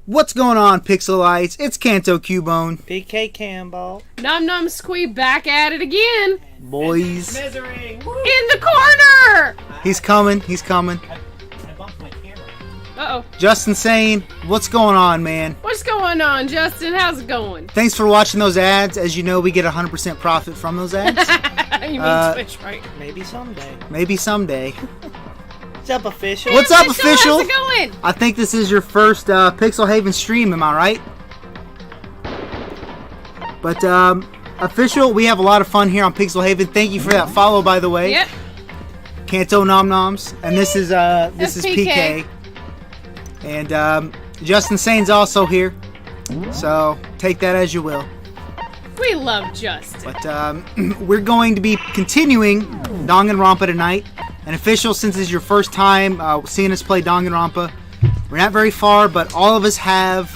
What's going on, Pixelites? It's Kanto Cubone. PK Campbell. Num Num Squee back at it again. Boys. Misery. In the corner! He's coming. He's coming. I bumped my camera. Uh-oh. Justin Sane, what's going on, man? What's going on, Justin? How's it going? Thanks for watching those ads. As you know, we get 100% profit from those ads. You mean Twitch, right? Maybe someday. Maybe someday. What's up, official? What's up, official? How's it going? I think this is your first Pixel Haven stream, am I right? But, official, we have a lot of fun here on Pixel Haven. Thank you for that follow, by the way. Yep. Kanto Nom Noms. And this is PK. And Justin Sane's also here. So take that as you will. We love Justin. But we're going to be continuing Danganronpa tonight. And official, since this is your first time seeing us play Danganronpa, we're not very far, but all of us have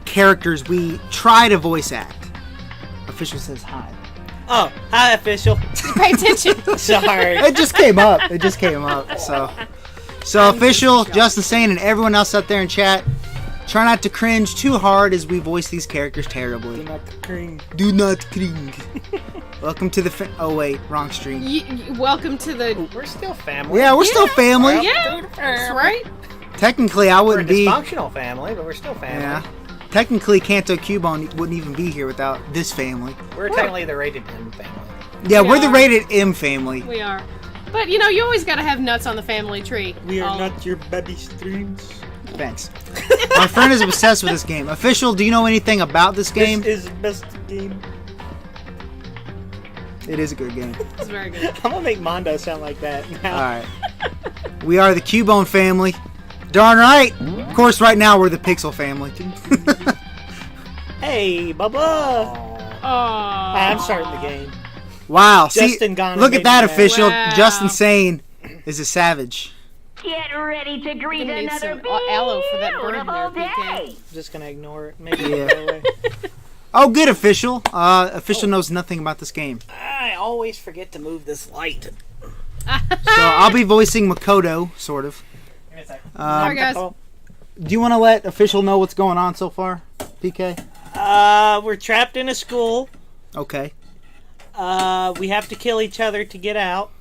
characters we try to voice act. Official says hi. Oh, hi, official. Pay attention. Sorry. It just came up. It just came up. So official, Justin Sane, and everyone else out there in chat, try not to cringe too hard as we voice these characters terribly. Do not cringe. Do not cringe. Welcome to the oh wait, wrong stream. Welcome to the... We're still family. Yeah, we're still family. Yeah, that's right. Technically, I We're a wouldn't be. dysfunctional family, but we're still family. Yeah. Technically, Kanto Cubone wouldn't even be here without this family. We're technically the rated M family. Yeah, we're the are. rated M family. We are. But, you know, you always got to have nuts on the family tree. We are not your baby streams. Thanks. My friend is obsessed with this game. Official, do you know anything about this game? This is the best game. It is a good game. It's very good. I'm gonna make Mondo sound like that now. Alright. We are the Cubone family. Darn right. Of course, right now we're the Pixel family. Hey, Bubba! Aww. I'm starting the game. Wow. Justin Ghana Look made at that, me mad. official. Wow. Justin Sane is a savage. Get ready to greet Gonna need another some aloe for that burn beautiful there, PK. day. I'm just gonna ignore it. Maybe Yeah. it'll go away. Oh, good, official. Official knows nothing about this game. I always forget to move this light. So I'll be voicing Makoto, sort of. Give me a sec. Sorry, guys. Do you want to let official know what's going on so far, PK? We're trapped in a school. Okay. We have to kill each other to get out.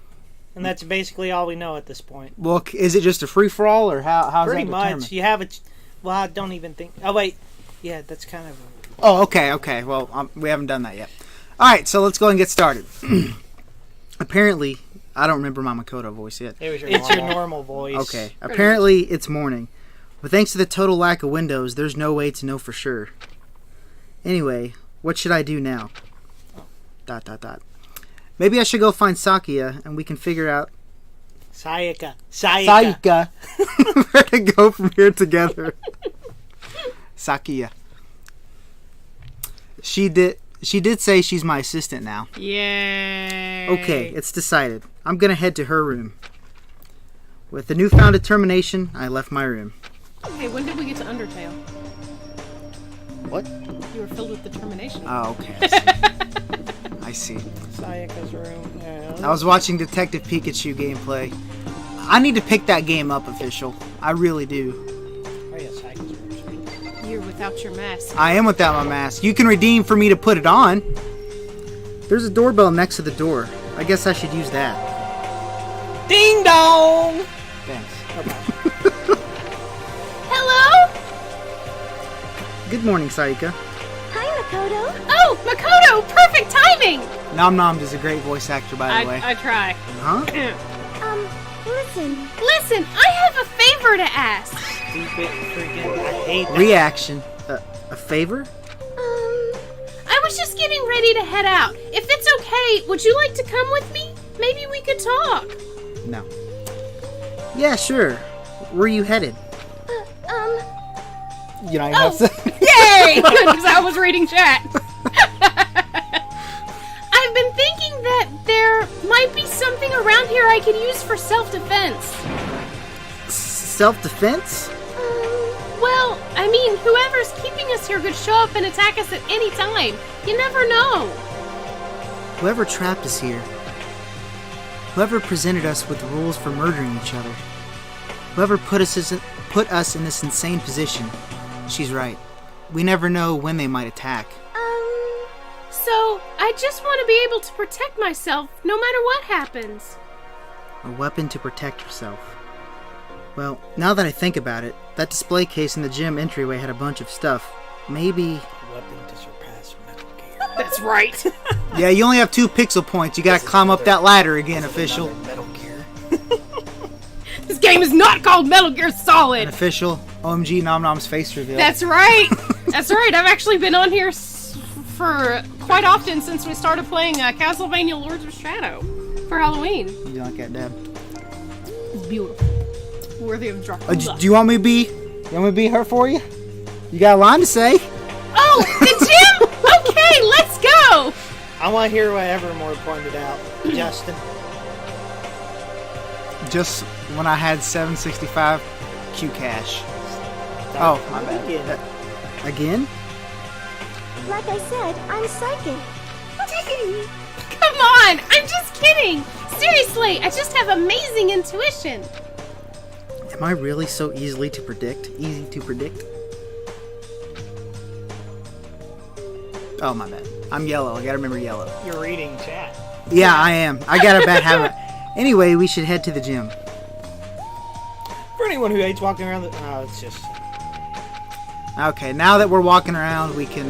And that's basically all we know at this point. Well, is it just a free-for-all, or how's Pretty that much. determined? You have it. Well, I don't even think. Oh, wait. Yeah, that's kind of. Oh, okay. Well, we haven't done that yet. All right, so let's go and get started. Apparently, I don't remember my Makoto voice yet. It's your normal voice. Okay. Apparently, it's morning. But thanks to the total lack of windows, there's no way to know for sure. Anyway, what should I do now? ... Maybe I should go find Sakia, and we can figure out... Sayaka. where to go from here together. Sakia. She did say she's my assistant now. Yay. Okay, it's decided. I'm gonna head to her room. With the newfound determination, I left my room. Hey, when did we get to Undertale? What? You were filled with determination. Oh, okay. I see. Sayaka's room. Yeah. I was watching Detective Pikachu gameplay. I need to pick that game up, official. I really do. Oh, yeah, Sayaka's room. You're without your mask. I am without my mask. You can redeem for me to put it on. There's a doorbell next to the door. I guess I should use that. Ding dong! Thanks. Hello? Good morning, Saika. Hi, Makoto. Oh, Makoto! Perfect timing! Nom Nom is a great voice actor, by the way. I try. Huh? Listen. Listen, I have a favor to ask. Stupid freaking. I hate that. Reaction. A favor? I was just getting ready to head out. If it's okay, would you like to come with me? Maybe we could talk. No. Yeah, sure. Where are you headed? You know, Oh, yay! Because I was reading chat. I've been thinking that there might be something around here I could use for self-defense. Self-defense? Well, I mean, whoever's keeping us here could show up and attack us at any time. You never know. Whoever trapped us here. Whoever presented us with rules for murdering each other. Whoever put us in this insane position, she's right. We never know when they might attack. So, I just want to be able to protect myself no matter what happens. A weapon to protect yourself. Well, now that I think about it, that display case in the gym entryway had a bunch of stuff. Maybe... A weapon to surpass Metal Gear. That's right. Yeah, you only have 2 pixel points. You gotta climb up that ladder again, official. Metal Gear. This game is not called Metal Gear An Solid. official OMG Nom Nom's face reveal. That's right. That's right. I've actually been on here for quite often since we started playing Castlevania Lords of Shadow for Halloween. You like that, Dad? It's beautiful. Worthy of Dracula. Do you want me to be? You want me to be her for you? You got a line to say? Oh, the gym? Okay, let's go. I want to hear what Evermore pointed out. Justin. Just when I had 765 Q cash. Oh, my bad. Again? Like I said, I'm psychic. Come on, I'm just kidding. Seriously, I just have amazing intuition. Am I really so easy to predict? Oh, my bad. I'm yellow. I gotta remember yellow. You're reading chat. Yeah, I am. I got a bad habit. Anyway, we should head to the gym. For anyone who hates walking around the... Oh, it's just... Okay, now that we're walking around, we can,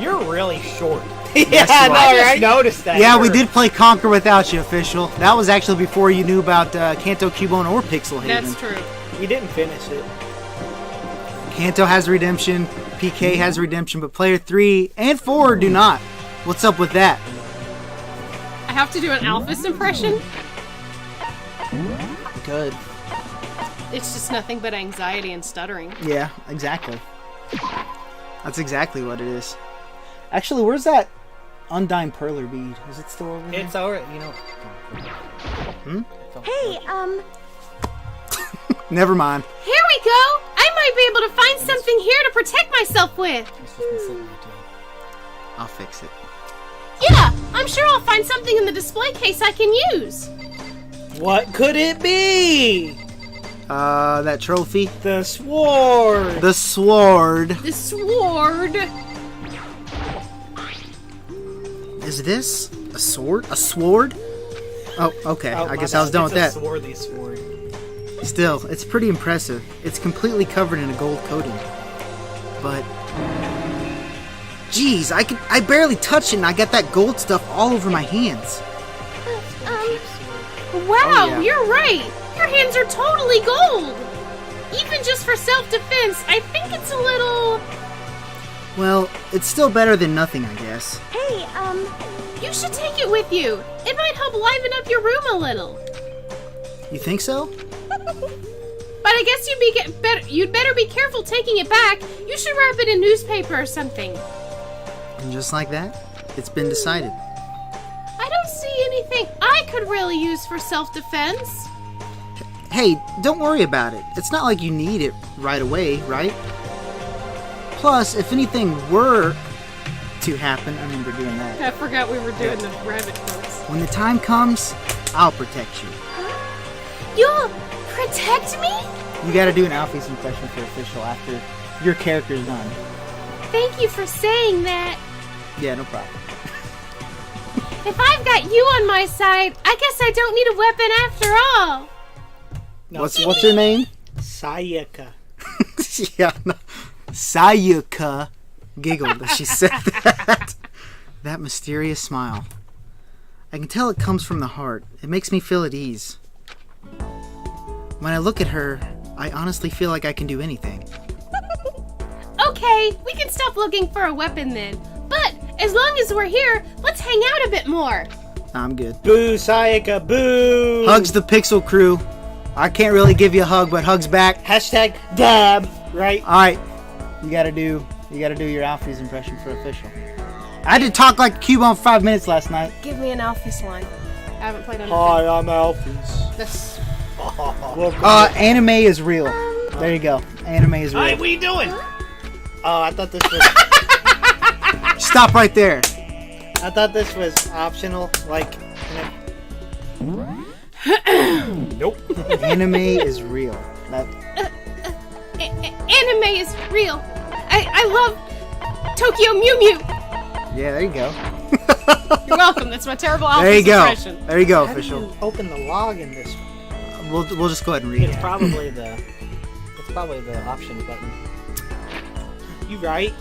You're really short. Yes, I you know, are. I just noticed that. Yeah, we did play Conquer Without You, official. That was actually before you knew about Kanto Cubone or Pixel Haven. That's true. You didn't finish it. Kanto has redemption, PK has redemption, but player 3 and 4 do not. What's up with that? I have to do an Alphys impression. Good. It's just nothing but anxiety and stuttering. Yeah, exactly. That's exactly what it is. Actually, where's that Undying Perler bead? Is it still over there? It's alright, you know. Hey, Never mind. Here we go. I might be able to find something here to protect myself with. I'll fix it. Yeah, I'm sure I'll find something in the display case I can use. What could it be? That trophy? The sword. The sword. The sword. Is this a sword? A sword? Oh, okay. Oh, I guess my I was bad. done with that. It's a swordy sword. Still, it's pretty impressive. It's completely covered in a gold coating. But... Geez, I barely touched it and I got that gold stuff all over my hands. Wow, Oh, yeah. you're right. Your hands are totally gold. Even just for self-defense, I think it's a little... Well, it's still better than nothing, I guess. hey, You should take it with you. It might help liven up your room a little. You think so? But I guess you'd better be careful taking it back. You should wrap it in newspaper or something. And just like that, it's been decided. I don't see anything I could really use for self-defense. Hey, don't worry about it. It's not like you need it right away, right? Plus, if anything were to happen, I remember doing that. I forgot we were doing the rabbit quotes. When the time comes, I'll protect you. You'll protect me? You gotta do an Alfie's impression for official after your character's done. Thank you for saying that. Yeah, no problem. If I've got you on my side, I guess I don't need a weapon after all. No, What's your name? Sayaka. Yeah, no. Sayaka giggled as she said that. That mysterious smile. I can tell it comes from the heart. It makes me feel at ease. When I look at her, I honestly feel like I can do anything. Okay, we can stop looking for a weapon then. But as long as we're here, let's hang out a bit more. I'm good. Boo, Sayaka, boo! Hugs the Pixel crew. I can't really give you a hug, but hugs back. Hashtag dab, right? Alright. You gotta do your Alfie's impression for official. I did talk like a Cubone for 5 minutes last night. Give me an Alphys line. I haven't played on Hi, I'm Alphys. this. Welcome. Anime is real. There you go. Anime is real. Hey, what are you doing? Oh, I thought this was... Stop right there. I thought this was optional, like... Nope. Anime is real. That, Anime is real. I love Tokyo Mew Mew. yeah, there you go. You're welcome. That's my terrible Alphys There you go. impression. There you go, How do official. you open the log in this one? We'll just go ahead and read It's it. probably the option button. You right?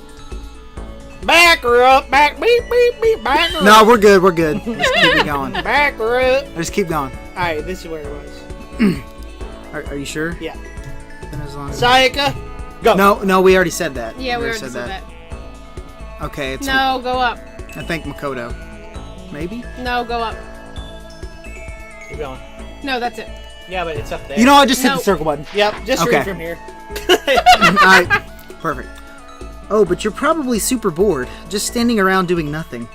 Back her up, back beep beep beep, back her No, up. we're good. We're good. Just keep it going. Back her up. Just keep going. Alright, this is where it was. Are you sure? Yeah. Then as long as... Sayaka, go. No, we already said that. Yeah, we already said that. Okay, it's... No, go up. I think Makoto. Maybe? No, go up. Keep going. No, that's it. Yeah, but it's up there. You know what? Just hit No. the circle button. Yep, just Okay. read from here. Alright, perfect. Oh, but you're probably super bored, just standing around doing nothing.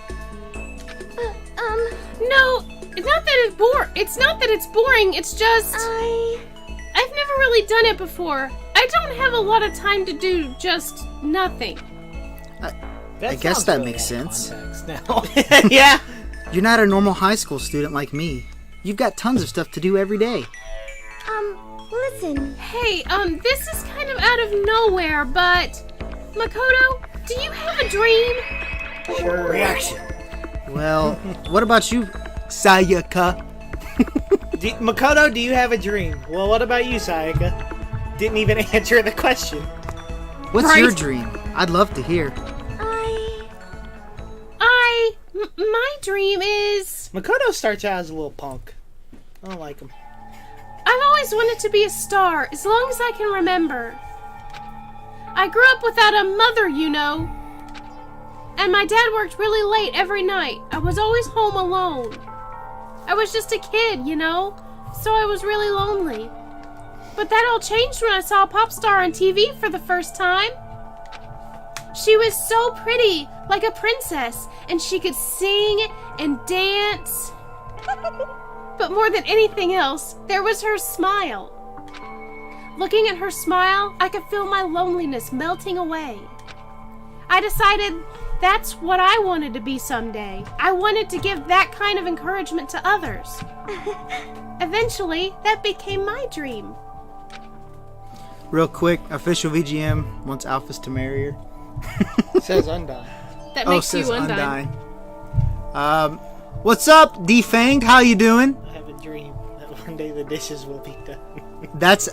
No, it's not that it's It's not that it's boring. It's just I've never really done it before. I don't have a lot of time to do just nothing. I guess sounds that really makes out of sense. context now. Yeah. You're not a normal high school student like me. You've got tons of stuff to do every day. Listen. Hey, this is kind of out of nowhere, but Makoto, do you have a dream? Sure. Reaction. Well, what about you, Sayaka? Makoto, do you have a dream? Well, what about you, Sayaka? Didn't even answer the question. What's Right. your dream? I'd love to hear. My dream is Makoto starts out as a little punk. I don't like him. I've always wanted to be a star as long as I can remember. I grew up without a mother, you know. And my dad worked really late every night. I was always home alone. I was just a kid, you know, so I was really lonely. But that all changed when I saw a pop star on TV for the first time. She was so pretty, like a princess, and she could sing and dance. But more than anything else, there was her smile. Looking at her smile, I could feel my loneliness melting away. I decided that's what I wanted to be someday. I wanted to give that kind of encouragement to others. Eventually, that became my dream. Real quick, official VGM wants Alphys to marry her. It says Undyne. That makes says you Undyne. What's up, Defanged? How you doing? I have a dream that one day the dishes will be done.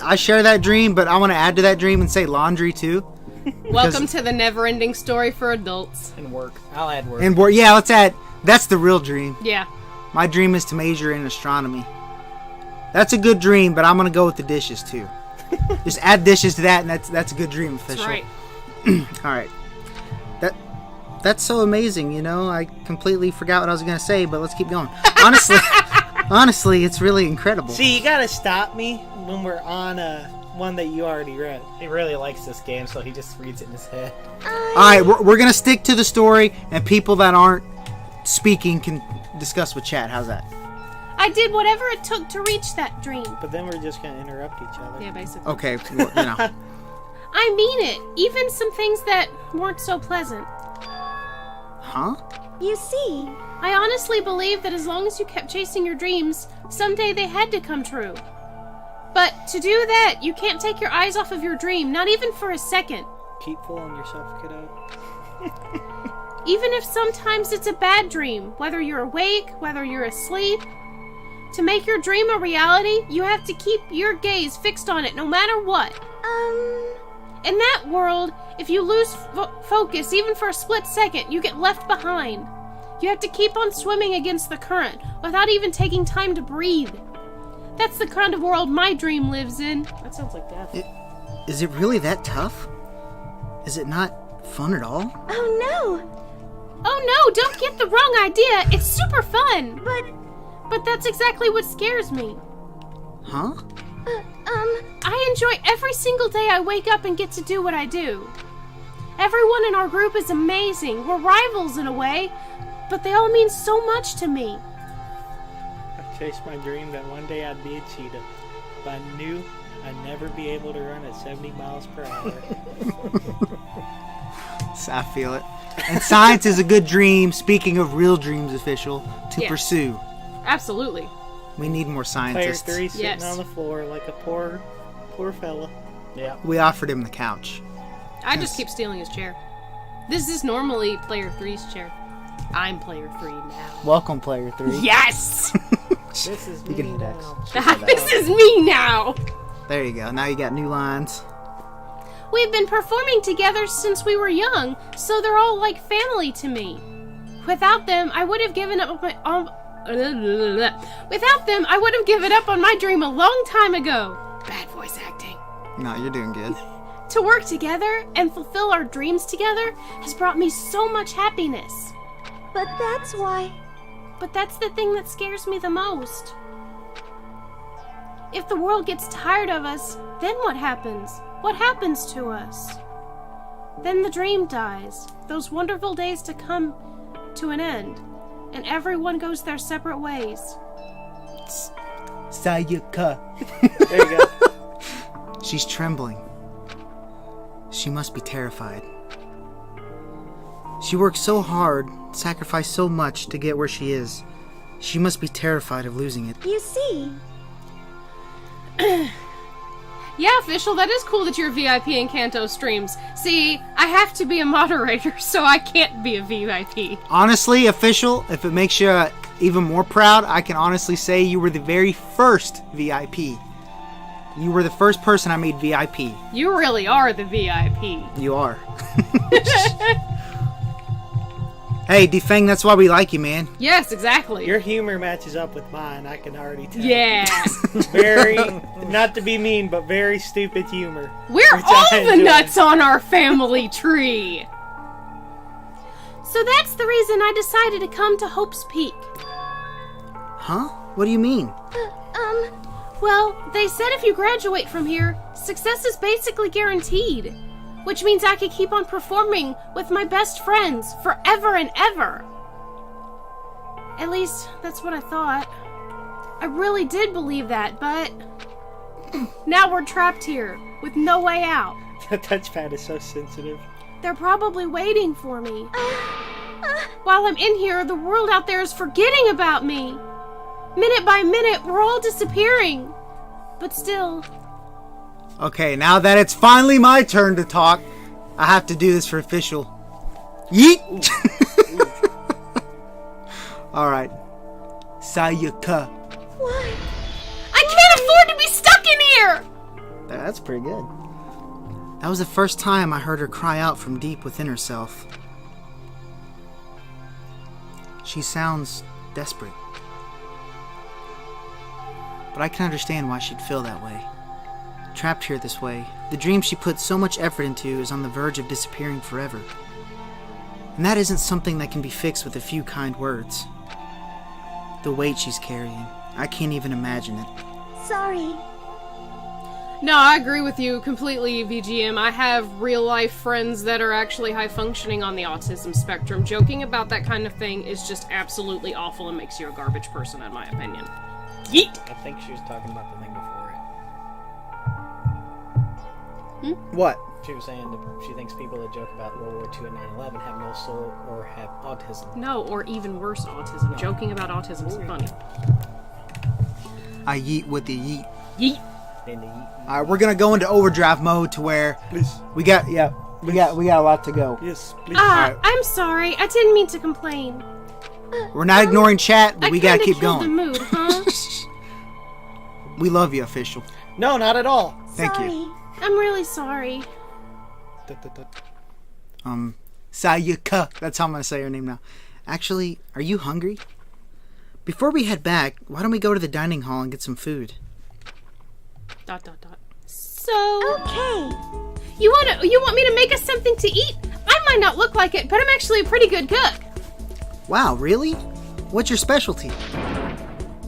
I share that dream, but I want to add to that dream and say laundry too. Welcome to the never-ending story for adults. And work. I'll add work. And yeah, let's add. That's the real dream. Yeah. My dream is to major in astronomy. That's a good dream, but I'm gonna go with the dishes too. Just add dishes to that, and that's a good dream, official. That's right. All right. That's so amazing, you know. I completely forgot what I was gonna say, but let's keep going. Honestly, it's really incredible. See, you gotta stop me when we're on one that you already read. He really likes this game, so he just reads it in his head. All right, we're gonna stick to the story, and people that aren't speaking can discuss with chat. How's that? I did whatever it took to reach that dream. But then we're just gonna interrupt each other. Yeah, basically. Okay, well, you know. I mean it. Even some things that weren't so pleasant. Huh? You see, I honestly believe that as long as you kept chasing your dreams, someday they had to come true. But to do that, you can't take your eyes off of your dream, not even for a second. Keep fooling yourself, kiddo. Even if sometimes it's a bad dream, whether you're awake, whether you're asleep. To make your dream a reality, you have to keep your gaze fixed on it no matter what. In that world, if you lose focus even for a split second, you get left behind. You have to keep on swimming against the current without even taking time to breathe. That's the kind of world my dream lives in. That sounds like death. Is it really that tough? Is it not fun at all? oh no, Oh no, don't get the wrong idea. It's super fun. But that's exactly what scares me. Huh? I enjoy every single day I wake up and get to do what I do. Everyone in our group is amazing. We're rivals in a way, but they all mean so much to me. I chased my dream that one day I'd be a cheetah. But I knew I'd never be able to run at 70 miles per hour. I feel it. And science is a good dream, speaking of real dreams, official, to Yeah. pursue. Absolutely. We need more Player scientists. 3 sitting Yes. on the floor like a poor fella. Yeah. We offered him the couch. I just keep stealing his chair. This is normally player 3's chair. I'm player 3 now. Welcome, player 3. Yes! This is You me can now. This is me now! There you go. Now you got new lines. We've been performing together since we were young, so they're all like family to me. Without them, I would have given up on my dream a long time ago. Bad voice acting. No, you're doing good. To work together and fulfill our dreams together has brought me so much happiness. But that's why. But that's the thing that scares me the most. If the world gets tired of us, then what happens? What happens to us? Then the dream dies. Those wonderful days to come to an end. And everyone goes their separate ways. Sayaka. There you go. She's trembling. She must be terrified. She worked so hard, sacrificed so much to get where she is. She must be terrified of losing it. You see, Yeah, Official, that is cool that you're VIP in Kanto streams. See, I have to be a moderator, so I can't be a VIP. Honestly, Official, if it makes you even more proud, I can honestly say you were the very first VIP. You were the first person I made VIP. You really are the VIP. You are. Hey, Defang, that's why we like you, man. Yes, exactly. Your humor matches up with mine, I can already tell. Yeah. Very, not to be mean, but very stupid humor. We're Which all I the enjoy. nuts on our family tree. So that's the reason I decided to come to Hope's Peak. Huh? What do you mean? Well, they said if you graduate from here, success is basically guaranteed. Which means I could keep on performing with my best friends forever and ever. At least, that's what I thought. I really did believe that, but now we're trapped here with no way out. The touchpad is so sensitive. They're probably waiting for me. While I'm in here, the world out there is forgetting about me. Minute by minute, we're all disappearing. But still, Okay, now that it's finally my turn to talk, I have to do this for Official. Yeet! Alright. Sayaka. why? I can't afford to be stuck in here! That's pretty good. That was the first time I heard her cry out from deep within herself. She sounds desperate. But I can understand why she'd feel that way. Trapped here this way, the dream she put so much effort into is on the verge of disappearing forever. And that isn't something that can be fixed with a few kind words. The weight she's carrying, I can't even imagine it. Sorry. No, I agree with you completely, VGM. I have real-life friends that are actually high-functioning on the autism spectrum. Joking about that kind of thing is just absolutely awful and makes you a garbage person, in my opinion. Yeet! I think she was talking about the thing before What? it. She was saying that she thinks people that joke about World War II and 9/11 have no soul or have autism. No, or even worse, autism. Joking about autism is funny. I yeet with the yeet. Yeet! And the Alright, we're gonna go into overdrive mode to where we got a lot to go. yes, please. Alright. I'm sorry. I didn't mean to complain. We're not ignoring chat, but I we gotta kinda keep killed going. the mood, huh? We love you, Official. No, not at all. Thank Sorry. you. I'm really sorry. Sayaka. That's how I'm gonna say her name now. Actually, are you hungry? Before we head back, why don't we go to the dining hall and get some food? ... So, Okay. you want me to make us something to eat? I might not look like it, but I'm actually a pretty good cook. Wow, really? What's your specialty?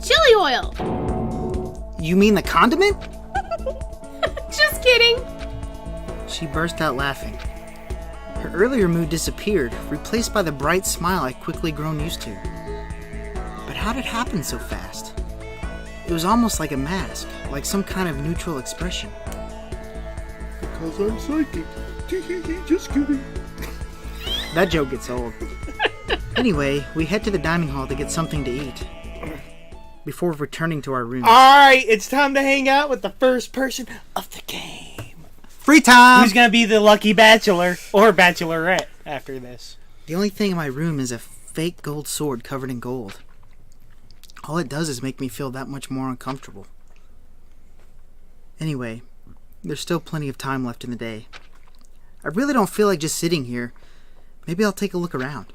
Chili oil. You mean the condiment? Just kidding. She burst out laughing. Her earlier mood disappeared, replaced by the bright smile I'd quickly grown used to. But how did it happen so fast? It was almost like a mask, like some kind of neutral expression. Because I'm psychic. Just kidding. That joke gets old. Anyway, we head to the dining hall to get something to eat. before returning to our rooms. Alright, it's time to hang out with the first person of the game. Free time! Who's gonna be the lucky bachelor or bachelorette after this? The only thing in my room is a fake gold sword covered in gold. All it does is make me feel that much more uncomfortable. Anyway, there's still plenty of time left in the day. I really don't feel like just sitting here. Maybe I'll take a look around.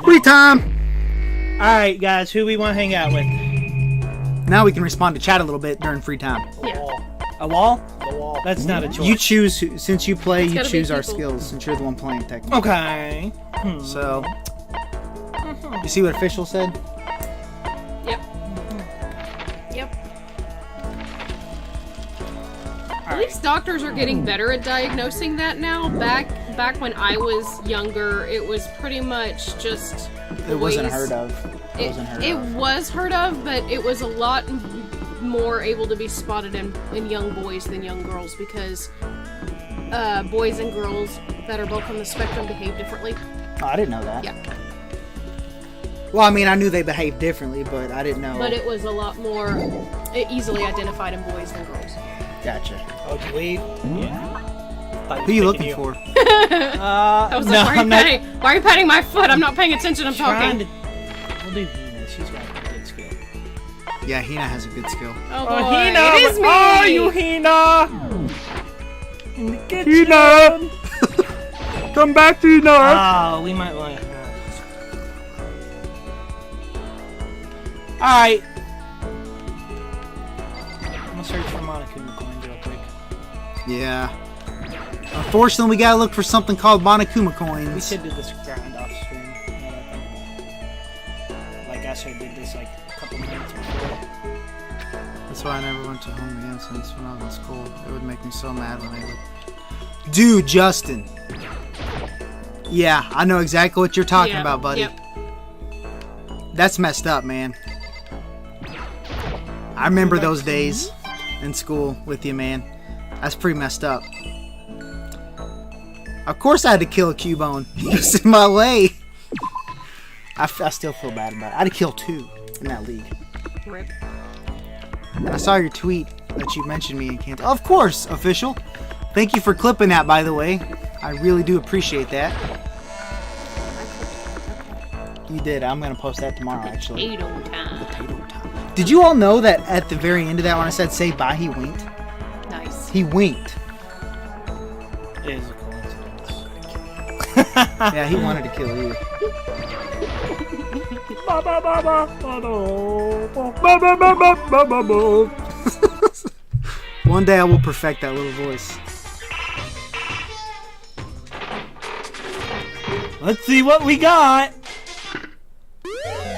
Free time! Alright, guys, who we want to hang out with? Now we can respond to chat a little bit during free time. Yeah. A wall? The wall. That's not a choice. You choose, since you play, It's you gotta be choose our people. skills, since you're the one playing technically. Okay. So, you see what official said? Yep. Yep. At least doctors are getting better at diagnosing that now. Back when I was younger, it was pretty much just It wasn't boys. heard of. It wasn't heard It of. was heard of, but it was a lot more able to be spotted in young boys than young girls because boys and girls that are both on the spectrum behave differently. Oh, I didn't know that. Yeah. Well, I mean, I knew they behaved differently, but I didn't know. But it was a lot more easily identified in boys than girls. Gotcha. Oh, did you leave? Yeah. Who are you looking for? I was like, no, why, are you I'm not patting, why are you patting my foot? I'm not paying attention, I'm trying talking. to... We'll do Hina. She's got a good skill. Yeah, Hina has a good skill. Oh boy, Oh, Hina! it is me! Oh, you Hina! In the kitchen! Come back, Hina! Oh, we might want to... Alright. I'm gonna search for Monokuma coins real quick. Yeah. Unfortunately, we gotta look for something called Monokuma We coins. should do this grind off stream. Now that I think about it. Like I should have did this like a couple minutes before. That's why I never went to home again since when I was in school. It would make me so mad when they would. Dude, Justin. Yeah, I know exactly what you're talking Yeah, about, buddy. Yep. That's messed up, man. I remember those days in school with you, man. That's pretty messed up. Of course I had to kill a Cubone. He was in my way. I still feel bad about it. I had to kill 2 in that league. Rip. And I saw your tweet that you mentioned me in Canton. Of course, official. Thank you for clipping that, by the way. I really do appreciate that. You did. I'm going to post that tomorrow, actually. Potato time. Potato time. Did you all know that at the very end of that, when I said say bye, he winked? Nice. He winked. It is a coincidence. Yeah, he wanted to kill you. One day I will perfect that little voice. Let's see what we got.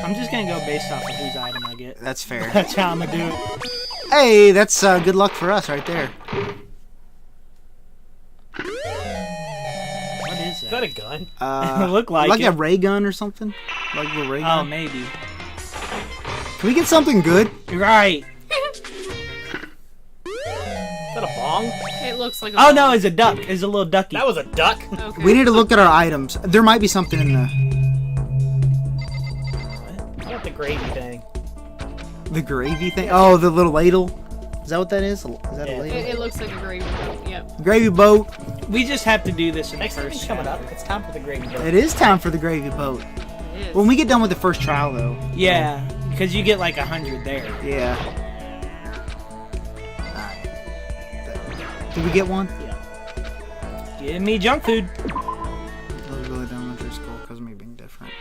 I'm just gonna go based off of whose item I get. That's fair. That's how I'm gonna do it. Hey, that's good luck for us right there. What is Is that? that a gun? It looked like a it. ray gun or something? Like a ray Oh, gun? maybe. Can we get something good? Right. Is that a bong? It looks like a Oh no, it's a duck. It's a little ducky. That was a duck. Okay. We need to look at our items. There might be something in I want the gravy thing. the gravy thing. Oh, the little ladle. Is that what that is? Is that Yeah. a ladle? It looks like a gravy boat, yep. Gravy boat. We just have to do this in Next the thing's first coming up. chapter. It's time for the gravy boat. It is time for the gravy boat. It is. When we get done with the first trial, though. Yeah, because you get like 100 there. Yeah. Alright. Did we get one? Give me junk food. Those really elementary school because of me being different.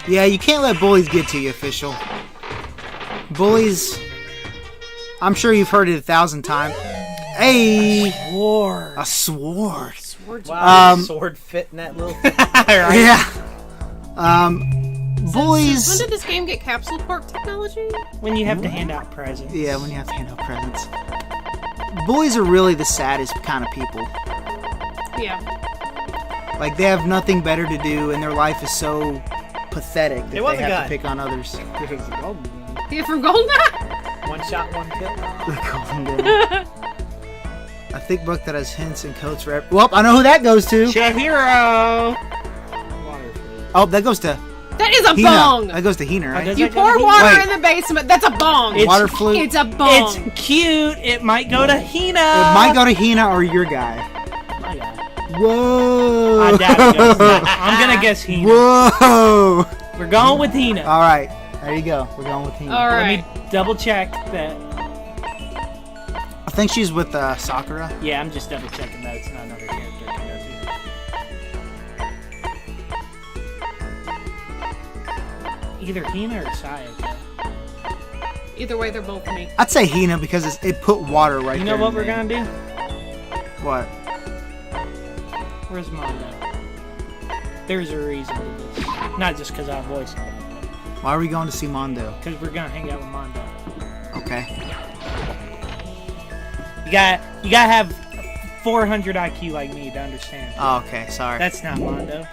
Yeah, you can't let bullies get to you, official. Bullies. I'm sure you've heard it 1,000 times. Hey, War. a sword. Swords. Wow, sword fit in that little. Yeah. When Bullies. did this game get capsule port technology? When you have to hand out presents. Yeah, when you have to hand out presents. Bullies are really the saddest kind of people. Yeah. Like, they have nothing better to do, and their life is so pathetic that It was they a have gun. to pick on others. You from Golden? One shot, one kill. A thick book that has hints and codes for Well, I know who that goes to. Chef Hero. Water food. Oh, that goes to That is a Hina. bong. That goes to Hina, right? does You that go to pour Hina? water Wait. in the basement. That's a bong. Water flute. It's a bong. It's cute. It might go to Hina. It might go to Hina or your guy. My guy. Whoa. I doubt it goes. I'm gonna guess Hina. Whoa. We're going with Hina. All right. There you go. We're going with Hina. All Let right. me double check that. I think she's with Sakura. Yeah, I'm just double checking that it's not another character I can go to. Either Hina or Sayaka. Either way, they're both me. I'd say Hina because it put water right You there. know what in we're the name. gonna do? What? Where's Mondo? There's a reason to this. Not just because I voiced it, Why are we going to see Mondo? because we're gonna hang out with Mondo. Okay. You gotta have 400 IQ like me to understand. Oh, okay. Sorry. That's not Mondo.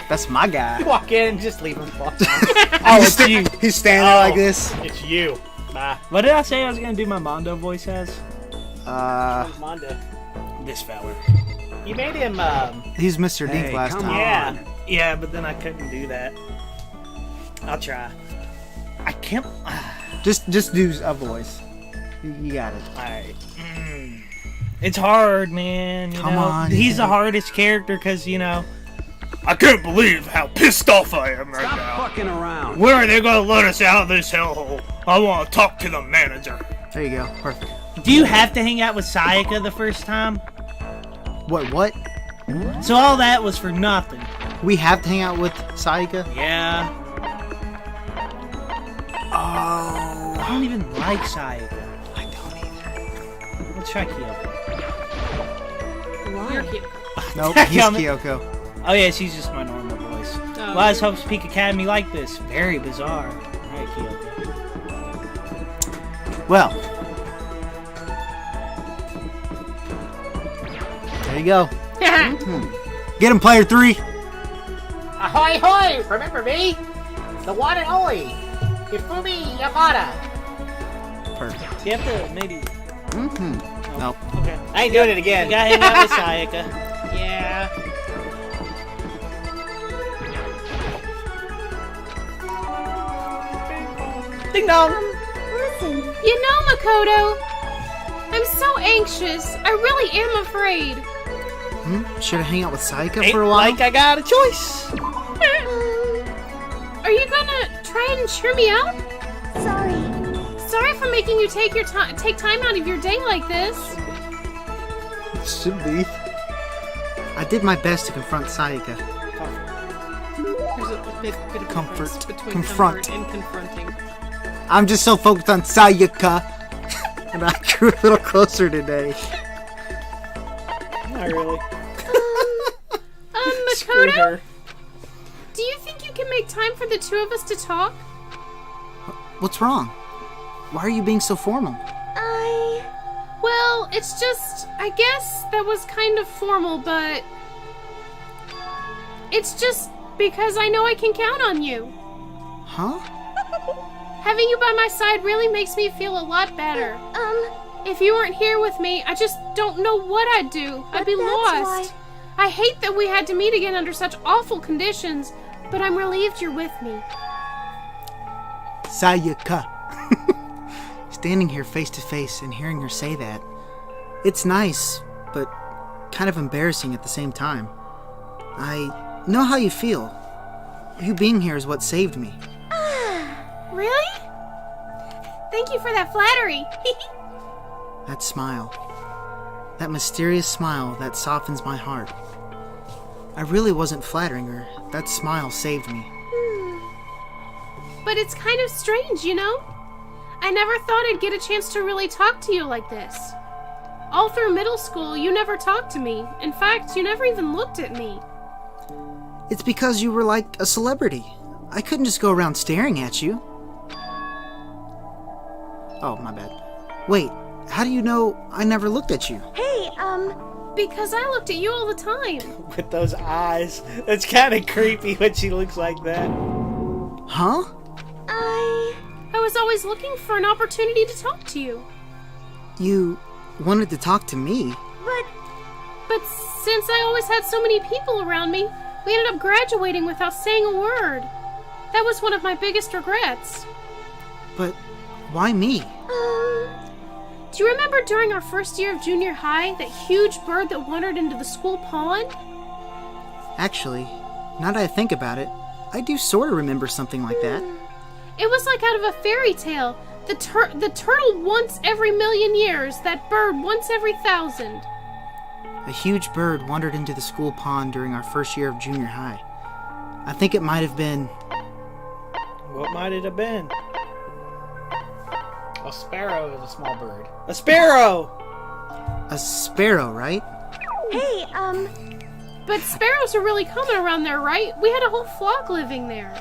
That's my guy. Walk in and just leave him walk. Oh, it's you. He's standing there like this. It's you. Bye. What did I say I was gonna do my Mondo voice as? Where's Mondo? This feller. You made him, He's Mr. Dink last time. yeah. Yeah, but then I couldn't do that. I'll try. I can't. Just do a voice. You got it. Alright. It's hard, man. You Come know? on, He's yeah. the hardest character because, you know, I can't believe how pissed off I am right now. Fucking around. When are they gonna let us out of this hellhole? I want to talk to the manager. There you go. Perfect. Do you have to hang out with Sayaka the first time? What? So all that was for nothing. We have to hang out with Sayaka? Yeah. Oh. I don't even like Sayaka. I don't either. Let's try Kyoko. You're cute. Nope, he's Coming. Kyoko. Oh yeah, she's just my normal voice. Oh. Why is Hope's Peak Academy like this? Very bizarre. Alright, Kyoko. Well. There you go. Get him, player 3. Ahoy, hoy! Remember me? The one and only Ifumi Yamada. Perfect. You have to maybe. Nope. Okay. I ain't doing it You again. gotta hang out with Sayaka. Yeah. Ding dong. Listen, You know, Makoto, I'm so anxious. I really am afraid. Should I hang out with Sayaka Ain't for a while? like I got a choice. Are you gonna try and cheer me up? sorry. Sorry for making you take time out of your day like this. Should be. I did my best to confront Sayaka. There's a bit of Comfort. difference between Confront. comfort and confronting. I'm just so focused on Sayaka. And I grew a little closer today. Not really. Screw Makoto, her. do you think you can make time for the two of us to talk? What's wrong? Why are you being so formal? Well, it's just, I guess that was kind of formal, but it's just because I know I can count on you. Huh? Having you by my side really makes me feel a lot better. If you weren't here with me, I just don't know what I'd do. I'd be that's lost. why- I hate that we had to meet again under such awful conditions, but I'm relieved you're with me. Sayaka. Standing here face to face and hearing her say that. It's nice, but kind of embarrassing at the same time. I know how you feel. You being here is what saved me. Really? Thank you for that flattery. That smile. That mysterious smile that softens my heart. I really wasn't flattering her. That smile saved me. But it's kind of strange, you know? I never thought I'd get a chance to really talk to you like this. All through middle school, you never talked to me. In fact, you never even looked at me. It's because you were like a celebrity. I couldn't just go around staring at you. Oh, my bad. Wait, how do you know I never looked at you? Hey, Because I looked at you all the time. With those eyes. That's kind of creepy when she looks like that. Huh? I was always looking for an opportunity to talk to you. You wanted to talk to me? But since I always had so many people around me, We ended up graduating without saying a word. That was one of my biggest regrets. But why me? Do you remember during our first year of junior high, that huge bird that wandered into the school pond? Actually, now that I think about it, I do sort of remember something like that. It was like out of a fairy tale. The turtle once every million years, that bird once every 1,000. A huge bird wandered into the school pond during our first year of junior high. I think it might have been... What might it have been? A sparrow is a small bird. A sparrow! a sparrow, right? Hey, But sparrows are really common around there, right? We had a whole flock living there.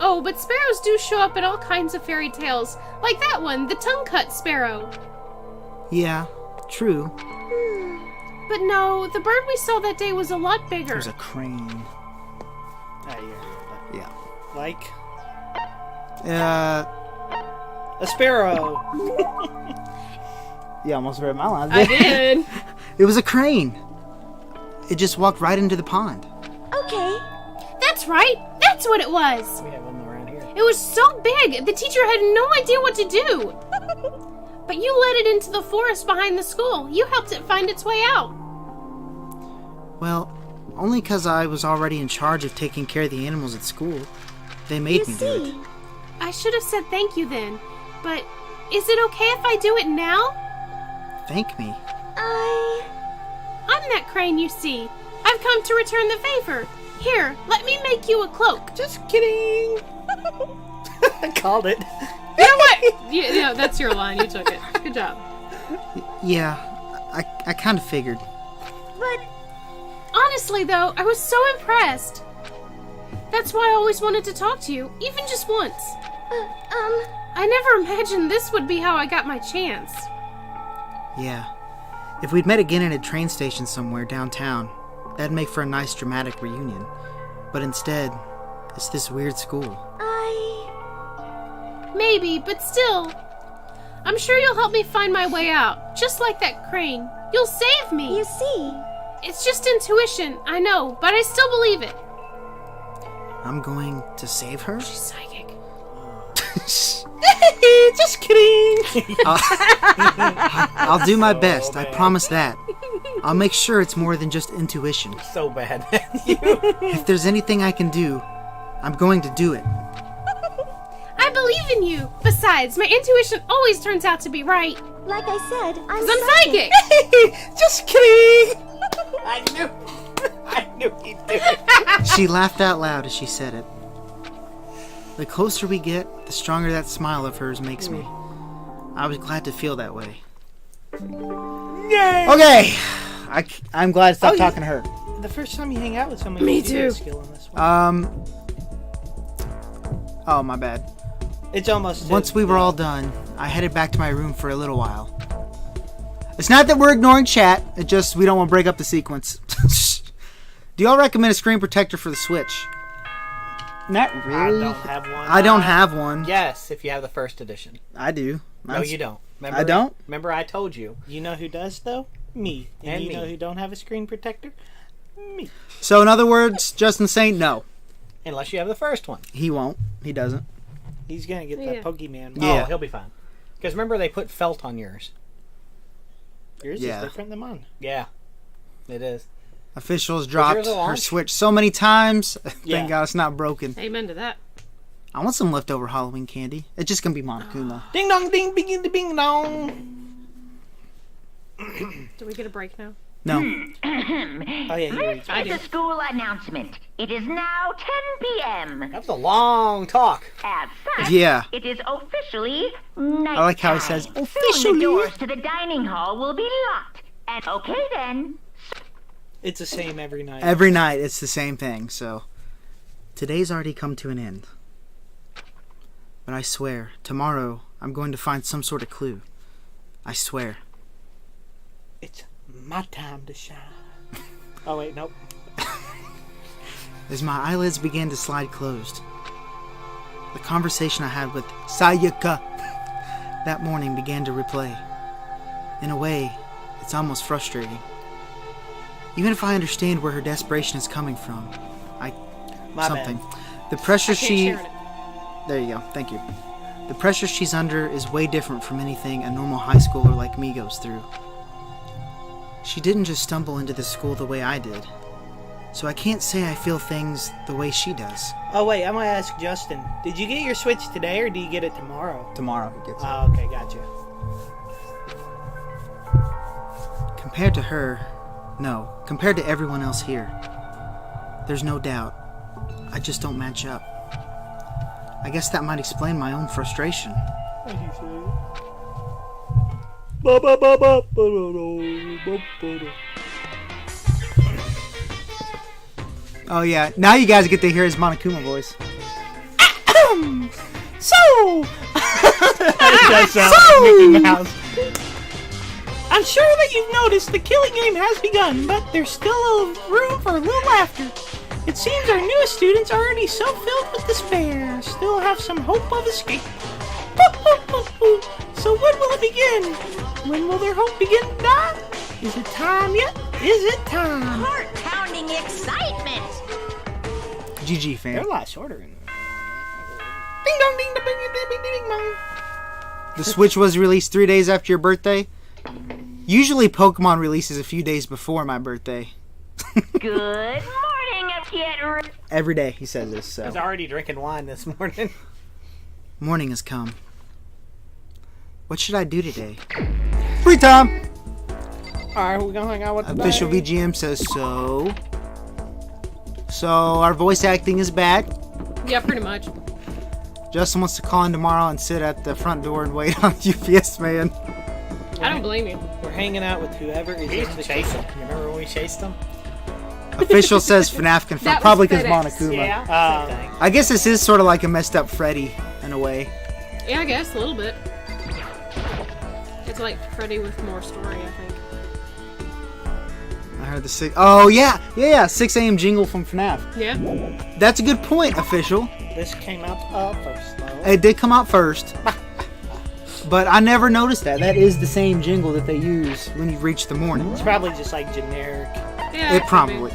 Oh, but sparrows do show up in all kinds of fairy tales. Like that one, the tongue-cut sparrow. Yeah, true. But no, the bird we saw that day was a lot bigger. It was a crane. Yeah. Yeah. Like Uh, a sparrow. you almost read my lines. I did. It was a crane. It just walked right into the pond. okay. That's right. That's what it was. We have them around here. It was so big, the teacher had no idea what to do. But you led it into the forest behind the school. You helped it find its way out. Well, only because I was already in charge of taking care of the animals at school. They made You me do see, it. I should have said thank you then. But is it okay if I do it now? Thank me. I'm that crane you see. I've come to return the favor. Here, let me make you a cloak. Just kidding. I called it. You know what? Yeah, that's your line. You took it. Good job. Yeah, I kind of figured. but Honestly, though, I was so impressed. That's why I always wanted to talk to you, even just once. I never imagined this would be how I got my chance. Yeah. If we'd met again at a train station somewhere downtown, that'd make for a nice dramatic reunion. But instead, it's this weird school. Maybe, but still. I'm sure you'll help me find my way out, just like that crane. You'll save me. you see, It's just intuition, I know, but I still believe it. I'm going to save her? She's psychic. Just kidding. I'll do my best, I promise that. I'll make sure it's more than just intuition. So bad. If there's anything I can do, I'm going to do it. I believe in you. Besides, my intuition always turns out to be right. like I said, I'm 'Cause I'm psychic. Just kidding. I knew he'd do it. She laughed out loud as she said it. The closer we get, the stronger that smile of hers makes me. I was glad to feel that way. Yay. Okay, I'm glad to stop Oh, talking to her. The first time you hang out with somebody, Me you do get too. skill in this one. Oh, my bad. It's almost Once we were all done, I headed back to my room for a little while. It's not that we're ignoring chat, it just we don't want to break up the sequence. Do y'all recommend a screen protector for the Switch? Not I really. don't have one. I don't have one. Yes, if you have the first edition. I do. No, you don't. Remember, I don't? Remember I told you. You know who does, though? Me. And you me. know who don't have a screen protector? Me. So in other words, Justin saying no. Unless you have the first one. He won't. He doesn't. He's going to get Yeah. that Pokemon. Yeah. Oh, he'll be fine. Because remember, they put felt on yours. Yours Yeah. is different than mine. Yeah, it is. Officials dropped yours a her launch? Switch so many times. Yeah. Thank God it's not broken. Amen to that. I want some leftover Halloween candy. It's just gonna be Monokuma. Ding dong, ding, bing, bing, dong. Do we get a break now? No. Oh, yeah, he reads. I do. The school announcement. It is now 10 p.m. That was a long talk. As such, Yeah. it is officially night. I like how he says Soon the officially. doors to the dining hall will be locked. And okay then. It's the same every night. Every night it's the same thing. So today's already come to an end. But I swear, tomorrow I'm going to find some sort of clue. I swear. It's my time to shine. Oh, wait, nope. As my eyelids began to slide closed, the conversation I had with Sayaka that morning began to replay. In a way, it's almost frustrating. Even if I understand where her desperation is coming from, My something. bad. The pressure I can't she... share it. There you go. Thank you. The pressure she's under is way different from anything a normal high schooler like me goes through. She didn't just stumble into this school the way I did. So I can't say I feel things the way she does. Oh, wait, I'm going to ask Justin. Did you get your Switch today, or do you get it tomorrow? Tomorrow he gets it. Oh, okay, gotcha. Compared to her, no. Compared to everyone else here, there's no doubt. I just don't match up. I guess that might explain my own frustration. Oh yeah, now you guys get to hear his Monokuma voice. So! That does sound like Mickey Mouse. I'm sure that you've noticed the killing game has begun, but there's still room for a little laughter. It seems our newest students, already so filled with despair, still have some hope of escape. So when will it begin? When will their hope begin to die? Is it time yet? Is it time? Heart-pounding excitement. GG fan. They're a lot shorter. Ding dong, ding dong, ding ding ding ding dong. The Switch was released 3 days after your birthday. Usually Pokemon releases a few days before my birthday. Good morning, kid. Every day he says this, I was so. already drinking wine this morning. Morning has come. What should I do today? Free time! Alright, we're gonna hang out with the Official baby. VGM says so. So our voice acting is back. Yeah, pretty much. Justin wants to call in tomorrow and sit at the front door and wait on UPS man. I don't blame you. We're hanging out with whoever is in the chase him. You remember when we chased them? Official says FNAF confirmed. That was Probably because FedEx. Monokuma. Yeah. I guess this is sort of like a messed up Freddy in a way. Yeah, I guess a little bit. It's like Freddy with more story, I think. I heard the 6. Oh yeah, 6 a.m. jingle from FNAF. Yeah. That's a good point, Official. This came out first, though. It did come out first. But I never noticed that. That is the same jingle that they use when you reach the morning. It's probably just like generic. Yeah. It probably.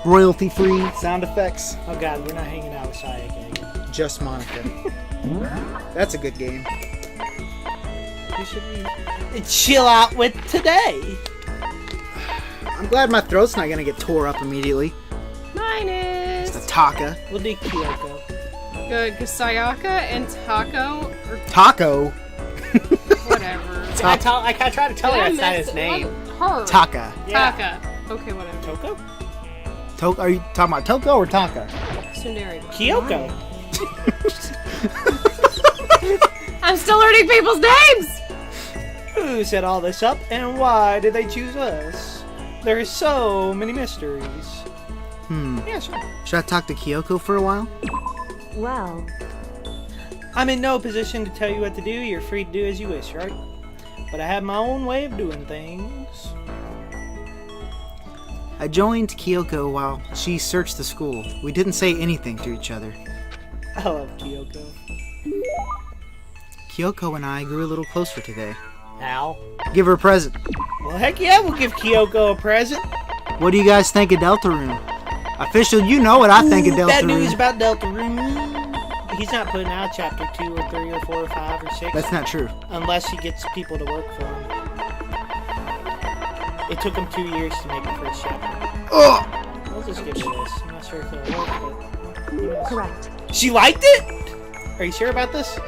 Royalty free sound effects. Oh god, we're not hanging out with Sayaka again. Just Monica. That's a good game. Who should we chill out with today? I'm glad my throat's not gonna get tore up immediately. Mine It's is a Taka. We'll do Kyoko. good because Sayaka and Taco or Taco. whatever. I try to tell her Did I that's not miss his it? name. Her. Taka. Yeah. Taka. Okay, whatever. Toko? Are you talking about Toko or Taka? Sundari. Kyoko. I'm still learning people's names. Who set all this up and why did they choose us? There are so many mysteries. Yeah, sure. Should I talk to Kyoko for a while? Well, I'm in no position to tell you what to do. You're free to do as you wish, right? But I have my own way of doing things. I joined Kyoko while she searched the school. We didn't say anything to each other. I love Kyoko. Kyoko and I grew a little closer today. Al. Give her a present. Well, heck yeah, we'll give Kyoko a present. What do you guys think of Deltarune? Official, you know what I think of Bad news Deltarune. about Deltarune. He's not putting out chapter 2 or 3 or 4 or 5 or 6. That's not true. Unless he gets people to work for him. It took him 2 years to make the first chapter. Ugh! I'll just give you this. I'm not sure if it'll work, but... correct. She liked it? Are you sure about this?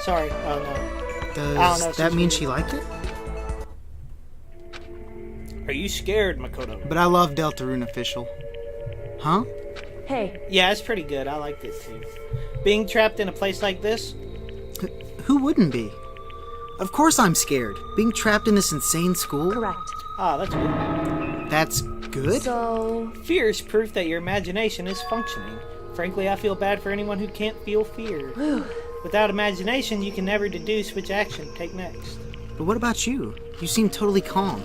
Sorry. Oh, no. Does don't know, that she's mean weird. she liked it? Are you scared, Makoto? But I love Deltarune, Official. Huh? Hey, Yeah, it's pretty good. I liked it, too. Being trapped in a place like this? Who wouldn't be? Of course I'm scared. Being trapped in this insane school? correct. Oh, that's good. That's good? So, Fear is proof that your imagination is functioning. Frankly, I feel bad for anyone who can't feel fear. Without imagination, you can never deduce which action to take next. But what about you? You seem totally calm.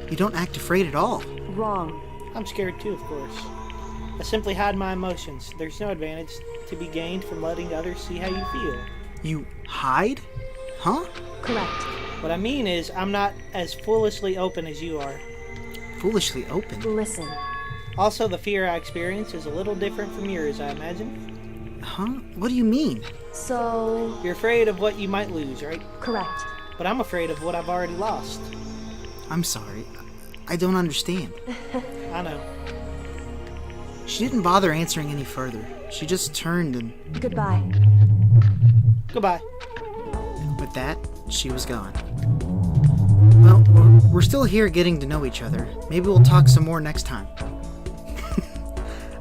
You don't act afraid at all. wrong. I'm scared too, of course. I simply hide my emotions. There's no advantage to be gained from letting others see how you feel. You hide? Huh? Correct. What I mean is, I'm not as foolishly open as you are. foolishly open. Listen. Also, the fear I experience is a little different from yours, I imagine. Huh? What do you mean? So, You're afraid of what you might lose, right? correct. But I'm afraid of what I've already lost. I'm sorry. I don't understand. I know. She didn't bother answering any further. She just turned and Goodbye. Goodbye. with that, she was gone. Well, we're still here getting to know each other. Maybe we'll talk some more next time.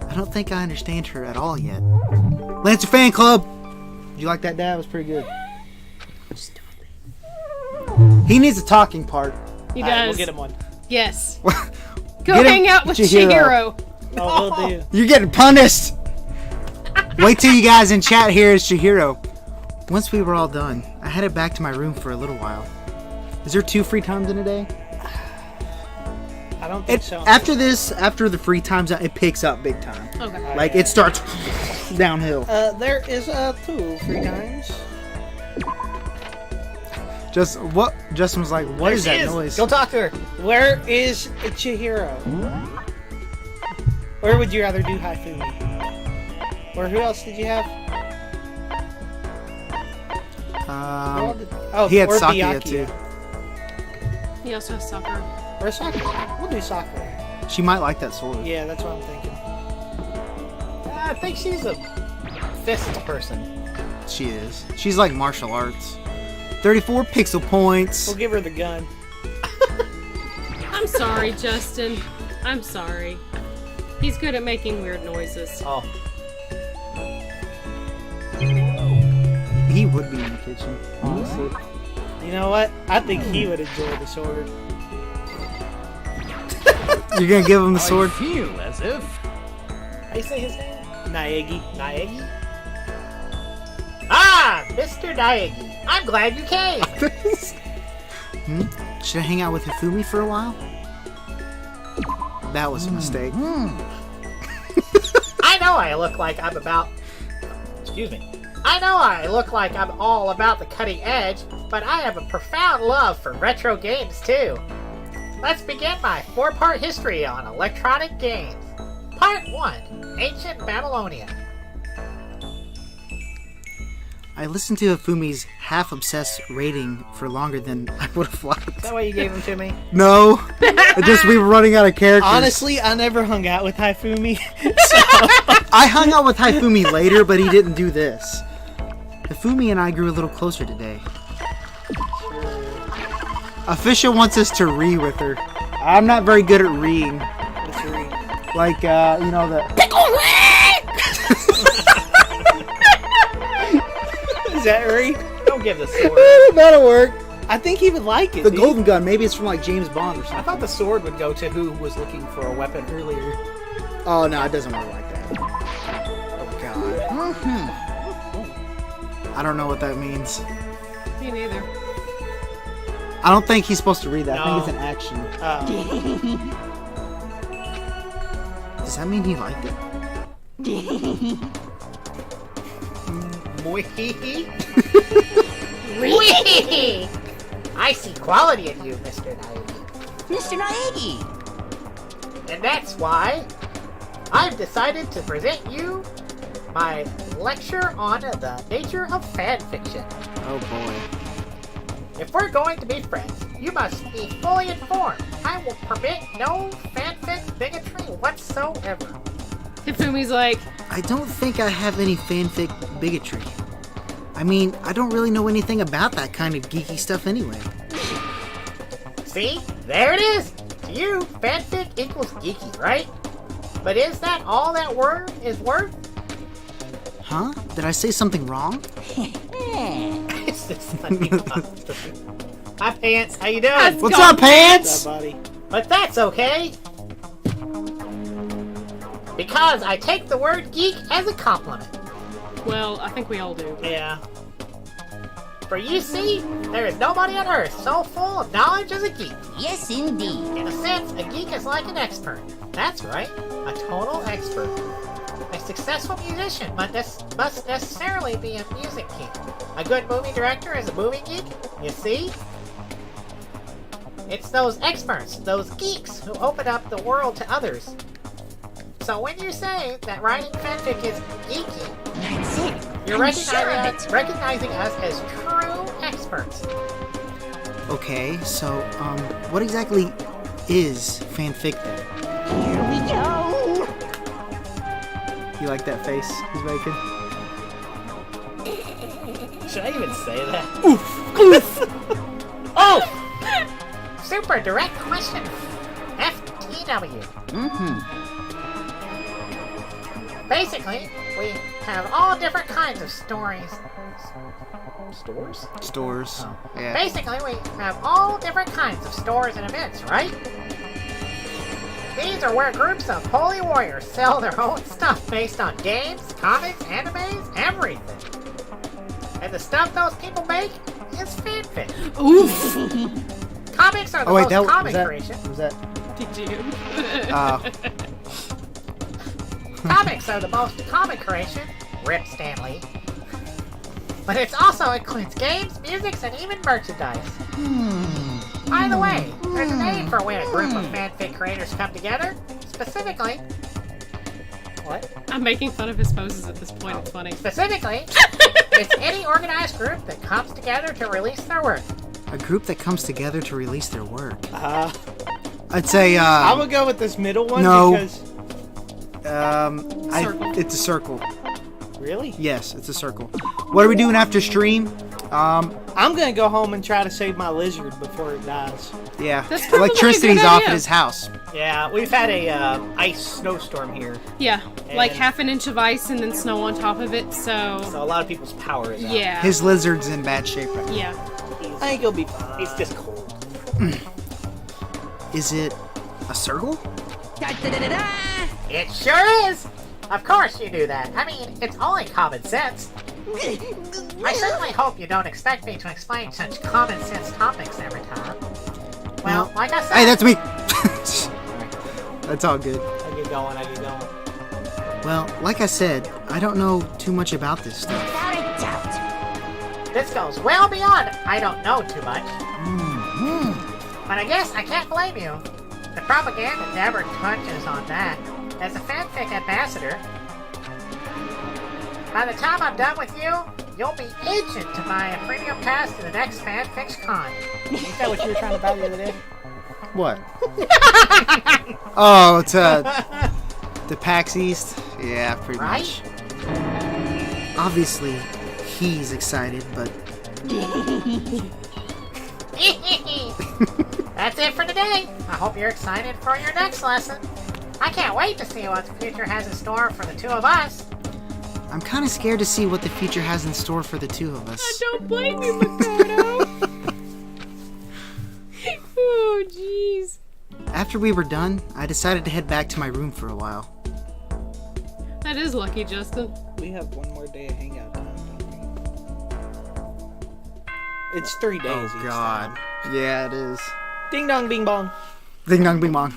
I don't think I understand her at all yet. Lancer Fan Club! Did you like that, Dad? It was pretty good. He needs a talking part. He All right, does. we'll get him one. Yes. Get Go him hang out with Chihiro. Chihiro. Oh, we'll do. You're getting punished! Wait till you guys in chat hear Chihiro. Once we were all done, I headed back to my room for a little while. Is there 2 free times in a day? I don't think so. After the free times, it picks up big time. Okay. Like, it starts downhill. There is 2 free times. Justin was like, what is There she that noise? Go talk to her. Where is Chihiro? Where would you rather do Haifumi? Or who else did you have? He had or Sakia Byakuya. too. He also has soccer. Or soccer. We'll do soccer. She might like that sword. Yeah, that's what I'm thinking. I think she's a fist person. She is. She's like martial arts. 34 pixel points. We'll give her the gun. I'm sorry, Justin. I'm sorry. He's good at making weird noises. Oh. He would be in the kitchen, honestly. You know what? I think he would enjoy the sword. You're gonna give him the sword? Feel as if How you say his name? Naegi. Naegi? Ah! Mr. Naegi. I'm glad you came. Should I hang out with Hifumi for a while? That was a mistake. I know I look like I'm about... Excuse me. I know I look like I'm all about the cutting edge, but I have a profound love for retro games too. Let's begin my 4-part history on electronic games. Part 1. Ancient Babylonia. I listened to Hifumi's half-obsessed rating for longer than I would have liked. Is that why you gave him to me? No! We were running out of characters. Honestly, I never hung out with Haifumi. I hung out with Hifumi later, but he didn't do this. Hifumi and I grew a little closer today. Official wants us to re with her. I'm not very good at reading. Let's read. Like, you know, the... Is that right? Don't give the sword. That'll work. I think he would like it. The dude. golden gun, maybe it's from like James Bond or I something. thought the sword would go to who was looking for a weapon earlier. Oh, no, it doesn't work like that. Oh, God. I don't know what that means. Me neither. I don't think he's supposed to read that. I No. think it's an action. Uh, Does that mean he liked it? Wee. I see quality in you, Mr. Naegi. Mr. Naegi! And that's why I've decided to present you my lecture on the nature of fan fiction. Oh, boy. If we're going to be friends, you must be fully informed. I will permit no fanfic bigotry whatsoever. Hifumi's like, I don't think I have any fanfic bigotry. I mean, I don't really know anything about that kind of geeky stuff anyway. See? There it is! To you, fanfic equals geeky, right? But is that all that word is worth? Huh? Did I say something wrong? It's just funny. Hi, Pants. How you doing? How's it What's going? up, Pants? that buddy. But that's okay. Because I take the word geek as a compliment. well, I think we all do. Yeah. For you see, there is nobody on earth so full of knowledge as a geek. Yes, indeed. In a sense, a geek is like an expert. That's right, a total expert. A successful musician must necessarily be a music geek. A good movie director is a movie geek, you see? It's those experts, those geeks who open up the world to others. So when you say that writing fanfic is geeky, you're recognizing us as true experts. Okay, so, what exactly is fanfic then? Here we go. You like that face he's making? Should I even say that? Oh! Super direct question. FTW. Basically, we have all different kinds of stories. Stores? Stores. Oh. Yeah. Basically, we have all different kinds of stores and events, right? These are where groups of holy warriors sell their own stuff based on games, comics, animes, everything. And the stuff those people make is fanfic. Oof. Comics are the most common creation. Was that? Did you? Comics are the most common creation. Rip Stanley. But it also includes games, music, and even merchandise. By the way, there's a name for when a group of fanfic creators come together. Specifically... What? I'm making fun of his poses at this point. It's funny. Specifically, it's any organized group that comes together to release their work. A group that comes together to release their work. Uh, I'd say, I would go with this middle one no. because... Circle. It's a circle. Really? Yes, it's a circle. What are we doing after stream? I'm gonna go home and try to save my lizard before it dies. Yeah. That's probably a Electricity's good off idea. at his house. Yeah, we've had a ice snowstorm here, Yeah, like And- half an inch of ice and then snow on top of it. so a lot of people's power is out. Yeah. His lizard's in bad shape right now. Yeah. I think he'll be fine. He's just cold. Is it a circle? It sure is! Of course you do that. I mean, it's only common sense. I certainly hope you don't expect me to explain such common sense topics every time. Well, like I said... Hey, that's me! That's all good. I get going. Well, like I said, I don't know too much about this stuff. Without a doubt. This goes well beyond I don't know too much. But I guess I can't blame you. The propaganda never touches on that. As a fanfic ambassador, by the time I'm done with you, you'll be itching to buy a premium pass to the next fanfics con. Is that what you were trying to buy the other day? What? Oh, it's the PAX East? Yeah, pretty Right? much. Obviously, he's excited, but That's it for today. I hope you're excited for your next lesson. I can't wait to see what the future has in store for the two of us. I'm kind of scared to see what the future has in store for the two of us. Don't blame me, Mikado. Oh, jeez. After we were done, I decided to head back to my room for a while. That is lucky, Justin. We have one more day of hangout time. Don't we? It's 3 days. Oh, each God. time. Yeah, it is. Ding dong, bing bong. Ding dong, bing bong.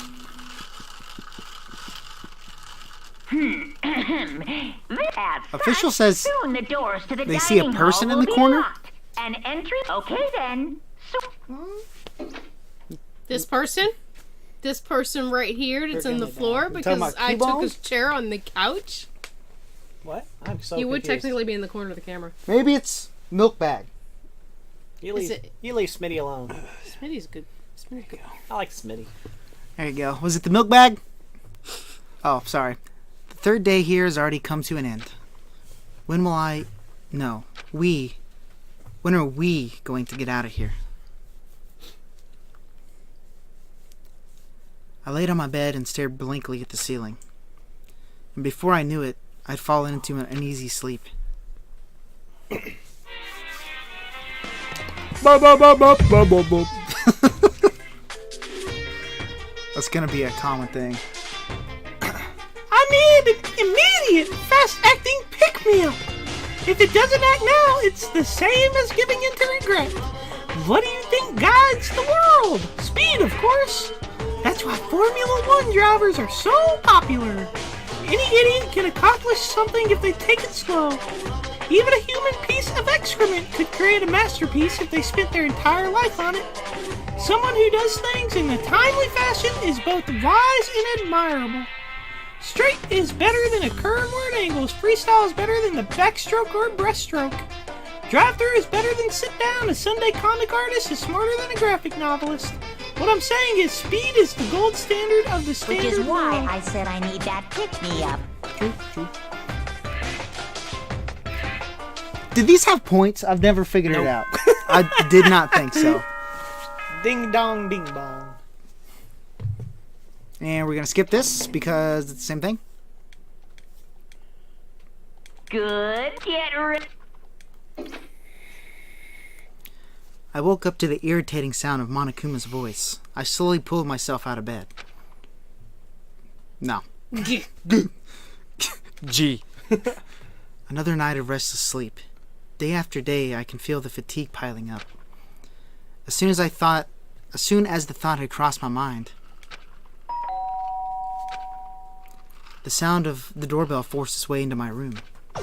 Official says Soon the doors to the they see a dining person hall in will the be corner? locked, and entry. Okay then. So This person? This person right here that's in the gonna floor die. because about I Cubone? took his chair on the couch? What? I'm so You would confused. technically be in the corner of the camera. maybe it's milk bag. You Is leave, it- you leave Smitty alone. Smitty's good. Smitty's good. I like Smitty. There you go. Was it the milk bag? Oh, sorry. The third day here has already come to an end. When will I... No. We... When are we going to get out of here? I laid on my bed and stared blankly at the ceiling. And before I knew it, I'd fallen into an uneasy sleep. That's gonna be a common thing. I need an immediate, fast-acting pick-me-up. If it doesn't act now, it's the same as giving in to regret. What do you think guides the world? Speed, of course. That's why Formula One drivers are so popular. Any idiot can accomplish something if they take it slow. Even a human piece of excrement could create a masterpiece if they spent their entire life on it. Someone who does things in a timely fashion is both wise and admirable. Straight is better than a curve or an angles. Freestyle is better than the backstroke or breaststroke. Drive-through is better than sit down. A Sunday comic artist is smarter than a graphic novelist. What I'm saying is speed is the gold standard of the standard Which is why world. I said I need that pick-me-up. True. Did these have points? I've never figured it out. I did not think so. Ding dong, ding bong. And we're going to skip this because it's the same thing. Good. Get ready. I woke up to the irritating sound of Monokuma's voice. I slowly pulled myself out of bed. No. G. Another night of restless sleep. Day after day, I can feel the fatigue piling up. As soon as the thought had crossed my mind, the sound of the doorbell forced its way into my room. I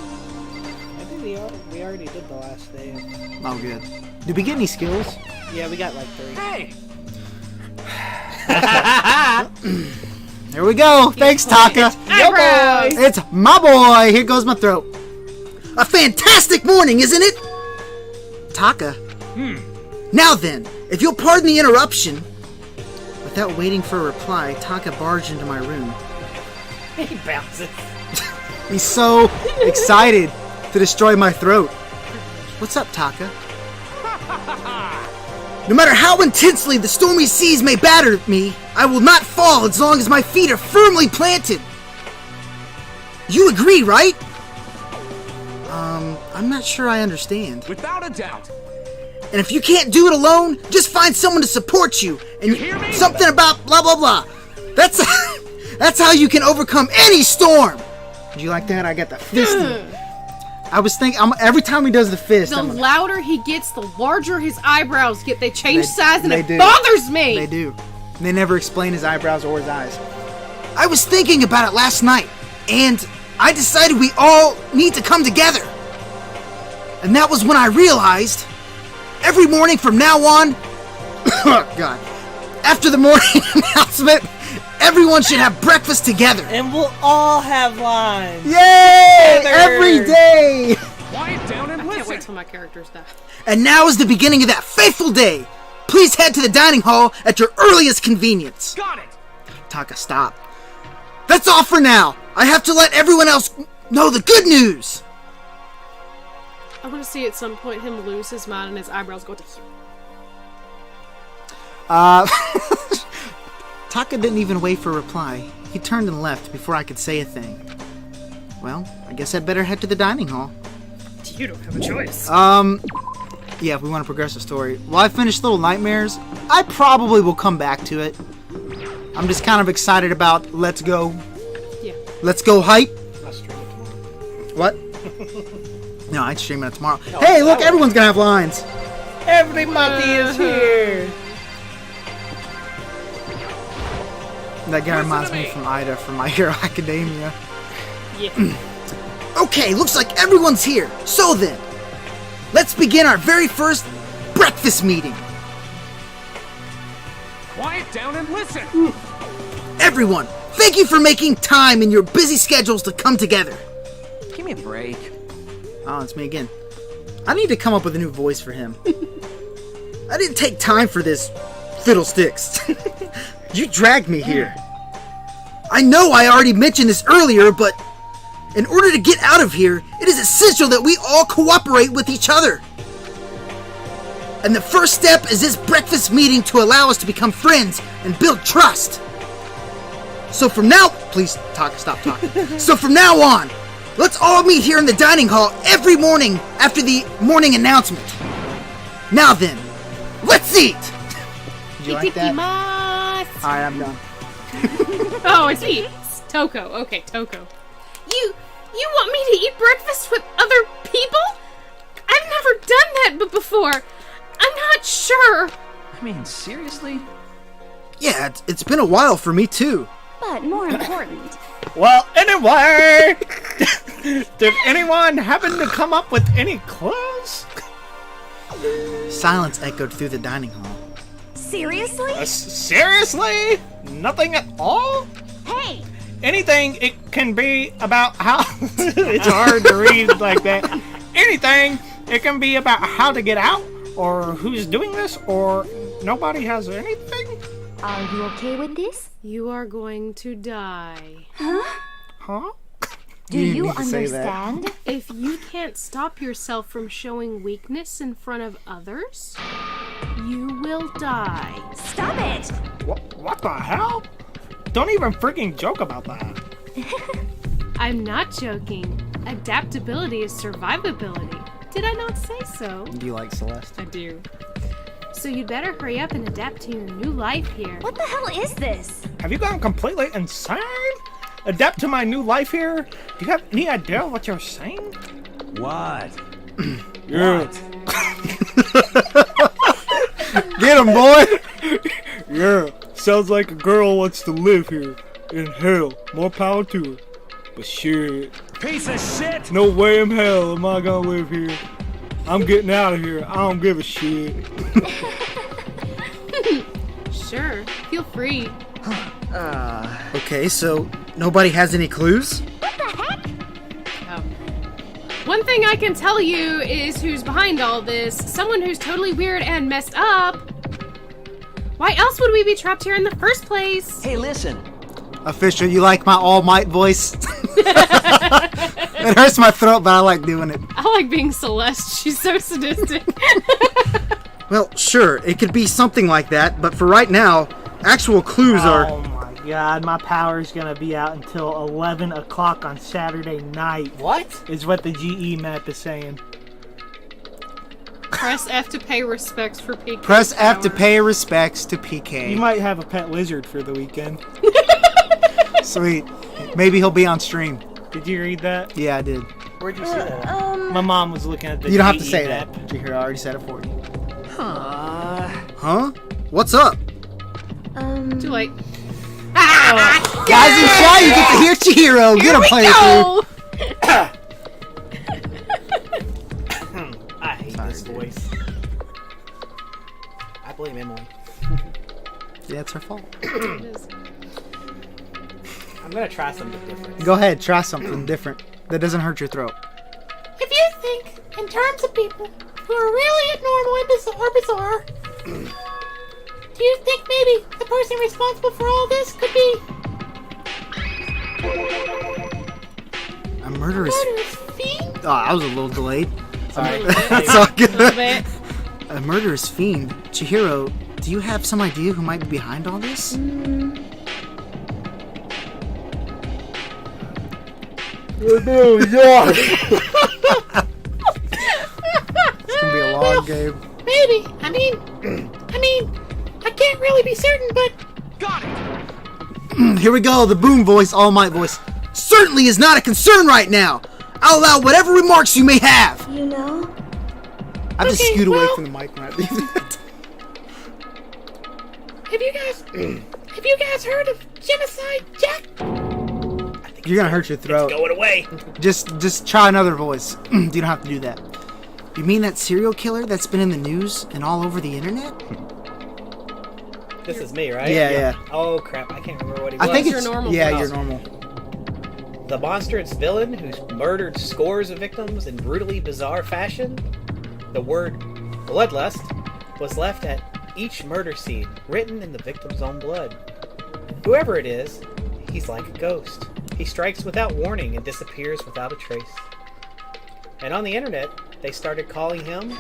think we already did the last day. Oh, good. Did we get any skills? Yeah, we got like 3. Hey! There we go. Thanks, Taka. Eyebrows! It's my boy. Here goes my throat. A fantastic morning, isn't it? Taka. Now then, if you'll pardon the interruption. Without waiting for a reply, Taka barged into my room. He bounces. He's so excited to destroy my throat. What's up, Taka? No matter how intensely the stormy seas may batter me, I will not fall as long as my feet are firmly planted. You agree, right? I'm not sure I understand. Without a doubt. And if you can't do it alone, just find someone to support you. And hear me? something about blah blah blah. That's that's how you can overcome any storm. Did you like that? I got the fist. I was thinking every time he does the fist, The I'm like, louder he gets, the larger his eyebrows get. They change size and they it do. bothers me. They do. They never explain his eyebrows or his eyes. I was thinking about it last night, and I decided we all need to come together. And that was when I realized, every morning from now on, oh God, after the morning announcement, everyone should have breakfast together. And we'll all have lines. Yay! Together. Every day! Quiet down and I can't wait listen. till my characters die. And now is the beginning of that fateful day. Please head to the dining hall at your earliest convenience. Got it. Taka, stop. That's all for now. I have to let everyone else know the good news. I want to see at some point him lose his mind and his eyebrows go to Taka didn't even wait for a reply. He turned and left before I could say a thing. Well, I guess I'd better head to the dining hall. You don't have a choice. Yeah, if we want to progress the story. While I finish Little Nightmares, I probably will come back to it. I'm just kind of excited about Let's Go. Yeah. Let's Go hype. I'll stream it tomorrow. What? No, I'd stream it tomorrow. Hey, look, everyone's gonna have lines. Everybody is here. That guy reminds me from Ida from My Hero Academia. Yeah. Okay, looks like everyone's here. So then, let's begin our very first breakfast meeting. Quiet down and listen. Everyone, thank you for making time in your busy schedules to come together. Give me a break. Oh, it's me again. I need to come up with a new voice for him. I didn't take time for this, fiddlesticks. You dragged me here. I know I already mentioned this earlier, but in order to get out of here, it is essential that we all cooperate with each other. And the first step is this breakfast meeting to allow us to become friends and build trust. So from now, please stop talking. So from now on, let's all meet here in the dining hall every morning after the morning announcement. Now then, let's eat. Did you like that? Itadakimasu. Alright, I'm done. Oh, it's me. It's Toko. Okay, Toko. You want me to eat breakfast with other people? I've never done that before. I'm not sure. I mean, seriously? Yeah, it's been a while for me too. But more important, Well, anyway, did anyone happen to come up with any clues? Silence echoed through the dining hall. Seriously? Seriously? Nothing at all? Hey! Anything, it can be about how... It's hard to read like that. Anything, it can be about how to get out, or who's doing this, or nobody has anything? Are you okay with this? You are going to die. Huh? Do You you need to say that. understand? If you can't stop yourself from showing weakness in front of others, you will die. Stop it! What the hell? Don't even freaking joke about that. I'm not joking. Adaptability is survivability. Did I not say so? Do you like Celeste? I do. So you'd better hurry up and adapt to your new life here. What the hell is this? Have you gone completely insane? Adapt to my new life here? Do you have any idea what you're saying? What? Yeah. Get him, boy! Yeah. Sounds like a girl wants to live here. In hell. More power to her. But shit. Piece of shit! No way in hell am I gonna live here. I'm getting out of here. I don't give a shit. Sure, feel free. Okay, so nobody has any clues? One thing I can tell you is who's behind all this. Someone who's totally weird and messed up. Why else would we be trapped here in the first place? Hey, listen. Official, you like my All Might voice? It hurts my throat, but I like doing it. I like being Celeste. She's so sadistic. Well, sure, it could be something like that, but for right now, actual clues are... Oh my god, my power's gonna be out until 11 o'clock on Saturday night. What? Is what the GE map is saying. Press F to pay respects for PK. Press F to pay respects to PK. You might have a pet lizard for the weekend. Sweet. Maybe he'll be on stream. Did you read that? Yeah, I did. Where'd you see that? My mom was looking at the You don't have to GE say map. that. Did you hear? I already said it for you. Huh? What's up? Too late. Guys in chat, you get to hear Chihiro. Get him, play Go! I hate this voice. I blame Emily. Yeah, it's her fault. I'm gonna try something different. Go ahead, try something different that doesn't hurt your throat. If you think in terms of people who are really abnormal and bizarre, do you think maybe the person responsible for all this could be A murderous... fiend? Oh, I was a little delayed. Sorry. That's all A little good. bit. A murderous fiend. Chihiro, do you have some idea who might be behind all this? It's gonna be a long game. Maybe. I mean, I can't really be certain, but Got it! Here we go, the boom voice, All Might voice. Certainly is not a concern right now. I'll allow whatever remarks you may have. You know? I just Okay, scoot away well- from the mic when I do that. have you guys heard of Genocide Jack? You're gonna hurt your throat. Going away. Just try another voice. You don't have to do that. You mean that serial killer that's been in the news and all over the internet? This is me, right? Yeah. Oh crap! I can't remember what he was. I think your it's normal yeah, voice. you're normal. The monstrous villain who's murdered scores of victims in brutally bizarre fashion. The word bloodlust was left at each murder scene, written in the victim's own blood. Whoever it is, he's like a ghost. He strikes without warning and disappears without a trace. And on the internet, they started calling him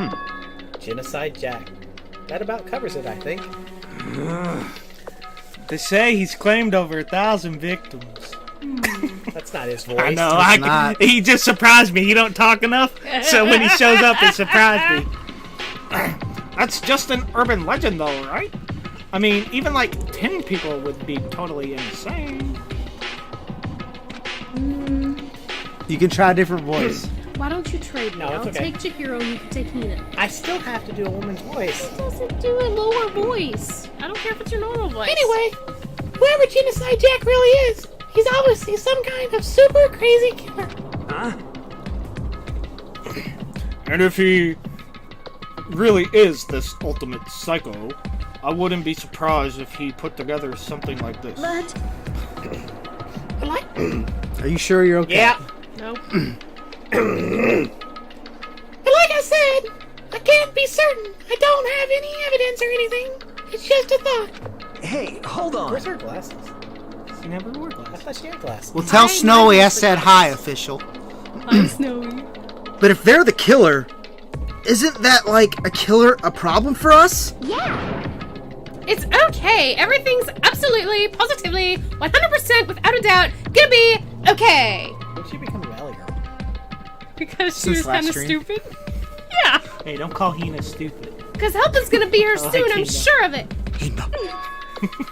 Genocide Jack. That about covers it, I think. They say he's claimed over 1,000 victims. That's not his voice. I know. It's not. He just surprised me. He don't talk enough, so when he shows up, it surprised me. That's just an urban legend, though, right? I mean, even like 10 people would be totally insane. You can try a different voice. Why don't you trade me? No, it's I'll okay. take Chihiro and you can take Hina. I still have to do a woman's voice. It doesn't do a lower voice. I don't care if it's your normal voice. Anyway, whoever Genocide Jack really is, He's obviously some kind of super crazy killer. Huh? And if he really is this ultimate psycho, I wouldn't be surprised if he put together something like this. But Are you sure you're okay? Yeah. nope. But like I said, I can't be certain. I don't have any evidence or anything. It's just a thought. Hey, hold on. Where's her glasses? She never wore I glasses. thought she had glasses. Well, tell Snowy I said hi, official. I'm Snowy. But if they're the killer, isn't that, like, a killer a problem for us? It's okay. Everything's absolutely, positively, 100% without a doubt gonna be okay. When did she become a Valley Girl? Because she Since was last kind of stream. stupid. Yeah. Hey, don't call Hina stupid. Because help is gonna be her Oh, soon, I I'm can't. sure of it. Hina.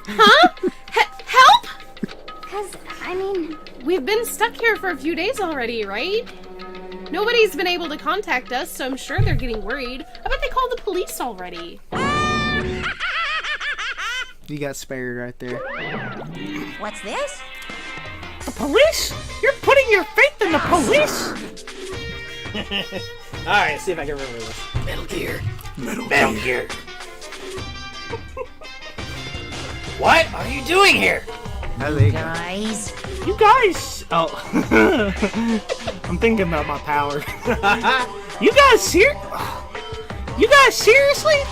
Huh? Help? Because, I mean, We've been stuck here for a few days already, right? Nobody's been able to contact us, so I'm sure they're getting worried. I bet they called the police already. You got spared right there. what's this? The police? You're putting your faith in the police? Alright, see if I can remember this. Metal Gear. Metal Gear. What are you doing here? Oh, there you go. Guys. You guys. Oh. I'm thinking about my power. You guys seriously?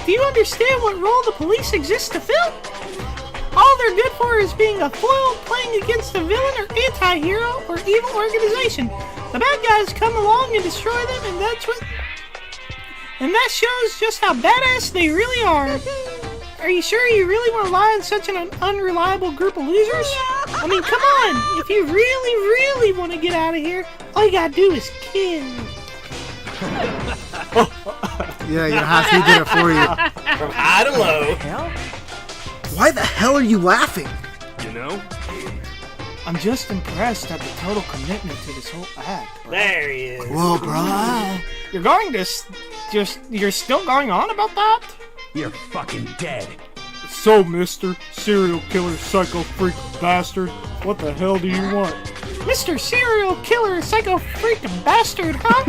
Do you understand what role the police exist to fill? All they're good for is being a foil playing against a villain or anti-hero or evil organization. The bad guys come along and destroy them, and that shows just how badass they really are. Are you sure you really want to lie on such an unreliable group of losers? I mean, come on! If you really, really want to get out of here, all you gotta do is kill. Yeah, you don't have to. He did it for you. From high to low. Why the hell are you laughing? You know? I'm just impressed at the total commitment to this whole act. There he is. Whoa, bro. You're going to you're still going on about that? You're fucking dead. So, Mr. Serial Killer Psycho Freak Bastard, what the hell do you want? Mr. Serial Killer Psycho Freak Bastard, huh?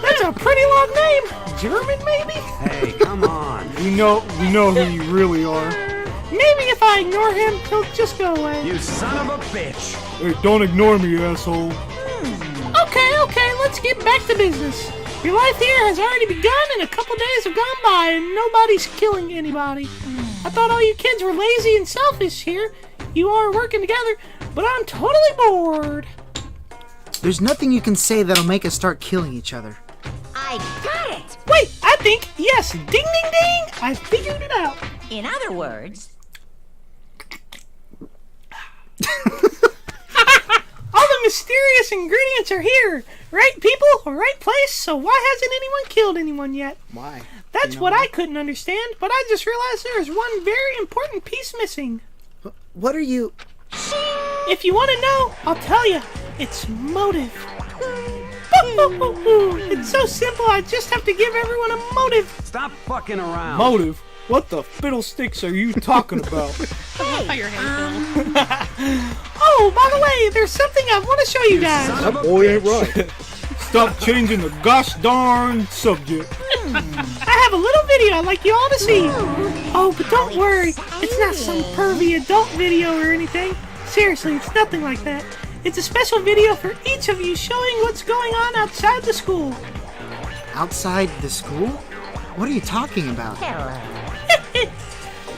That's a pretty long name. German, maybe? Hey, come on. We know who you really are. Maybe if I ignore him, he'll just go away. You son of a bitch. Hey, don't ignore me, asshole. Okay, let's get back to business. Your life here has already begun and a couple days have gone by and nobody's killing anybody. I thought all you kids were lazy and selfish here. You are working together, but I'm totally bored. There's nothing you can say that'll make us start killing each other. I got it! Wait, I think, yes, ding ding ding, I figured it out. In other words, All the mysterious ingredients are here. Right people, right place, so why hasn't anyone killed anyone yet? Why? That's what I couldn't understand, but I just realized there is one very important piece missing. What are you... If you want to know, I'll tell you. It's motive. It's so simple, I just have to give everyone a motive. Stop fucking around. Motive? What the fiddlesticks are you talking about? How your hand feels. Oh, by the way, there's something I want to show you guys. Son of a boy ain't bitch. right. Stop changing the gosh darn subject. I have a little video I'd like you all to see. Oh, but don't worry. It's not some pervy adult video or anything. Seriously, it's nothing like that. It's a special video for each of you showing what's going on outside the school. outside the school? What are you talking about?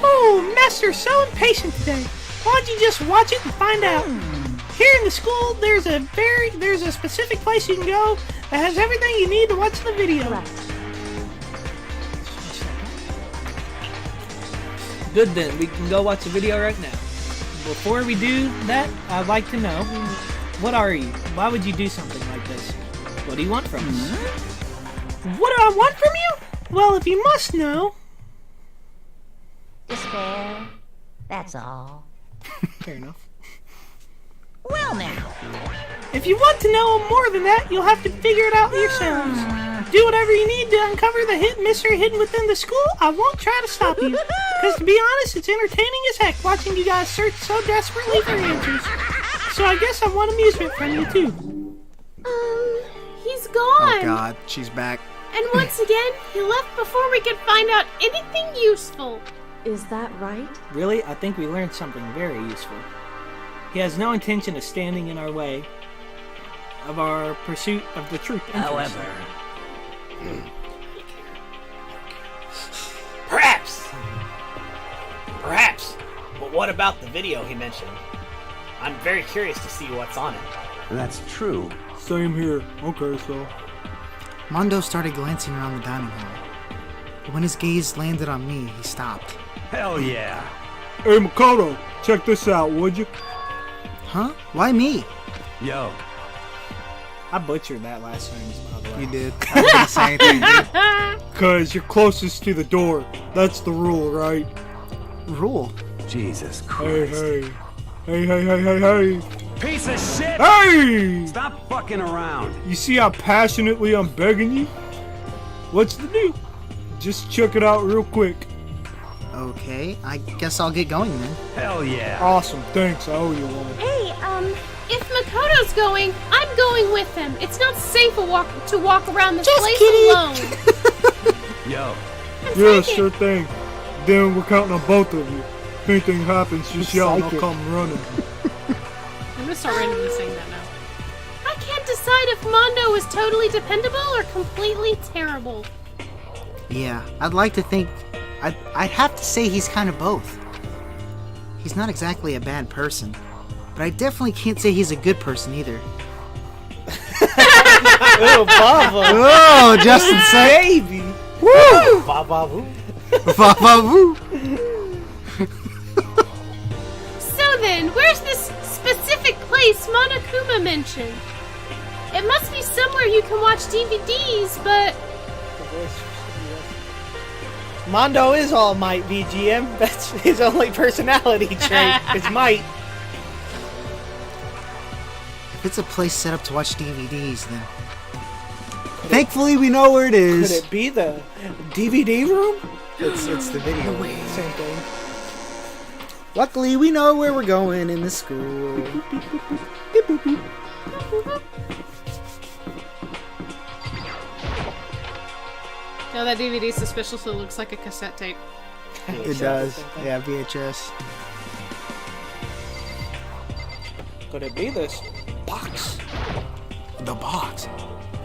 Oh, Master's so impatient today. Why don't you just watch it and find out? Here in the school, there's a specific place you can go that has everything you need to watch the video. Good then, we can go watch the video right now. Before we do that, I'd like to know, what are you? Why would you do something like this? What do you want from us? What do I want from you? Well, if you must know... despair. That's all. Fair enough. Well now. If you want to know more than that, you'll have to figure it out yourselves. Do whatever you need to uncover the hidden mystery hidden within the school. I won't try to stop you. Because to be honest, it's entertaining as heck watching you guys search so desperately for answers. So I guess I want amusement from you too. He's gone. Oh God, she's back. And once again, he left before we could find out anything useful. Is that right? Really, I think we learned something very useful. He has no intention of standing in our way of our pursuit of the truth. However, Perhaps. But what about the video he mentioned? I'm very curious to see what's on it. that's true. Same here. Okay, so. Mondo started glancing around the dining hall. But when his gaze landed on me, he stopped. Hell yeah. Hey, Makoto, check this out, would you? Huh? Why me? Yo, I butchered that last sentence, by the way. You did. I was gonna say anything, dude. Cause you're closest to the door. That's the rule, right? Rule. Jesus Hey, Christ. hey. Piece of shit! Hey! Stop fucking around. You see how passionately I'm begging you? What's the deal? Just check it out real quick. Okay, I guess I'll get going then. Hell yeah. Awesome, thanks. I owe you one. Hey, if Makoto's going, I'm going with him. It's not safe to walk around this place alone. Yo, Yeah, sure thing. Then we're counting on both of you. If anything happens, just yell and I'll come running. I'm gonna start randomly saying that now. I can't decide if Mondo is totally dependable or completely terrible. Yeah, I'd like to think... I'd have to say he's kind of both. He's not exactly a bad person, but I definitely can't say he's a good person either. Oh, Baba! Oh, Justin said... Baby! Woo! Baba! Ba-ba-woo. So then, where's this specific place Monokuma mentioned? It must be somewhere you can watch DVDs, but... Mondo is all might, VGM. That's his only personality trait, is might. If it's a place set up to watch DVDs, then... Thankfully, we know where it is. Could it be the DVD room? It's the video. Same thing. Luckily, we know where we're going in the school. No, that DVD's suspicious, so it looks like a cassette tape. It does. Yeah, VHS. Could it be this box? The box.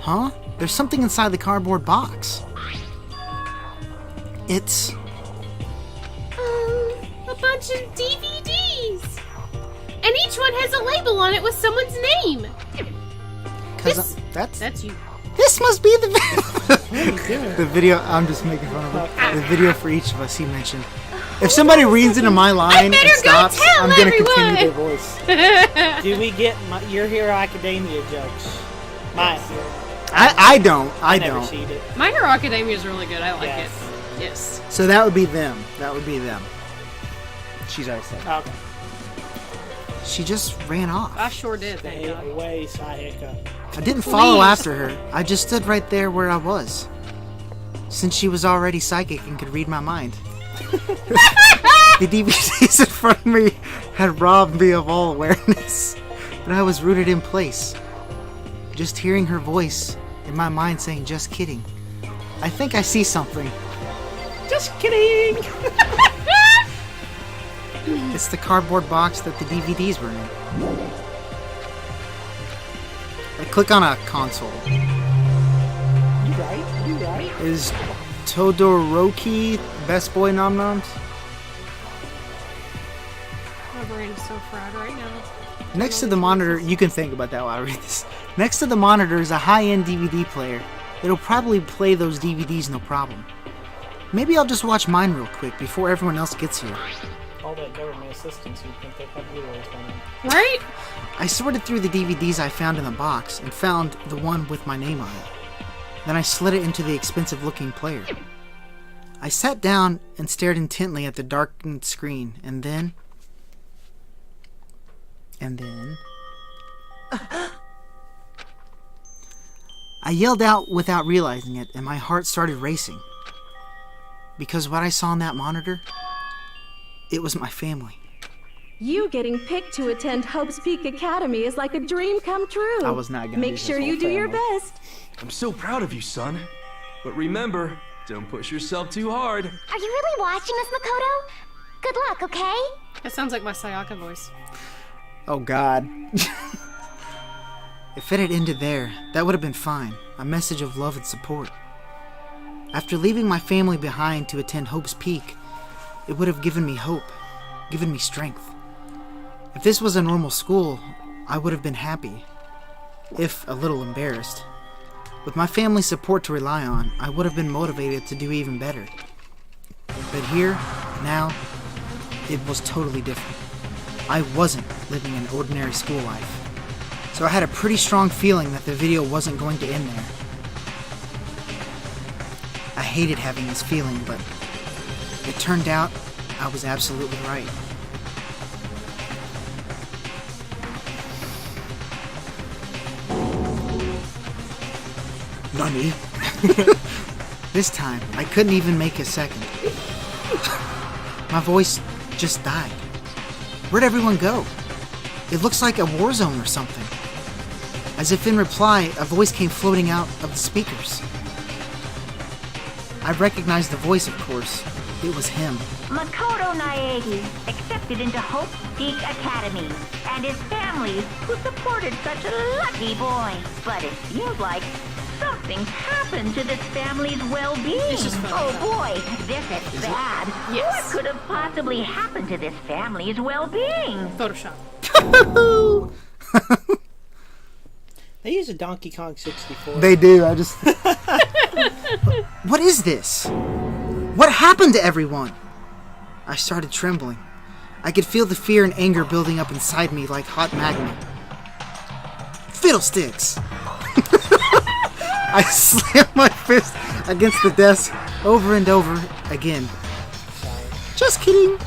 Huh? There's something inside the cardboard box. It's... A bunch of DVDs! And each one has a label on it with someone's name! Cause that's That's you. this must be the the video. I'm just making fun of it. The video for each of us he mentioned. If somebody reads into my line better and stops, go tell I'm gonna everyone. continue their voice. Do we get Your Hero Academia jokes? Mine. I don't. I Never don't. seen it. My Hero Academia is really good. I like Yes. it. Yes. So that would be them. That would be them. She's already said. Okay. She just ran off. I sure did. Thank Stay God. away, Sayaka. I didn't follow Please. after her. I just stood right there where I was. Since she was already psychic and could read my mind. The DVDs in front of me had robbed me of all awareness. And I was rooted in place. Just hearing her voice in my mind saying, "Just kidding. I think I see something." Just kidding! It's the cardboard box that the DVDs were in. I click on a console. You right? Is Todoroki Best Boy Nom Noms? My brain is so fried right now. Next to the monitor, you can think about that while I read this. Next to the monitor is a high-end DVD player. It'll probably play those DVDs no problem. Maybe I'll just watch mine real quick before everyone else gets here. All that government assistance, you'd think they'd have videos on it. Right? I sorted through the DVDs I found in the box and found the one with my name on it. Then I slid it into the expensive-looking player. I sat down and stared intently at the darkened screen, and then... I yelled out without realizing it, and my heart started racing. Because what I saw on that monitor, it was my family. You getting picked to attend Hope's Peak Academy is like a dream come true. I was not gonna Make do sure this you whole do your family. best. I'm so proud of you, son. But remember, don't push yourself too hard. Are you really watching us, Makoto? Good luck, okay? That sounds like my Sayaka voice. Oh God. If it had ended there, that would have been fine. A message of love and support. After leaving my family behind to attend Hope's Peak, it would have given me hope, given me strength. If this was a normal school, I would have been happy, if a little embarrassed. With my family's support to rely on, I would have been motivated to do even better. But here, now, it was totally different. I wasn't living an ordinary school life. So I had a pretty strong feeling that the video wasn't going to end there. I hated having this feeling, but it turned out I was absolutely right. Nani? This time, I couldn't even make a second. My voice just died. Where'd everyone go? It looks like a war zone or something. As if in reply, a voice came floating out of the speakers. I recognized the voice, of course. It was him. Makoto Naegi accepted into Hope Peak Academy and his family who supported such a lucky boy. But it seems like something's happened to this family's well-being. Oh boy, this is bad. Yes. What could have possibly happened to this family's well-being? Photoshop. They use a Donkey Kong 64. They do, I just... What is this? What happened to everyone? I started trembling. I could feel the fear and anger building up inside me like hot magma. Fiddlesticks! I slammed my fist against the desk over and over again. Just kidding.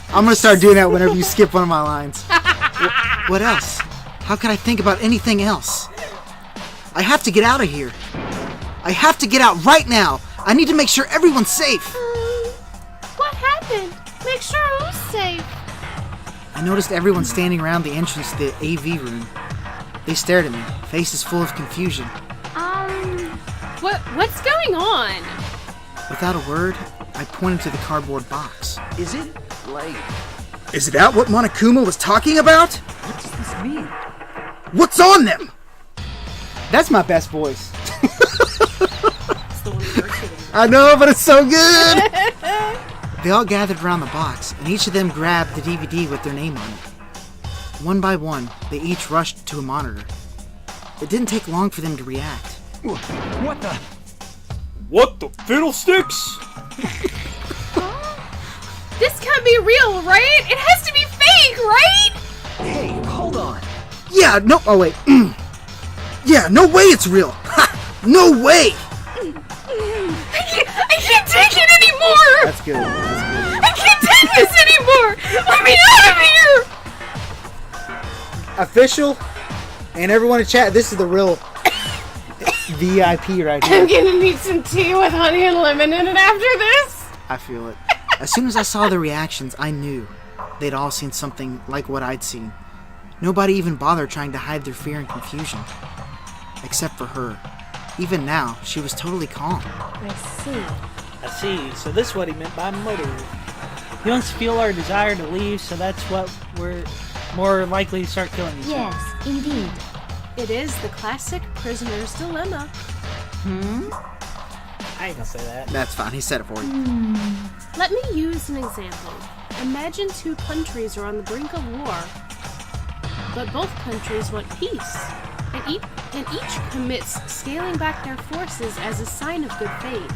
I'm gonna start doing that whenever you skip one of my lines. What else? How could I think about anything else? I have to get out of here. I have to get out right now. I need to make sure everyone's safe. What happened? Make sure who's safe. I noticed everyone standing around the entrance to the AV room. They stared at me, faces full of confusion. What's going on? Without a word, I pointed to the cardboard box. Is it, like... Is that what Monokuma was talking about? What does this mean? What's on them? That's my best voice. It's the one we were shooting. I know, but it's so good. They all gathered around the box, and each of them grabbed the DVD with their name on it. One by one, they each rushed to a monitor. It didn't take long for them to react. What the... What the fiddlesticks? This can't be real, right? It has to be fake, right? Hey, hold on. Yeah, no, oh wait. Yeah, no way it's real. Ha! No way! I can't take it anymore! That's good. I can't take this anymore! Let me out of here! Official, and everyone in chat, this is the real VIP right I'm here. gonna need some tea with honey and lemon in it after this. I feel it. As soon as I saw the reactions, I knew they'd all seen something like what I'd seen. Nobody even bothered trying to hide their fear and confusion. Except for her. Even now, she was totally calm. I see. I see. So this is what he meant by motive. He wants to feel our desire to leave, so that's what we're more likely to start killing each other. Yes, indeed. It is the classic prisoner's dilemma. I ain't gonna say that. That's fine, he said it for you. Let me use an example. Imagine two countries are on the brink of war, but both countries want peace, and each commits scaling back their forces as a sign of good faith.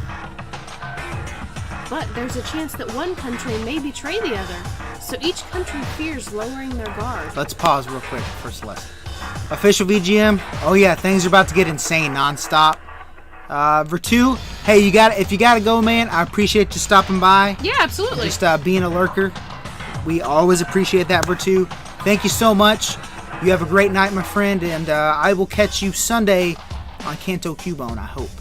But there's a chance that one country may betray the other, so each country fears lowering their guard. Let's pause real quick for Celeste. Official VGM. Oh yeah, things are about to get insane nonstop. Vertu, hey, if you gotta go, man, I appreciate you stopping by. Yeah, absolutely. Just being a lurker. We always appreciate that, Vertu. Thank you so much. You have a great night, my friend, and I will catch you Sunday on Kanto Cubone, I hope.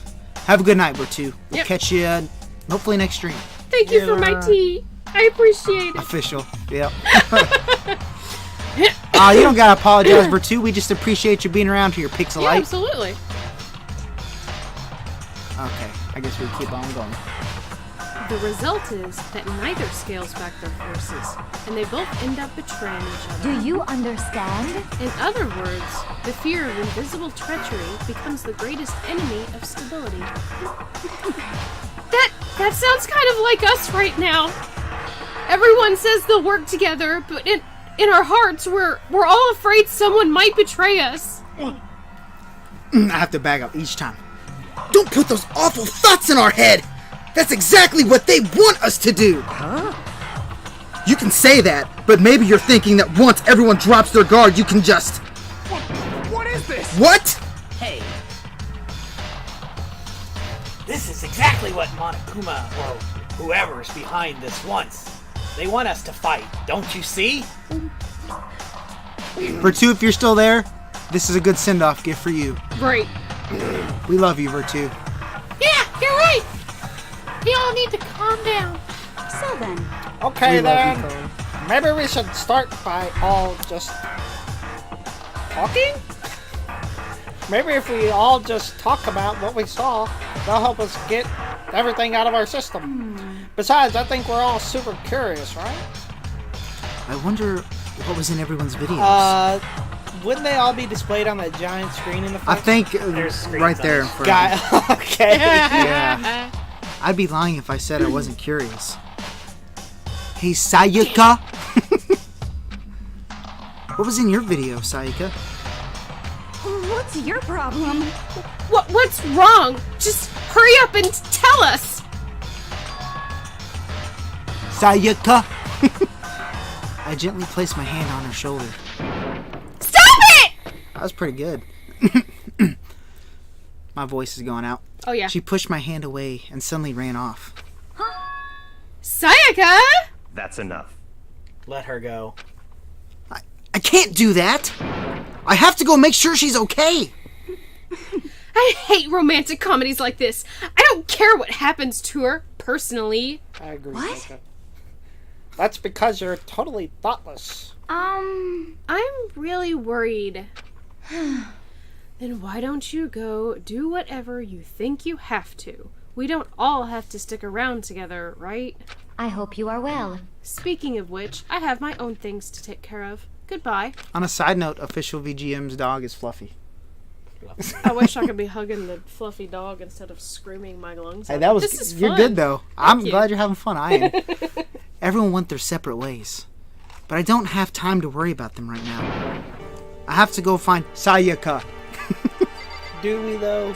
Have a good night, Vertu. We'll Yep. catch you hopefully next stream. Thank you for my tea. I appreciate it. Official. Yep. You don't gotta apologize, Vertu. We just appreciate you being around here, Pixelite. Yeah, absolutely. Okay, I guess we keep on going. The result is that neither scales back their forces, and they both end up betraying each other. Do you understand? In other words, the fear of invisible treachery becomes the greatest enemy of stability. That sounds kind of like us right now. Everyone says they'll work together, but in our hearts, we're all afraid someone might betray us. I have to back up each time. Don't put those awful thoughts in our head! That's exactly what they want us to do! Huh? You can say that, but maybe you're thinking that once everyone drops their guard, you can just... What is this? What? Hey. This is exactly what Monokuma, or whoever's behind this wants. They want us to fight, don't you see? Vertu, if you're still there, this is a good send-off gift for you. Right. We love you, Vertu. Yeah, you're right. You all need to calm down. So then, Okay We love then. you, Cole. Maybe we should start by all just talking? Maybe if we all just talk about what we saw, that'll help us get everything out of our system. Besides, I think we're all super curious, right? I wonder what was in everyone's videos. Wouldn't they all be displayed on that giant screen in the I front? think There's screens right on there it. in front. Guy, okay. Yeah. I'd be lying if I said I wasn't curious. Hey, Sayaka! What was in your video, Sayaka? what's your problem? What's wrong? Just hurry up and tell us. Sayaka! I gently placed my hand on her shoulder. Stop it! That was pretty good. My voice is going out. Oh yeah. She pushed my hand away and suddenly ran off. Sayaka! That's enough. Let her go. I can't do that! I have to go make sure she's okay! I hate romantic comedies like this. I don't care what happens to her, personally. I agree. What? with that. That's because you're totally thoughtless. I'm really worried. Then why don't you go do whatever you think you have to? We don't all have to stick around together, right? I hope you are well. Speaking of which, I have my own things to take care of. Goodbye. On a side note, official VGM's dog is Fluffy. I wish I could be hugging the fluffy dog instead of screaming my lungs Hey, out. that was This is you're fun. good though. I'm you. glad you're having fun. I am. Everyone went their separate ways, but I don't have time to worry about them right now. I have to go find Sayaka. Do we though?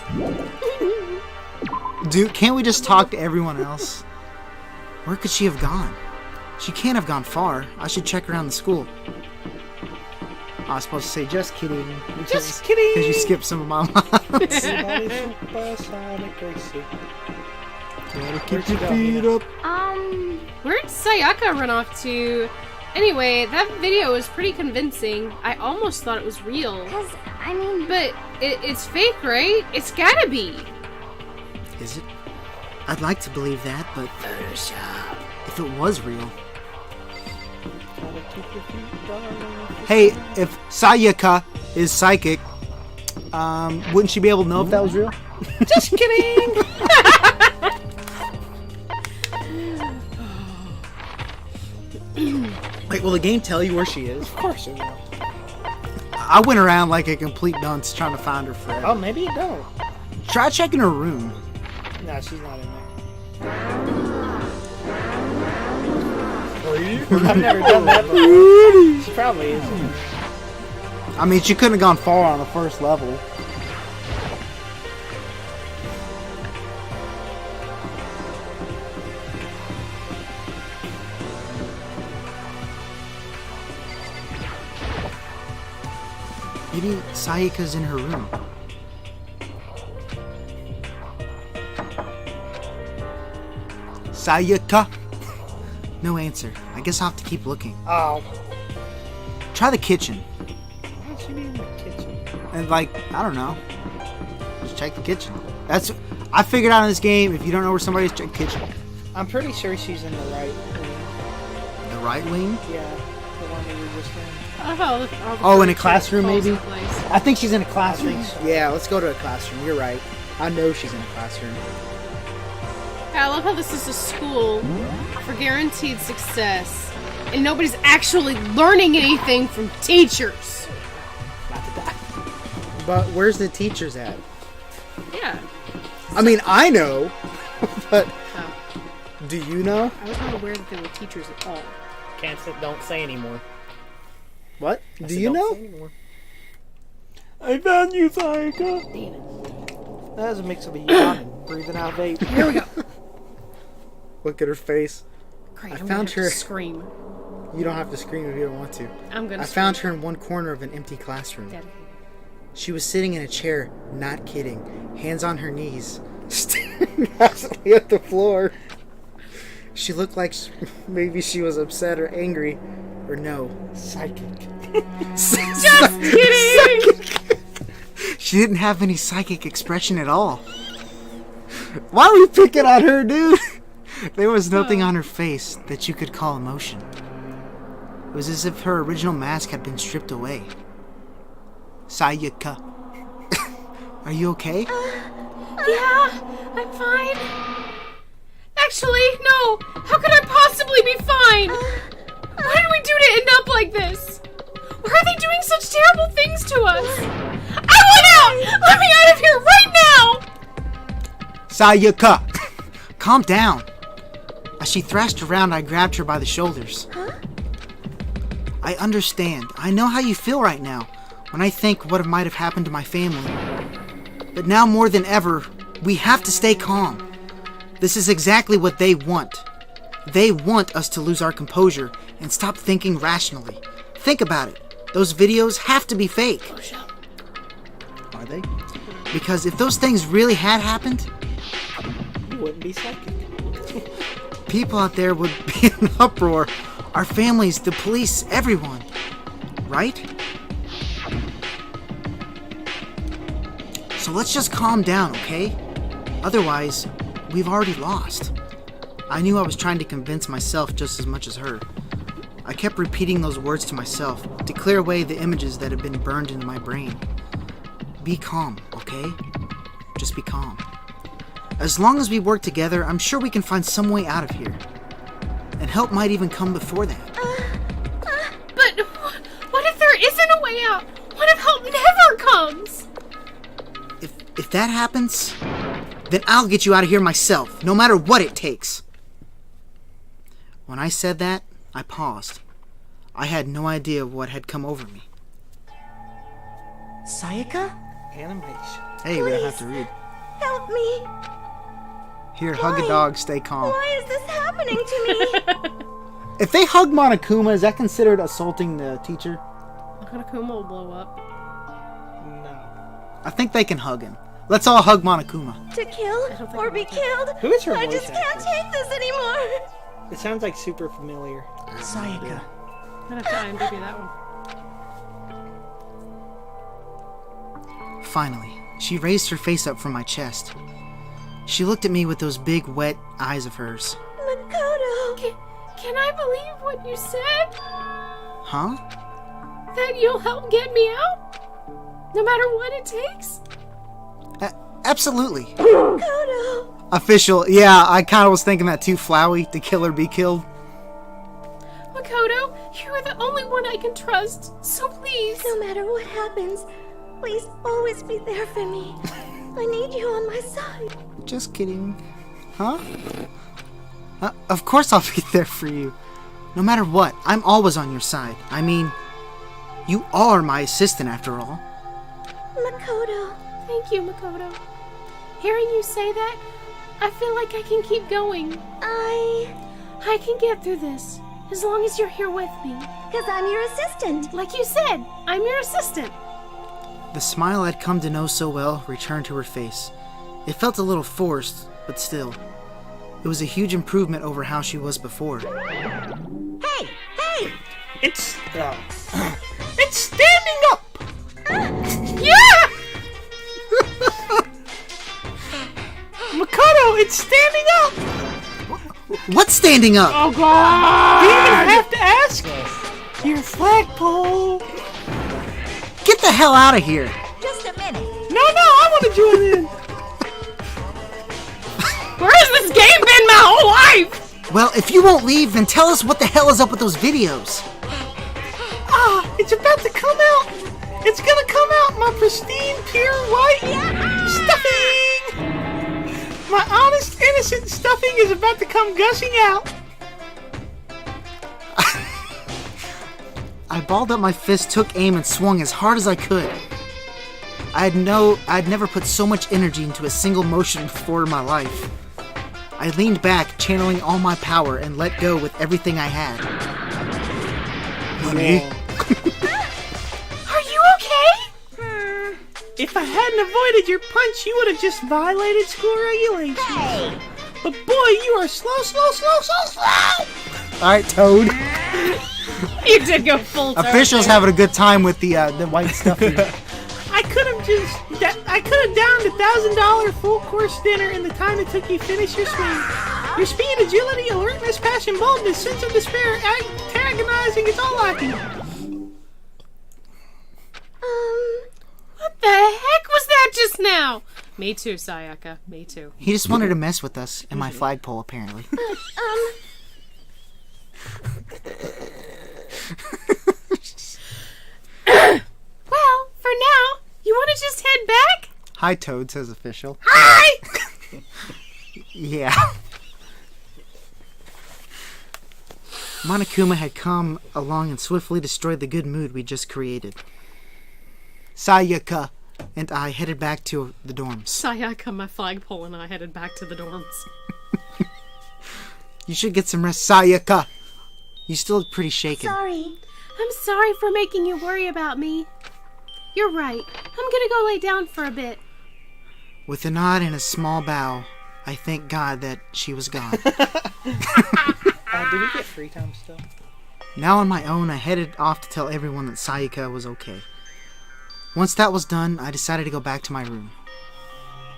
Dude, can't we just talk to everyone else? Where could she have gone? She can't have gone far. I should check around the school. I was supposed to say just kidding. Just kidding. Because you skipped some of my lines. Everybody's supersonic racing. Gotta keep Where'd she your go, feet Mina? up. Where'd Sayaka run off to? Anyway, that video was pretty convincing. I almost thought it was real. Because, I mean, But it's fake, right? It's gotta be. Is it? I'd like to believe that, but if it was real. Hey, if Sayaka is psychic, wouldn't she be able to know if that was real? Just kidding. Like, will the game tell you where she is? Of course it will. I went around like a complete dunce trying to find her forever. Oh, maybe you don't. Try checking her room. No, she's not in there. I've never done that before. She probably is. I mean, she couldn't have gone far on the first level. Maybe Sayaka's in her room. Sayaka? No answer. I guess I'll have to keep looking. Oh. Try the kitchen. Why would she be in the kitchen? And like, I don't know. Just check the kitchen. That's I figured out in this game, if you don't know where somebody is, check the kitchen. I'm pretty sure she's in the right room. right wing? Yeah, the one we were just in. Oh, in a classroom, maybe? I think she's in a classroom. Yeah, let's go to a classroom. You're right. I know she's in a classroom. I love how this is a school for guaranteed success, and nobody's actually learning anything from teachers. But where's the teachers at? Yeah. I mean, I know, but do you know? I was not aware that there were teachers at all. Don't say anymore. What? I Do said you don't know? say anymore. I found you, Sayaka. Damn it. That was a mix of a yawn and breathing out vape. Here we go. Look at her face. Great, I I'm found gonna her. have to scream. You don't have to scream if you don't want to. I'm gonna I found her in one corner of an empty classroom. Daddy. She was sitting in a chair, not kidding, hands on her knees, staring absently at the floor. She looked like maybe she was upset or angry, or no. Psychic. Just kidding! She didn't have any psychic expression at all. Why are we picking on her, dude? There was nothing on her face that you could call emotion. It was as if her original mask had been stripped away. Sayaka. Are you okay? Yeah, I'm fine. Actually, no. How could I possibly be fine? What did we do to end up like this? Why are they doing such terrible things to us? I want out! Let me out of here right now! Sayaka! Calm down. As she thrashed around, I grabbed her by the shoulders. I understand. I know how you feel right now when I think what might have happened to my family. But now more than ever, we have to stay calm. This is exactly what they want. They want us to lose our composure and stop thinking rationally. Think about it. Those videos have to be fake. Are they? Because if those things really had happened, You wouldn't be psychic. people out there would be in an uproar. Our families, the police, everyone. Right? So let's just calm down, okay? Otherwise, we've already lost. I knew I was trying to convince myself just as much as her. I kept repeating those words to myself to clear away the images that had been burned into my brain. Be calm, okay? Just be calm. As long as we work together, I'm sure we can find some way out of here. And help might even come before that. But what if there isn't a way out? What if help never comes? If that happens, then I'll get you out of here myself, no matter what it takes. When I said that, I paused. I had no idea what had come over me. Sayaka? Animation. Hey, we don't have to read. Help me. Here, hug a dog, stay calm. Why is this happening to me? If they hug Monokuma, is that considered assaulting the teacher? Monokuma will blow up. No. I think they can hug him. Let's all hug Monokuma. To kill or be killed? Who is her I voice just can't actress? take this anymore. It sounds like super familiar. Sayaka. I'm gonna have to IMDb that one. Finally, she raised her face up from my chest. She looked at me with those big, wet eyes of hers. Makoto. Can I believe what you said? Huh? That you'll help get me out? No matter what it takes? Absolutely. Makoto. Official. Yeah, I kind of was thinking that too. Flowey, to kill or be killed. Makoto, you are the only one I can trust, so please. No matter what happens, please always be there for me. I need you on my side. Just kidding. Huh? Of course I'll be there for you. No matter what, I'm always on your side. I mean, you are my assistant after all. Makoto. Thank you, Makoto. Hearing you say that, I feel like I can keep going. I can get through this, as long as you're here with me. Because I'm your assistant. Like you said, I'm your assistant. The smile I'd come to know so well returned to her face. It felt a little forced, but still. It was a huge improvement over how she was before. Hey! Hey! It's it's standing up. Yeah! Makoto, it's standing up. What's standing up? Oh God! You even have to Your flagpole. Get the hell out of here. Just a minute. No, I want to join in. Where has this game been my whole life? Well, if you won't leave, then tell us what the hell is up with those videos. It's about to come out. It's gonna come out, my pristine, pure white stuffing. My honest, innocent stuffing is about to come gushing out. I balled up my fist, took aim, and swung as hard as I could. I'd never put so much energy into a single motion before in my life. I leaned back, channeling all my power, and let go with everything I had. Honey? Are you okay? If I hadn't avoided your punch, you would have just violated school regulations. Hey! But boy, you are slow. Alright, Toad. You did go full turn. Officials having a good time with the white stuff here. I could have downed $1,000 full course dinner in the time it took you to finish your swing. Your speed, agility, alertness, passion, boldness, sense of despair, antagonizing, it's all lacking. What the heck was that just now? Me too, Sayaka. Me too. He just wanted to mess with us and my flagpole, apparently. Well, for now, you want to just head back? Hi, Toad, says official. Hi! Yeah. Monokuma had come along and swiftly destroyed the good mood we just created. Sayaka and I headed back to the dorms. Sayaka, my flagpole, and I headed back to the dorms. You should get some rest, Sayaka. You still look pretty shaken. Sorry. I'm sorry for making you worry about me. You're right. I'm gonna go lay down for a bit. With a nod and a small bow, I thank God that she was gone. Did we get free time still? Now on my own, I headed off to tell everyone that Sayaka was okay. Once that was done, I decided to go back to my room.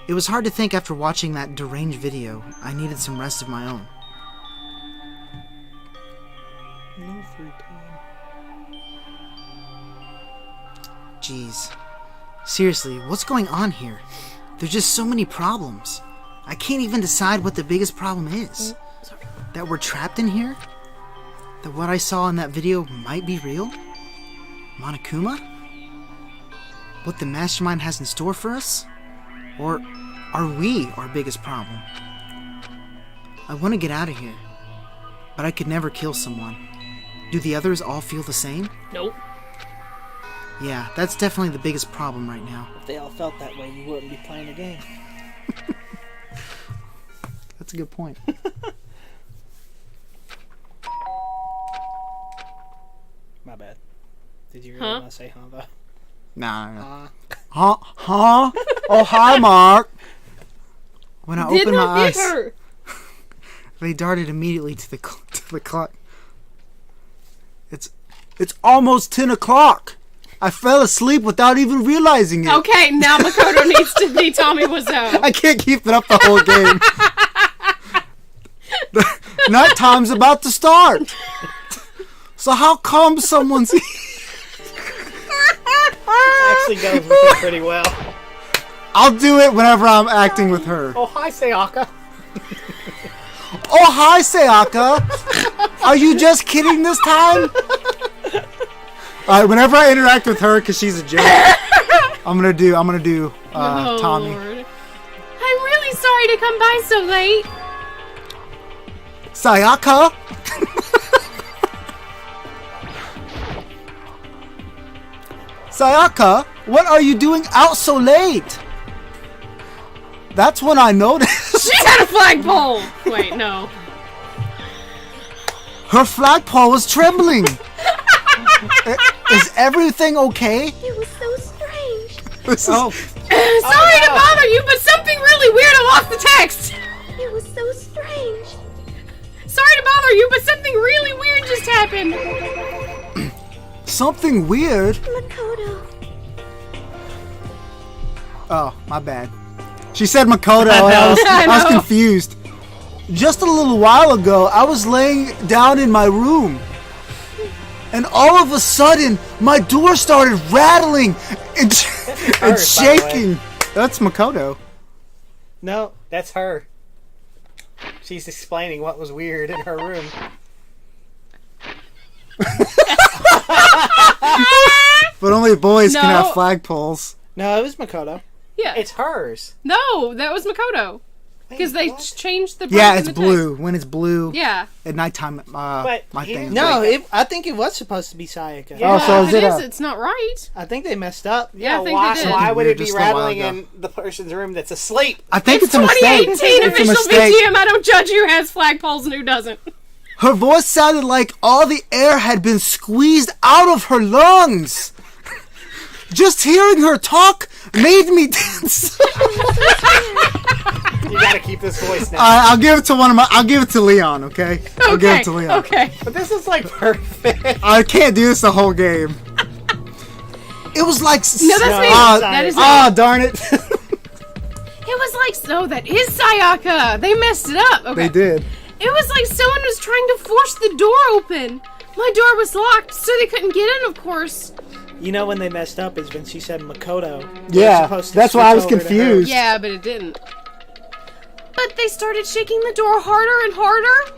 It was hard to think after watching that deranged video. I needed some rest of my own. No free time. Jeez. Seriously, what's going on here? There's just so many problems. I can't even decide what the biggest problem is. That we're trapped in here? That what I saw in that video might be real? Monokuma? What the mastermind has in store for us? Or are we our biggest problem? I want to get out of here, but I could never kill someone. Do the others all feel the same? Nope. Yeah, that's definitely the biggest problem right now. If they all felt that way, we wouldn't be playing a game. That's a good point. My bad. Did you really want to say huh, though? No. Huh? Oh, hi, Mark. When I opened my eyes, they darted immediately to the clock. It's almost 10 o'clock. I fell asleep without even realizing it. Okay, now Makoto needs to be Tommy Wiseau. I can't keep it up the whole game. The night time's about to start. So how come someone's... Actually goes with it pretty well. I'll do it whenever I'm acting with her. Oh, hi, Sayaka. Oh, hi, Sayaka. Are you just kidding this time? Alright, whenever I interact with her, because she's a joke, I'm gonna do Tommy. Lord. I'm really sorry to come by so late. Sayaka? Sayaka, what are you doing out so late? That's when I noticed. She had a flagpole! Wait, no. Her flagpole was trembling. Is everything okay? It was so strange. Sorry to bother you, but something really weird. I lost the text. It was so strange. Sorry to bother you, but something really weird just happened. Something weird? Makoto. Oh, my bad. She said Makoto, and I was confused. Just a little while ago, I was laying down in my room. and all of a sudden, my door started rattling and, and hers, by the way. shaking. That's Makoto. No, that's her. She's explaining what was weird in her room. But only boys can No. have flagpoles. No, it was Makoto. Yeah. It's hers. No, that was Makoto. Because they what? changed the. Yeah, in it's the blue. When it's blue Yeah. at nighttime, my he thing. didn't- No, I think it was supposed to be Sayaka. Yeah. Oh, so if is it it is, a... it's not right. I think they messed up. Yeah, I think why, they did. why would it be Just a while rattling ago. in the person's room that's asleep? I think it's a mistake. 2018 It's a official mistake. BGM. I don't judge who has flagpoles and who doesn't. Her voice sounded like all the air had been squeezed out of her lungs. Just hearing her talk made me dance. You gotta keep this voice now. I'll give it to I'll give it to Leon. Okay. I'll give it to Leon. Okay. But this is like perfect. I can't do this the whole game. It was like. No, that's me. That is Ah, darn it. It was like, no, that is Sayaka. They messed it up. Okay. They did. It was like someone was trying to force the door open. My door was locked, so they couldn't get in, of course. You know when they messed up is when she said Makoto. Yeah, supposed to that's why I was switch over to her. confused. Yeah, but it didn't. But they started shaking the door harder and harder.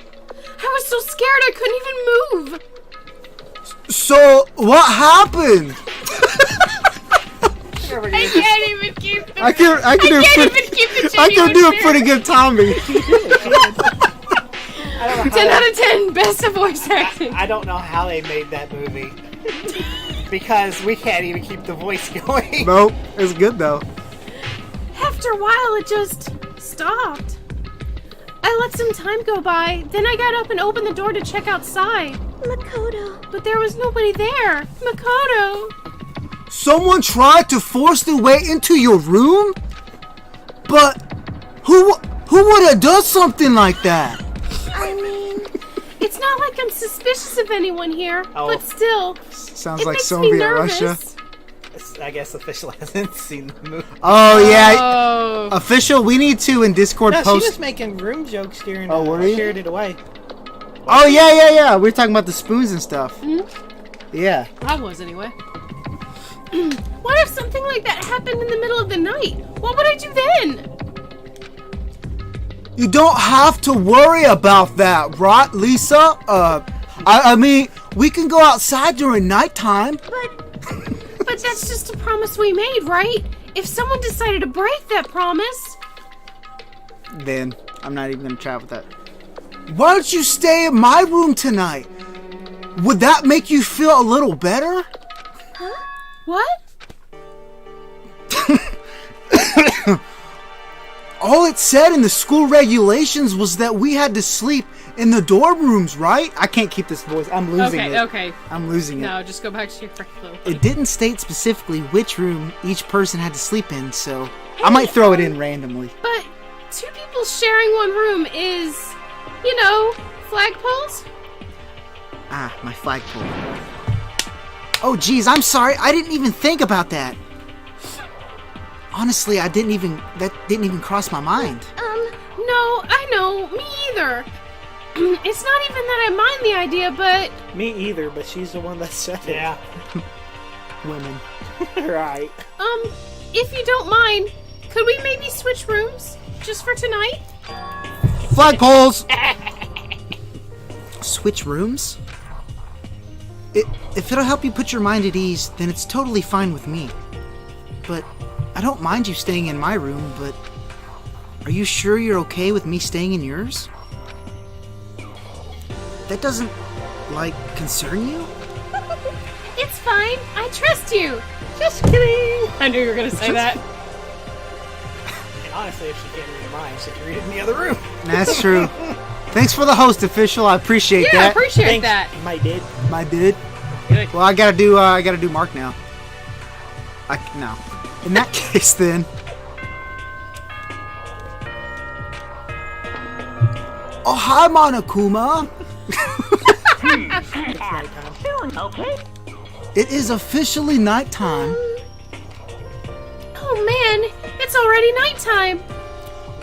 I was so scared I couldn't even move. So what happened? I can't even keep the. I can I do can't pretty, even keep the. I can do a genuine pretty good Tommy. I don't know 10 how, out of 10, best of voice acting. I don't know how they made that movie. Because we can't even keep the voice going. Nope, it's good though. After a while, it just stopped. I let some time go by, then I got up and opened the door to check outside. Makoto. But there was nobody there. Makoto. Someone tried to force their way into your room? But who would have done something like that? I mean, It's not like I'm suspicious of anyone here, Oh. but still, Sounds it like makes Soviet me nervous. Russia. I guess official hasn't seen the movie. Oh yeah, Oh. official. We need to in Discord No, she post. was making room jokes during. Oh, were you? Shared it away. Oh yeah. We were talking about the spoons and stuff. Yeah. I was anyway. What if something like that happened in the middle of the night? What would I do then? You don't have to worry about that, right, Lisa? I mean, we can go outside during nighttime. But that's just a promise we made, right? If someone decided to break that promise... Then I'm not even gonna try with that. Why don't you stay in my room tonight? Would that make you feel a little better? What? All it said in the school regulations was that we had to sleep in the dorm rooms, right? I can't keep this voice. I'm losing it. Okay. I'm losing it. No, just go back to your regular. It didn't state specifically which room each person had to sleep in, so I might throw it in randomly. But 2 people sharing one room is, flagpoles? Ah, my flagpole. Oh, geez, I'm sorry. I didn't even think about that. Honestly, that didn't even cross my mind. No, I know, me either. It's not even that I mind the idea, but... Me either, but she's the one that said it. Yeah. Women. Right. If you don't mind, could we maybe switch rooms? Just for tonight? Flagpoles! Switch rooms? If it'll help you put your mind at ease, then it's totally fine with me. But I don't mind you staying in my room, but are you sure you're okay with me staying in yours? That doesn't, concern you? It's fine. I trust you. Just kidding. I knew you were going to say that. And honestly, if she can't read your mind, she can read it in the other room. That's true. Thanks for the host, official. I appreciate Yeah, I that. appreciate Thanks, that. my dude. My dude. Good. Well, I gotta do Mark now. No. In that case, then. Oh, hi, Monokuma. Soon, okay? It is officially nighttime. Oh man, it's already nighttime.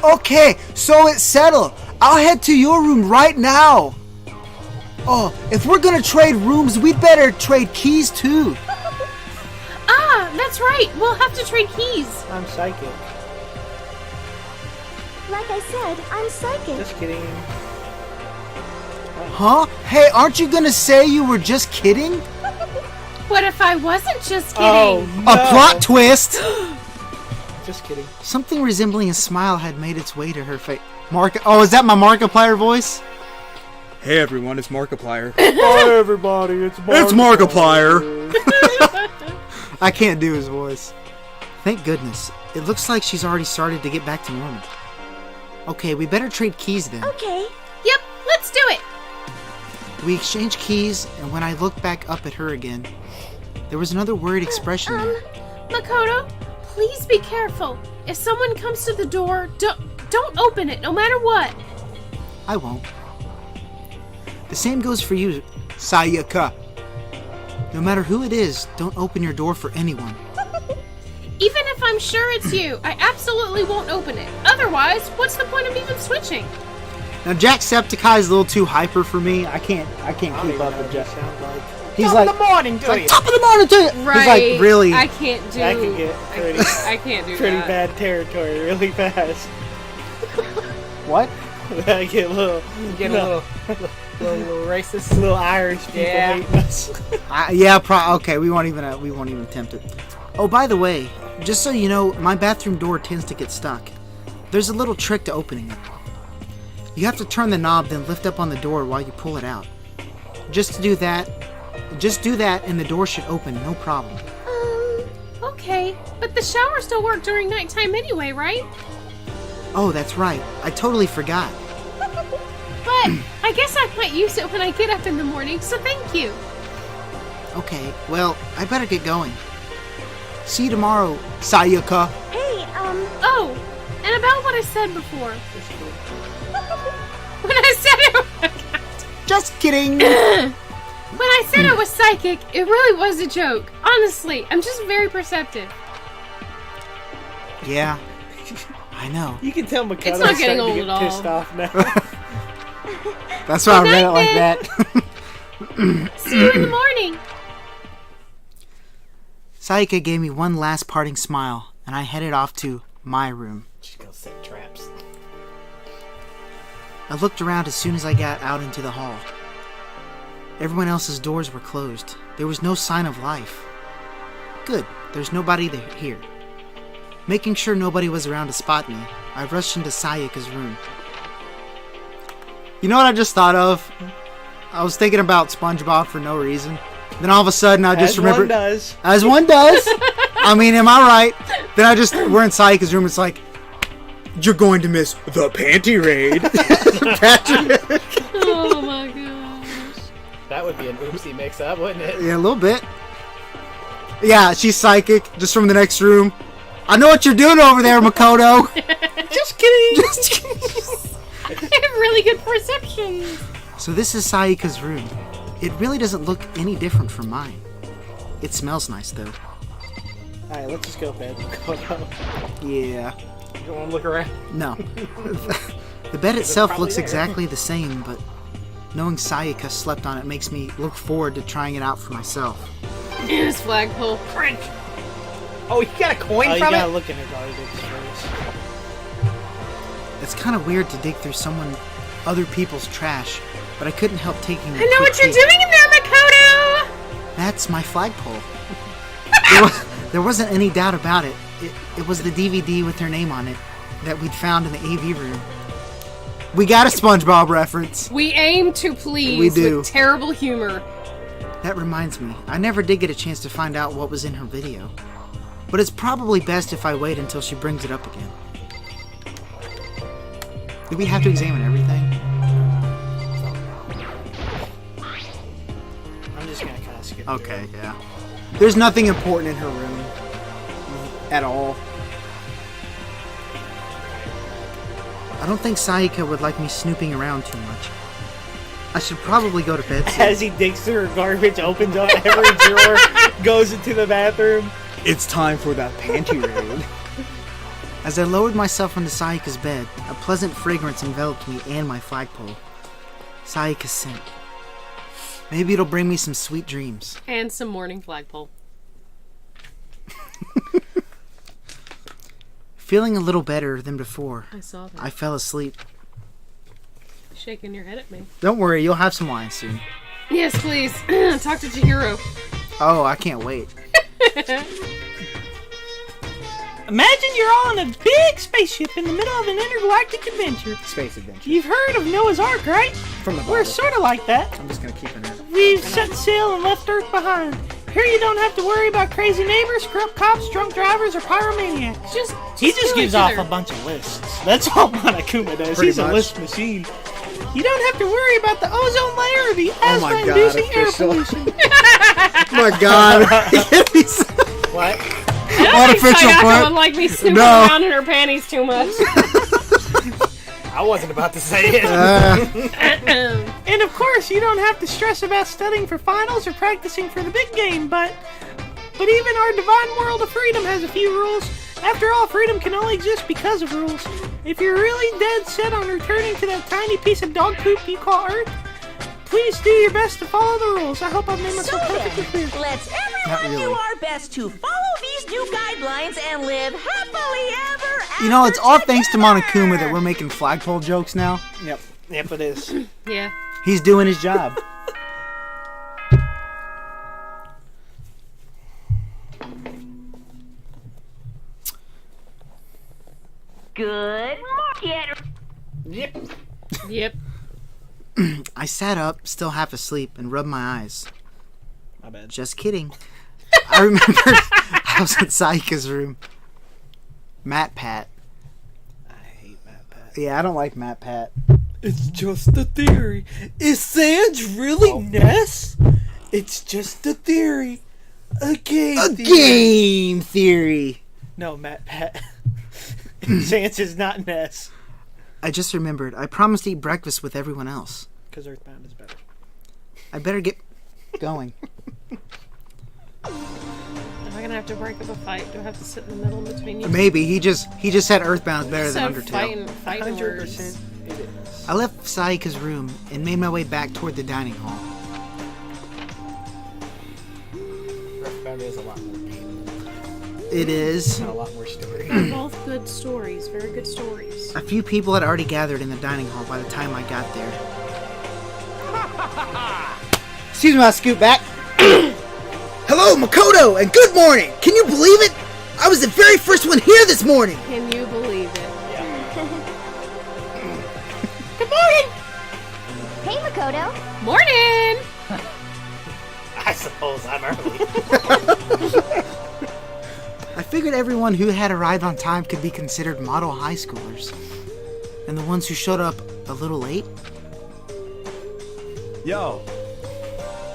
Okay, so it's settled. I'll head to your room right now. Oh, if we're gonna trade rooms, we'd better trade keys too. Ah, that's right. We'll have to trade keys. I'm psychic. Like I said, I'm psychic. Just kidding. Huh? Hey, aren't you gonna say you were just kidding? What if I wasn't just kidding? Oh, no. A plot twist! Just kidding. Something resembling a smile had made its way to her face. Oh, is that my Markiplier voice? Hey everyone, it's Markiplier. Hi everybody, it's Markiplier. I can't do his voice. Thank goodness. It looks like she's already started to get back to normal. Okay, we better trade keys then. Okay. Yep, let's do it. We exchanged keys, and when I looked back up at her again, there was another worried expression there. Makoto, please be careful. If someone comes to the door, don't open it, no matter what. I won't. The same goes for you, Sayaka. No matter who it is, don't open your door for anyone. Even if I'm sure it's you, I absolutely won't open it. Otherwise, what's the point of even switching? Now Jacksepticeye is a little too hyper for me. I can't keep up with Jack. He's Top like, of the morning, do it's like you? top of the morning to you. Right. He's like, really? I can't do. I can get pretty, I can't do pretty that. bad territory really fast. What? I get a little, little racist. little Irish people Yeah. hating us. Yeah, okay. We won't even attempt it. Oh, by the way, just so you know, my bathroom door tends to get stuck. There's a little trick to opening it. You have to turn the knob, then lift up on the door while you pull it out. Just do that, and the door should open, no problem. Okay, but the showers don't work during nighttime anyway, right? Oh, that's right. I totally forgot. But I guess I might use it when I get up in the morning, so thank you. Okay, well, I better get going. See you tomorrow, Sayaka. Hey, Oh, and about what I said before. When I said it, Just kidding. when I said I was psychic, it really was a joke. Honestly, I'm just very perceptive. Yeah, I know. You can tell Makoto's It's not getting starting to old get at pissed all. off now. That's why I read it like night, that. See you in the morning. Sayaka gave me one last parting smile, and I headed off to my room. Just go set traps. I looked around as soon as I got out into the hall. Everyone else's doors were closed. There was no sign of life. Good, there's nobody here. Making sure nobody was around to spot me, I rushed into Sayaka's room. You know what I just thought of? I was thinking about SpongeBob for no reason. Then all of a sudden I just remembered. As one does. I mean, am I right? Then we're in Sayaka's room. It's like, you're going to miss the panty raid. Patrick. Oh my gosh. That would be an oopsie mix-up, wouldn't it? Yeah, a little bit. Yeah, she's psychic, just from the next room. I know what you're doing over there, Makoto. Just kidding. Just kidding. I have really good perception. So this is Sayaka's room. It really doesn't look any different from mine. It smells nice, though. Alright, let's just go bed. Makoto. Yeah. You don't want to look around? No. The bed itself probably looks there. exactly the same, but knowing Sayaka slept on it makes me look forward to trying it out for myself. This flagpole. Crunch. Oh, you got a coin You from gotta it? look in her garbage first. It's kind of weird to dig through other people's trash, but I couldn't help taking a I know quick what you're peek. doing in there, Makoto! That's my flagpole. There wasn't any doubt about it. It was the DVD with her name on it that we'd found in the AV room. We got a SpongeBob reference. We aim to please We do. with terrible humor. That reminds me, I never did get a chance to find out what was in her video. But it's probably best if I wait until she brings it up again. Do we have to examine everything? I'm just gonna kind of skip Okay, yeah. There's nothing important in her room. At all. I don't think Sayaka would like me snooping around too much. I should probably go to bed soon. As he digs through her garbage, opens up every drawer, goes into the bathroom. It's time for that panty raid. As I lowered myself into Sayaka's bed, a pleasant fragrance enveloped me and my flagpole. Sayaka's scent. Maybe it'll bring me some sweet dreams. And some morning flagpole. Feeling a little better than before, I saw that. I fell asleep. Shaking your head at me. Don't worry, you'll have some wine soon. Yes, please. Talk to Chihiro. Oh, I can't wait. Imagine you're all in a big spaceship in the middle of an intergalactic adventure. Space adventure. You've heard of Noah's Ark, right? From the We're Bible. sort of like that. I'm just gonna keep it in. We've set sail and left Earth behind. Here you don't have to worry about crazy neighbors, corrupt cops, drunk drivers, or pyromaniacs. He just kill gives each off other. a bunch of lists. That's all Monokuma does. Pretty He's much. a list machine. You don't have to worry about the ozone layer or the Oh my God, asthma-inducing air official. pollution. My God. What? I don't think Artificial Sayaka part. would like me snooping No. around in her panties too much. I wasn't about to say it. And of course, you don't have to stress about studying for finals or practicing for the big game, but even our divine world of freedom has a few rules. After all, freedom can only exist because of rules. If you're really dead set on returning to that tiny piece of dog poop you call Earth, please do your best to follow the rules. I hope I've made myself perfectly clear. Let's Not everyone really. do our best to follow these new guidelines and live happily ever after. You know, it's all thanks to together. Monokuma that we're making flagpole jokes now. Yep, it is. Yeah. He's doing his job. Good morning. Yep. Yep. I sat up, still half asleep, and rubbed my eyes. My bad. Just kidding. I remember I was in Saika's room. Matt Pat. I hate Matt Pat. Yeah, I don't like Matt Pat. It's just a theory. Is Sans really Ness? It's just a theory. A game A theory. game theory. No, Matt Pat. Sans is not Ness. I just remembered. I promised to eat breakfast with everyone else. Because Earthbound is better. I better get going. Am I gonna have to break up a fight? Do I have to sit in the middle between you? Maybe he just said Earthbound is better than So Undertale. fighting words. 100% it is. I left Saika's room and made my way back toward the dining hall. Earthbound is a lot more pain. It is. And a lot more story. They're both good stories. Very good stories. A few people had already gathered in the dining hall by the time I got there. Excuse me, I'll scoot back. Hello, Makoto, and good morning! Can you believe it? I was the very first one here this morning! Can you believe it? Good morning! Hey, Makoto. Morning! I suppose I'm early. I figured everyone who had arrived on time could be considered model high schoolers. And the ones who showed up a little late? Yo,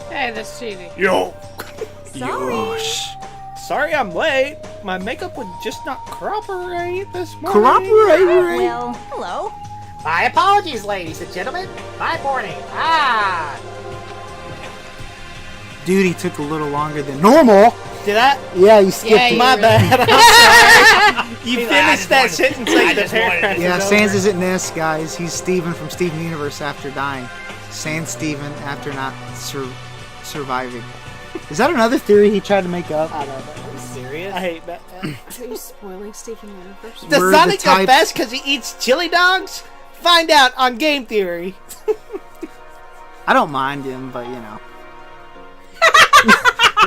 Hey, that's cheating. Yo! Sorry. Sorry I'm late. My makeup would just not cooperate this morning. Corroborate! Well, hello. My apologies, ladies and gentlemen. My morning. Ah. Duty took a little longer than normal. Did I? Yeah, you skipped Yeah, it. you My really- bad. I'm sorry. You finished that sentence like the paragraph Yeah, is Sans over. isn't Ness, guys. He's Steven from Steven Universe after dying. Sans Steven after not surviving. Is that another theory he tried to make up? I don't know. Are you serious? I hate that. Are you spoiling Stephen Universe? Does We're the Sonic go type- best because he eats chili dogs? Find out on Game Theory. I don't mind him, but you know.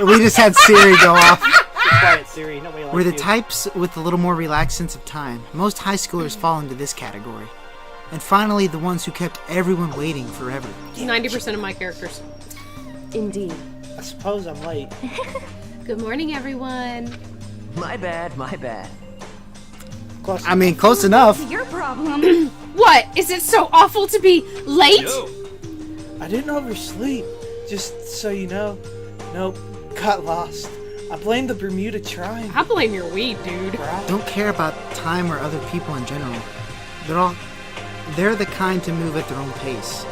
We just had Siri go off. Be quiet, Siri. Nobody likes We're the you. types with a little more relaxed sense of time. Most high schoolers fall into this category. And finally, the ones who kept everyone waiting forever. 90% of my characters. Indeed. I suppose I'm late. Good morning, everyone. my bad, my bad. Close. I mean, close enough. Your problem. What? Is it so awful to be late? I didn't oversleep. Just so you know. Nope. Got lost. I blame the Bermuda Triangle. I blame your weed, dude. Don't care about time or other people in general. They're the kind to move at their own pace.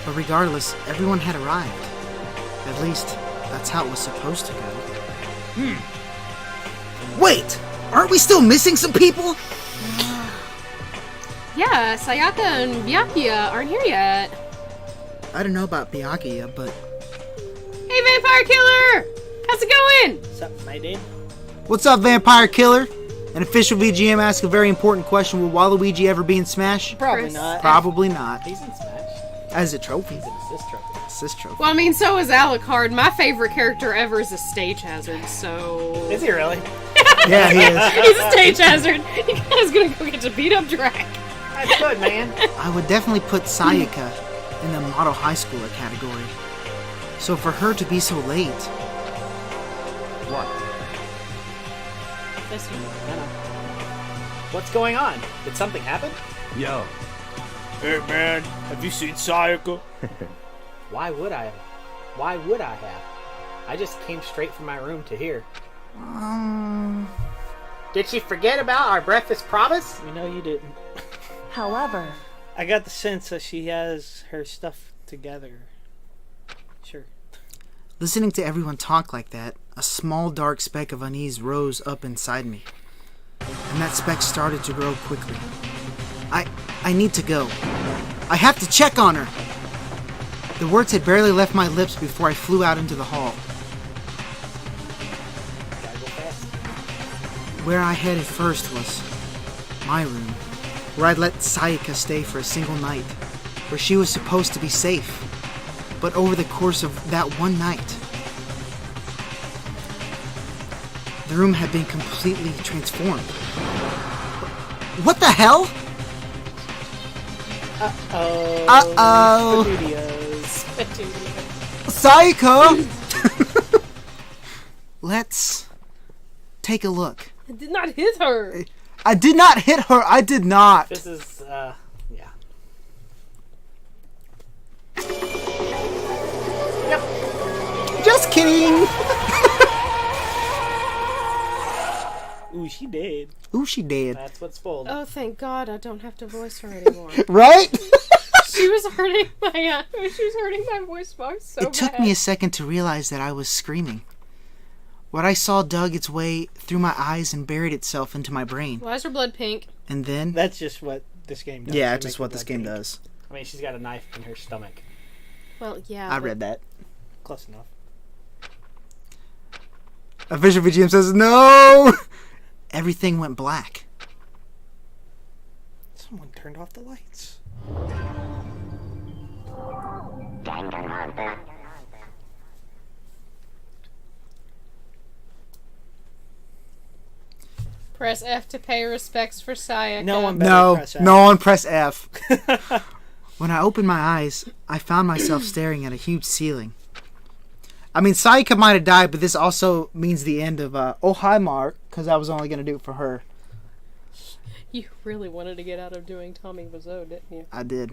But regardless, everyone had arrived. At least, that's how it was supposed to go. Wait! Aren't we still missing some people? Yeah, Sayaka and Byakuya aren't here yet. I don't know about Byakuya, but... Hey, Vampire Killer! How's it going? What's up, my dude? What's up, Vampire Killer? An official VGM asks a very important question. Will Waluigi ever be in Smash? Probably Chris. not. Probably not. He's in Smash. As a trophy. He's an assist trophy. Assist trophy. Well, I mean, so is Alucard. My favorite character ever is a stage hazard, so... Is he really? Yeah, he is. He's a stage hazard. He guy's gonna go get to beat up Drac. That's good, man. I would definitely put Sayaka in the model high schooler category. So for her to be so late... What? What's going on? Did something happen? Yo. Hey, man, have you seen Sayaka? Why would I? Why would I have? I just came straight from my room to here. Did she forget about our breakfast promise? You know you didn't. However, I got the sense that she has her stuff together. Sure. Listening to everyone talk like that, a small dark speck of unease rose up inside me. And that speck started to grow quickly. I need to go. I have to check on her! The words had barely left my lips before I flew out into the hall. Gotta go fast. Where I headed first was my room, where I'd let Sayaka stay for a single night, where she was supposed to be safe. But over the course of that one night, the room had been completely transformed. What the hell? Uh-oh. Uh-oh. Sayaka! Let's take a look. I did not hit her. I did not hit her. I did not. This is, yeah. Just kidding. Ooh, she did. Ooh, she did. That's what's spoiled. Oh, thank God I don't have to voice her anymore. Right? She was hurting my voice box so It took me a second to realize that I was screaming. What I saw dug its way through my eyes and buried itself into my brain. Why is her blood pink? And then... That's just what this game does. Yeah, It just makes what the this blood game pink. does. I mean, she's got a knife in her stomach. Well, yeah. I but- read that. Close enough. Official VGM says, no! Everything went black. Someone turned off the lights. Press F to pay respects for Sayaka. No one better No, press F. no one press F. When I opened my eyes, I found myself staring at a huge ceiling. I mean, Sayaka might have died, but this also means the end of, oh, hi, Mark, because I was only going to do it for her. You really wanted to get out of doing Tommy Wiseau, didn't you? I did.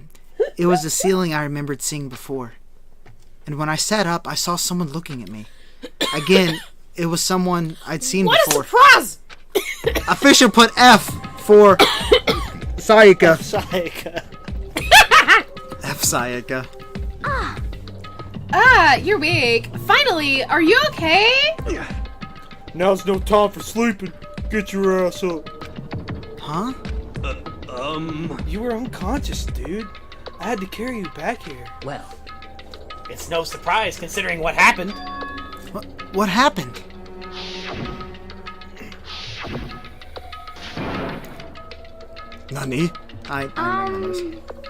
It was the ceiling I remembered seeing before. And when I sat up, I saw someone looking at me. Again, it was someone I'd seen What before. a surprise! Official put F for Sayaka. Sayaka. F Sayaka. You're weak. Finally, are you okay? Now's no time for sleeping. Get your ass up. Huh? You were unconscious, dude. I had to carry you back here. Well, It's no surprise considering what happened. What happened? Nani? I remember this.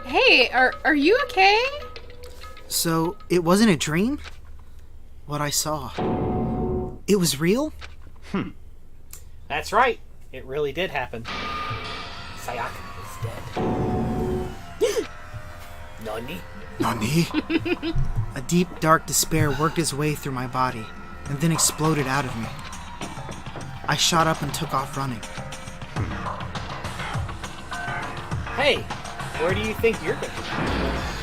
Hey, are you okay? So, it wasn't a dream? What I saw. It was real? That's right. It really did happen. Sayaka is dead. Nani? Nani? A deep, dark despair worked its way through my body and then exploded out of me. I shot up and took off running. Hey, where do you think you're going?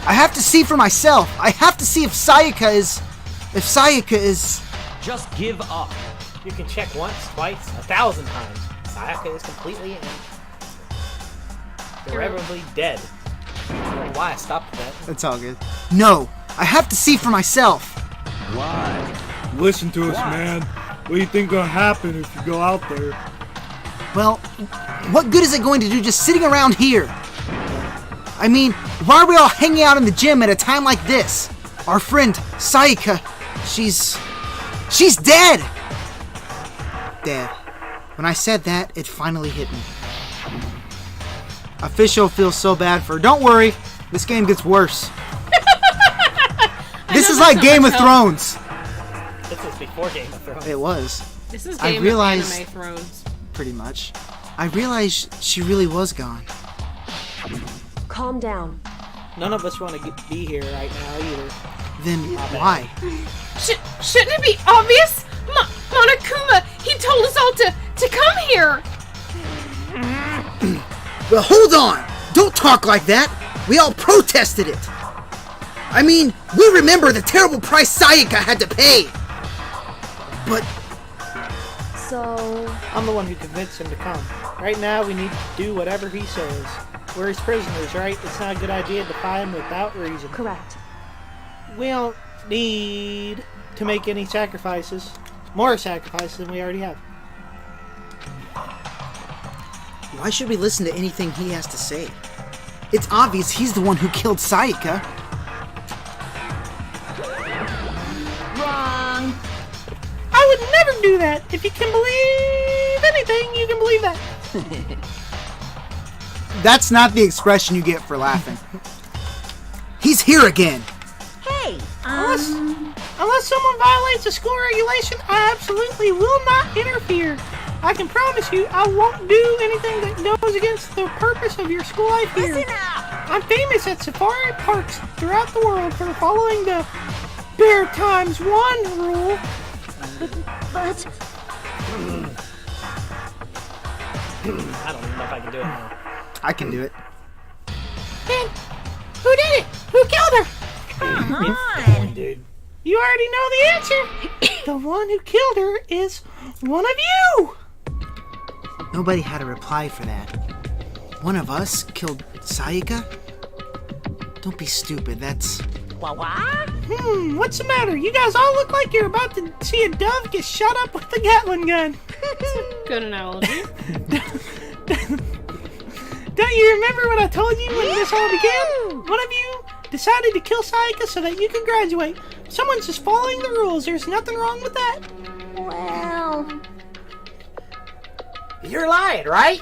I have to see for myself. I have to see if Sayaka is... just give up. You can check once, twice, 1,000 times. Sayaka is completely irreparably dead. I don't know why I stopped that. It's all good. No, I have to see for myself. Why? Listen to us, man. What do you think gonna happen if you go out there? Well, what good is it going to do just sitting around here? I mean, why are we all hanging out in the gym at a time like this? Our friend, Sayaka, she's dead! Dead. When I said that, it finally hit me. Official feels so bad for her. Don't worry, this game gets worse. This is like Game of Thrones. This was before Game of Thrones. It was. This is I Game realized- of Anime Thrones. Pretty much. I realized she really was gone. Calm down. None of us want to be here right now either. Then why? Shouldn't it be obvious? Monokuma, he told us all to come here. Well, hold on! Don't talk like that! We all protested it! I mean, we remember the terrible price Sayaka had to pay! But... So... I'm the one who convinced him to come. Right now, we need to do whatever he says. We're his prisoners, right? It's not a good idea to defy him without reason. Correct. We don't need to make any sacrifices. More sacrifices than we already have. why should we listen to anything he has to say? It's obvious he's the one who killed Sayaka. Wrong. I would never do that. If you can believe anything, you can believe that. That's not the expression you get for laughing. He's here again. Hey, Unless someone violates a school regulation, I absolutely will not interfere. I can promise you I won't do anything that goes against the purpose of your school life here. listen up. I'm famous at safari parks throughout the world for following the Bear Times 1 rule. But I don't even know if I can do it now. I can do it. Then, who did it? Who killed her? Come It's going, on. dude. You already know the answer. The one who killed her is one of you. Nobody had a reply for that. One of us killed Sayaka? Don't be stupid, that's... What? What's the matter? You guys all look like you're about to see a dove get shot up with a Gatling gun. Good analogy. Don't you remember what I told you when this all began? One of you decided to kill Sayaka so that you could graduate. Someone's just following the rules. There's nothing wrong with that. well, You're lying, right?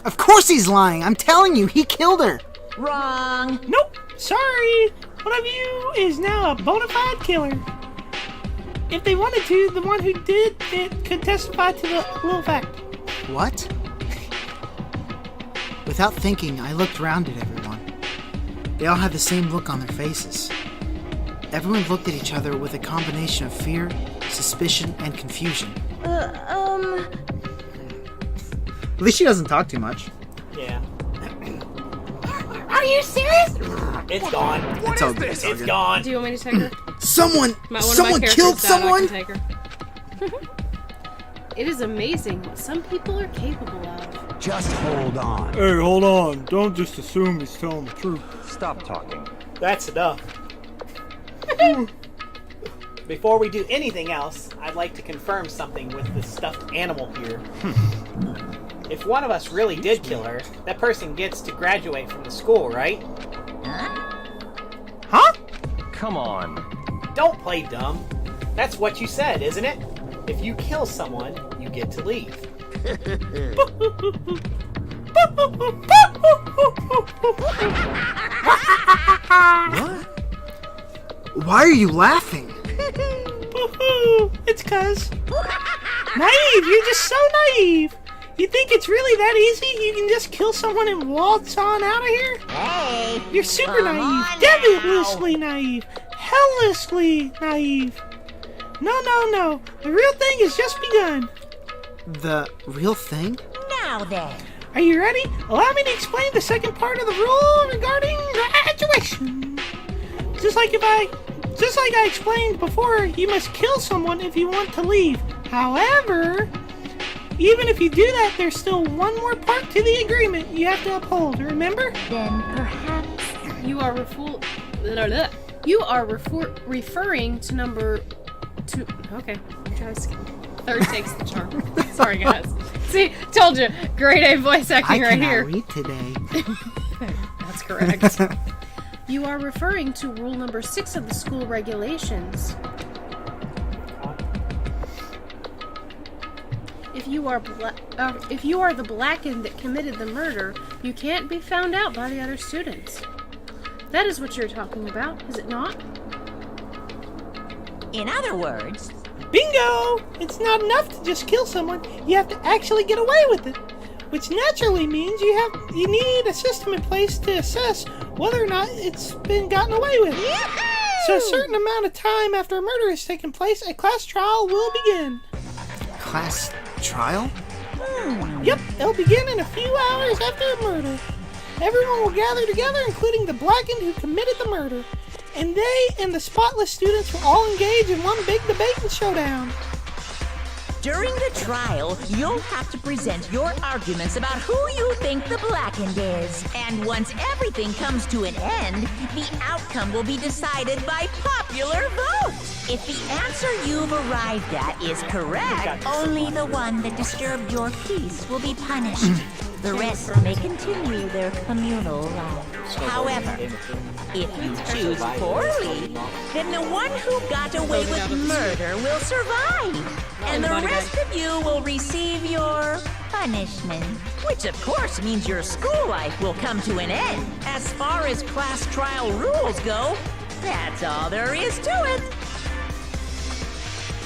Of course he's lying! I'm telling you, he killed her! Wrong. Nope. Sorry. One of you is now a bona fide killer. If they wanted to, the one who did it could testify to the little fact. What? Without thinking, I looked around at everyone. They all had the same look on their faces. Everyone looked at each other with a combination of fear, suspicion, and confusion. At least she doesn't talk too much. Yeah. Are you serious? It's gone. It's all good. It's gone. Do you want me to take her? Someone! One of Someone my killed characters died, someone? I can take her. It is amazing what some people are capable of. Just hold on. Hey, hold on. Don't just assume he's telling the truth. Stop talking. That's enough. Before we do anything else, I'd like to confirm something with the stuffed animal here. If one of us really did kill her, that person gets to graduate from the school, right? Huh? Come on. Don't play dumb. That's what you said, isn't it? If you kill someone, you get to leave. What? Why are you laughing? It's cuz. Naive, you're just so naive. You think it's really that easy? You can just kill someone and waltz on out of here? Hey. You're super Come naive. on Devilishly naive. Hellishly naive. No. The real thing has just begun. The real thing? Now then. Are you ready? Allow me to explain the second part of the rule regarding graduation. Just like I explained before, you must kill someone if you want to leave. However, even if you do that, there's still one more part to the agreement you have to uphold, remember? then perhaps You are referring to number 2. Okay, try to skip. Third takes the charm. Sorry, guys. See, told you. Grade A voice I acting right cannot here. read today. That's correct. You are referring to rule number 6 of the school regulations. If you are the blackened that committed the murder, you can't be found out by the other students. That is what you're talking about, is it not? In other words, Bingo! It's not enough to just kill someone. You have to actually get away with it. Which naturally means you need a system in place to assess whether or not it's been gotten away with. So a certain amount of time after a murder has taken place, a class trial will begin. Class trial? Yep, it'll begin in a few hours after a murder. Everyone will gather together, including the blackened who committed the murder. And they and the spotless students will all engage in one big debate and showdown. during the trial, you'll have to present your arguments about who you think the blackened is. And once everything comes to an end, the outcome will be decided by popular vote. If the answer you've arrived at is correct, only the one that disturbed your peace will be punished. The rest may continue their communal lives. However, if you choose poorly, then the one who got away with murder will survive. And the rest of you will receive your punishment. Which of course means your school life will come to an end. As far as class trial rules go, that's all there is to it.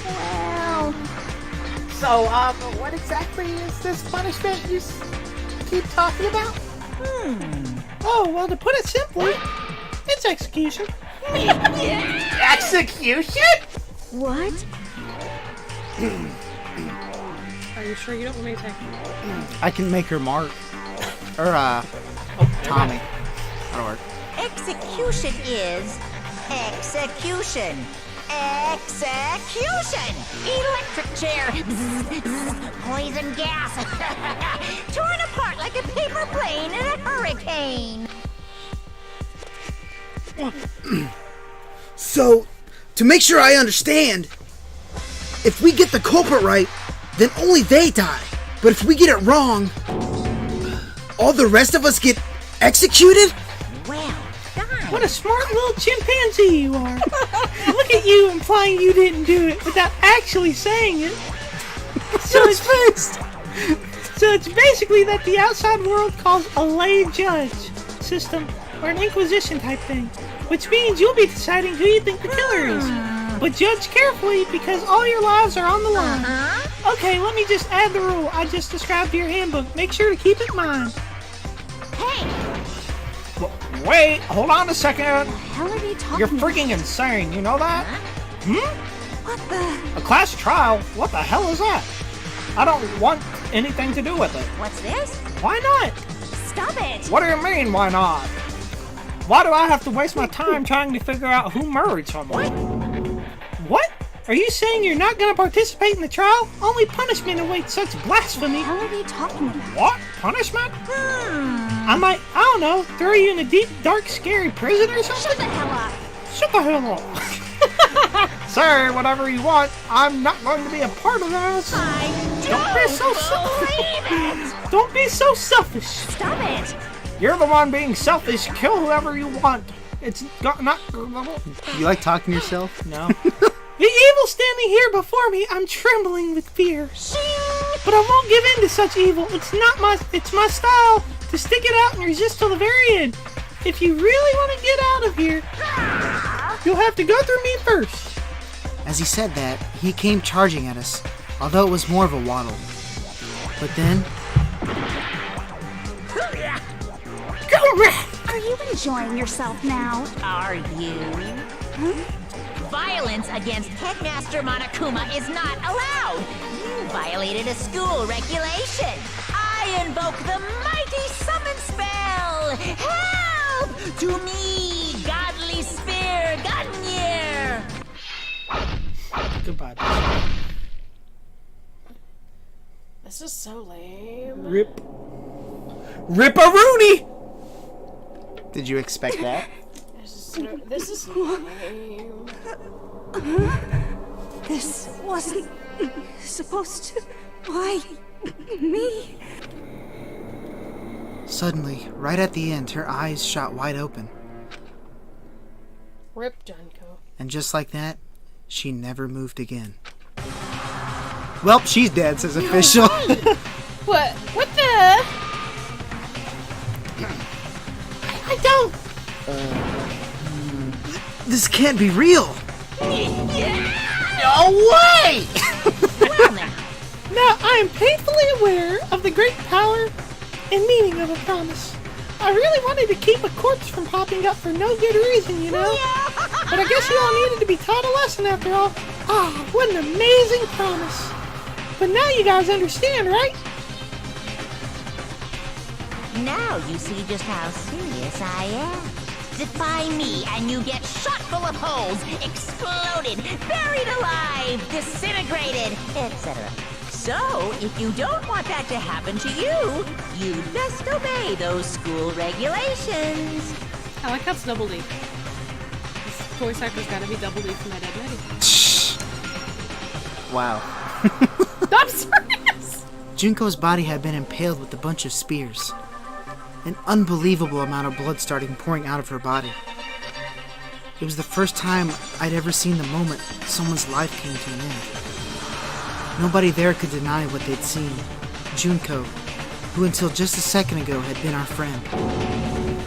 Well... So, what exactly is this punishment you keep talking about? Oh, well, to put it simply, it's execution. Execution? What? Are you sure you don't want me to take I can make her Mark. Or, Tommy. That'll work. Execution is execution. Execution! Electric chair! Poison gas! Torn apart like a paper plane in a hurricane! So, to make sure I understand, if we get the culprit right, then only they die. But if we get it wrong, all the rest of us get executed? Well done! What a smart little chimpanzee you are. Look at you implying you didn't do it without actually saying it. So it's basically that the outside world calls a lay judge system or an inquisition type thing, which means you'll be deciding who you think the killer is. But judge carefully because all your lives are on the line. Okay, let me just add the rule I just described to your handbook. Make sure to keep it in mind. Hey! Wait, hold on a second. What the hell are you talking You're about? freaking insane, you know that? What the? A class trial? What the hell is that? I don't want anything to do with it. What's this? Why not? Stop it! What do you mean, why not? Why do I have to waste my time trying to figure out who murdered someone? What? Are you saying you're not going to participate in the trial? Only punishment awaits such blasphemy. What are you talking about? What? Punishment? I don't know, throw you in a deep, dark, scary prison or something? Shut the hell up! Shut the hell up. Say whatever you want. I'm not going to be a part of this. Don't be so selfish. Don't be so selfish. Stop it! You're the one being selfish. Kill whoever you want. It's not... You like talking to yourself? No. The evil standing here before me, I'm trembling with fear. But I won't give in to such evil. It's my style to stick it out and resist till the very end. If you really want to get out of here, you'll have to go through me first. As he said that, he came charging at us, although it was more of a waddle. But then, Are you enjoying yourself now? Are you? Violence against Headmaster Monokuma is not allowed. You violated a school regulation. I invoke the mighty summon spell. Help to me, godly spear, Gunyear. Goodbye. This is so lame. Rip-a-rooney! did you expect that? This is lame. This wasn't supposed to. Why me? Suddenly, right at the end, her eyes shot wide open. Rip Junko. And just like that, she never moved again. Well, she's dead, says official. What? What the? I don't. This can't be real. No way! Well, now. Now, I am painfully aware of the great power and meaning of a promise. I really wanted to keep a corpse from popping up for no good reason, you know? But I guess you all needed to be taught a lesson after all. Ah, what an amazing promise. But now you guys understand, right? Now you see just how serious I am. Defy me and you get shot full of holes, exploded, buried alive, disintegrated, etc. So, if you don't want that to happen to you, you'd best obey those school regulations. I like how it's Double D. This voice actor's gotta be Double D from My Dead Lady. Wow. I'm serious! Junko's body had been impaled with a bunch of spears. An unbelievable amount of blood started pouring out of her body. It was the first time I'd ever seen the moment someone's life came to an end. Nobody there could deny what they'd seen. Junko, who until just a second ago had been our friend,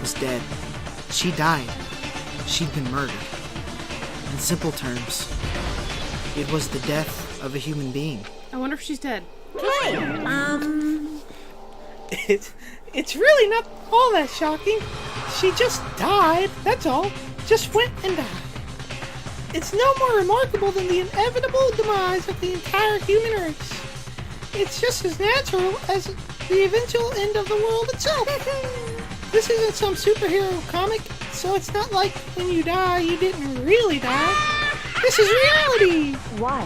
was dead. She died. She'd been murdered. In simple terms, it was the death of a human being. I wonder if she's dead. Hey, It's really not all that shocking. She just died, that's all. Just went and died. It's no more remarkable than the inevitable demise of the entire human race. It's just as natural as the eventual end of the world itself. This isn't some superhero comic, so it's not like when you die, you didn't really die. This is reality! why?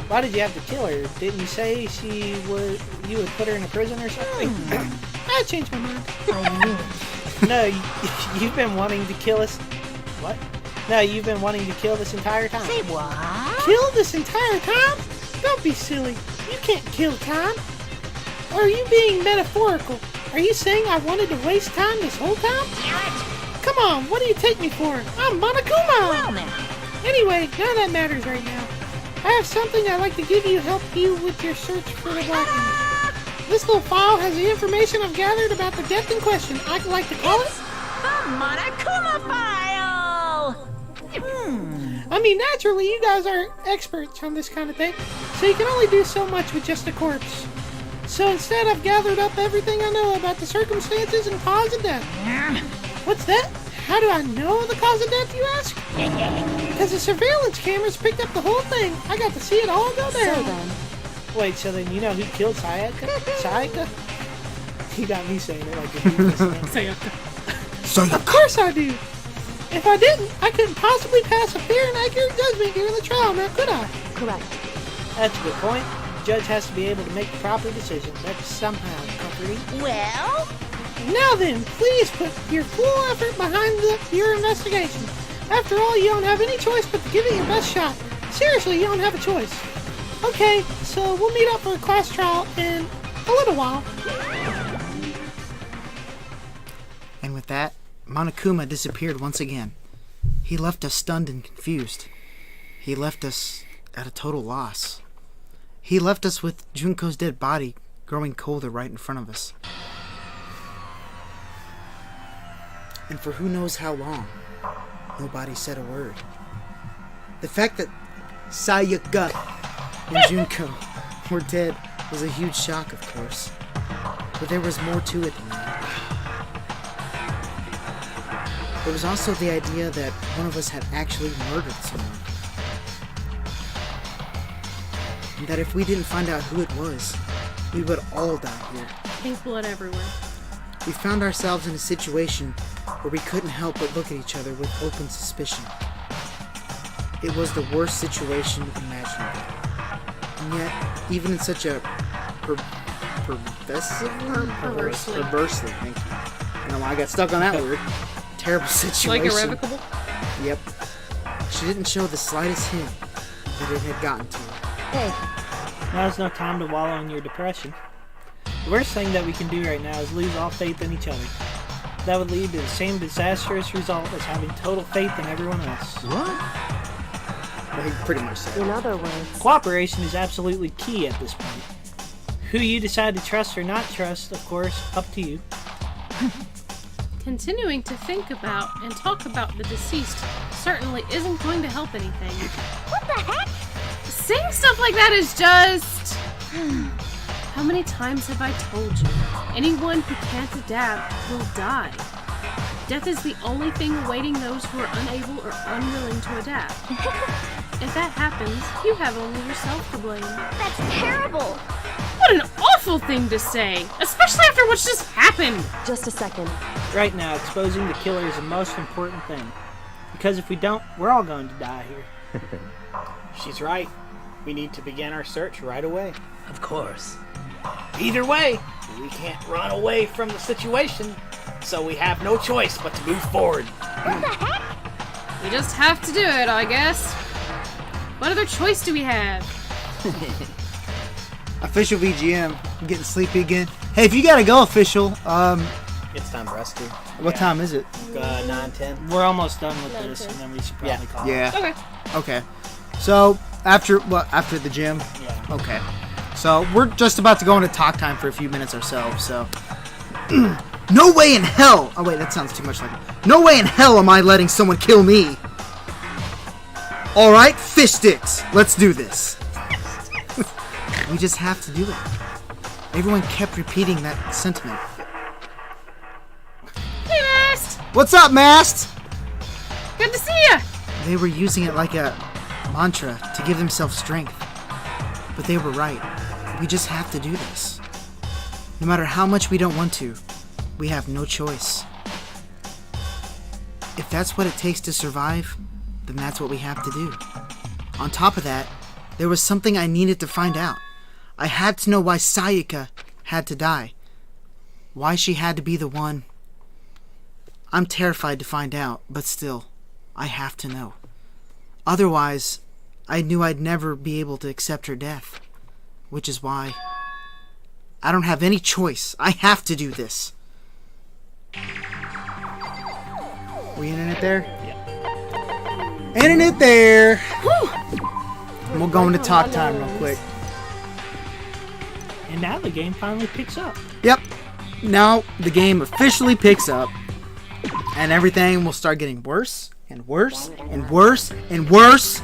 Why did you have to kill her? Didn't you say you would put her in a prison or something? I changed my mind. No, you've been wanting to kill us. What? No, you've been wanting to kill this entire time. Say what? Kill this entire time? Don't be silly. You can't kill time. Or are you being metaphorical? Are you saying I wanted to waste time this whole time? Come on, what do you take me for? I'm Monokuma! Well, now. Anyway, none of that matters right now. I have something I'd like to give you to help you with your search for the Black Man. This little file has the information I've gathered about the death in question. I'd like to call it... The Monokuma file! I mean, naturally, you guys are experts on this kind of thing, so you can only do so much with just a corpse. So instead, I've gathered up everything I know about the circumstances and cause of death. What's that? How do I know the cause of death, you ask? Because the surveillance cameras picked up the whole thing. I got to see it all go down. So then, Wait, so then you know who killed Sayaka? Sayaka? You got me saying it like a listening. Of course I do. If I didn't, I couldn't possibly pass a fair and accurate judgment during the trial, now could I? correct. That's a good point. The judge has to be able to make the proper decision. That's somehow comforting. Well, Now then, please put your full effort behind your investigation. After all, you don't have any choice but to give it your best shot. Seriously, you don't have a choice. Okay, so we'll meet up for a class trial in a little while. And with that, Monokuma disappeared once again. He left us stunned and confused. He left us at a total loss. He left us with Junko's dead body growing colder right in front of us. And for who knows how long, nobody said a word. The fact that Sayaka and Junko were dead was a huge shock, of course. But there was more to it than that. There was also the idea that one of us had actually murdered someone. And that if we didn't find out who it was, we would all die here. Pink blood everywhere. We found ourselves in a situation where we couldn't help but look at each other with open suspicion. It was the worst situation imaginable. And yet, even in such a perversely, thank you. I don't know why I got stuck on that word. Terrible situation. Like irrevocable? Yep. She didn't show the slightest hint that it had gotten to her. Hey, now's no time to wallow in your depression. The worst thing that we can do right now is lose all faith in each other. That would lead to the same disastrous result as having total faith in everyone else. Well, he pretty much said. In other words, Cooperation is absolutely key at this point. Who you decide to trust or not trust, of course, up to you. Continuing to think about and talk about the deceased certainly isn't going to help anything. What the heck? Saying stuff like that is just... How many times have I told you? Anyone who can't adapt will die. Death is the only thing awaiting those who are unable or unwilling to adapt. If that happens, you have only yourself to blame. That's terrible. What an awful thing to say, especially after what's just happened. just a second. Right now, exposing the killer is the most important thing. Because if we don't, we're all going to die here. She's right. We need to begin our search right away. Of course. Either way, we can't run away from the situation, so we have no choice but to move forward. What the heck? We just have to do it, I guess. What other choice do we have? Official VGM. I'm getting sleepy again. Hey, if you gotta go, official. It's time for us to. What time is it? 9:10. We're almost done with this, and then we should probably call it. Yeah. Okay. Okay. So after the gym. Yeah. Okay. So we're just about to go into talk time for a few minutes ourselves. So no way in hell. Oh wait, that sounds too much like it. No way in hell am I letting someone kill me. All right, fish sticks. Let's do this. We just have to do it. Everyone kept repeating that sentiment. Hey, Mast! What's up, Mast? Good to see ya! They were using it like a mantra to give themselves strength. But they were right. We just have to do this. No matter how much we don't want to, we have no choice. If that's what it takes to survive, then that's what we have to do. On top of that, there was something I needed to find out. I had to know why Sayaka had to die. Why she had to be the one. I'm terrified to find out, but still, I have to know. Otherwise, I knew I'd never be able to accept her death. Which is why I don't have any choice. I have to do this. We internet there? Yeah. Internet there! Whew. And we'll go into talk time real quick. And now the game finally picks up. Yep. Now the game officially picks up. And everything will start getting worse and worse and worse and worse.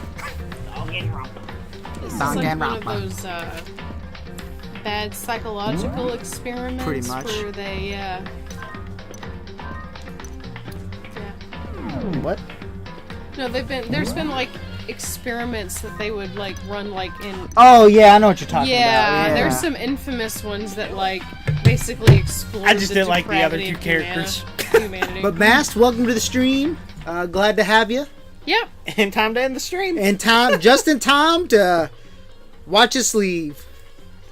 This is like one of those bad psychological experiments. Pretty much. Where they, yeah. What? No, there's been like experiments that they would like run like in. Oh yeah, I know what you're talking about. Yeah, Yeah, there's some infamous ones that like basically explode. I just the didn't like the other depravity two of characters. Humanity. But Mast, welcome to the stream. Glad to have you. Yep. And time to end the stream. In time, just in time to watch us leave.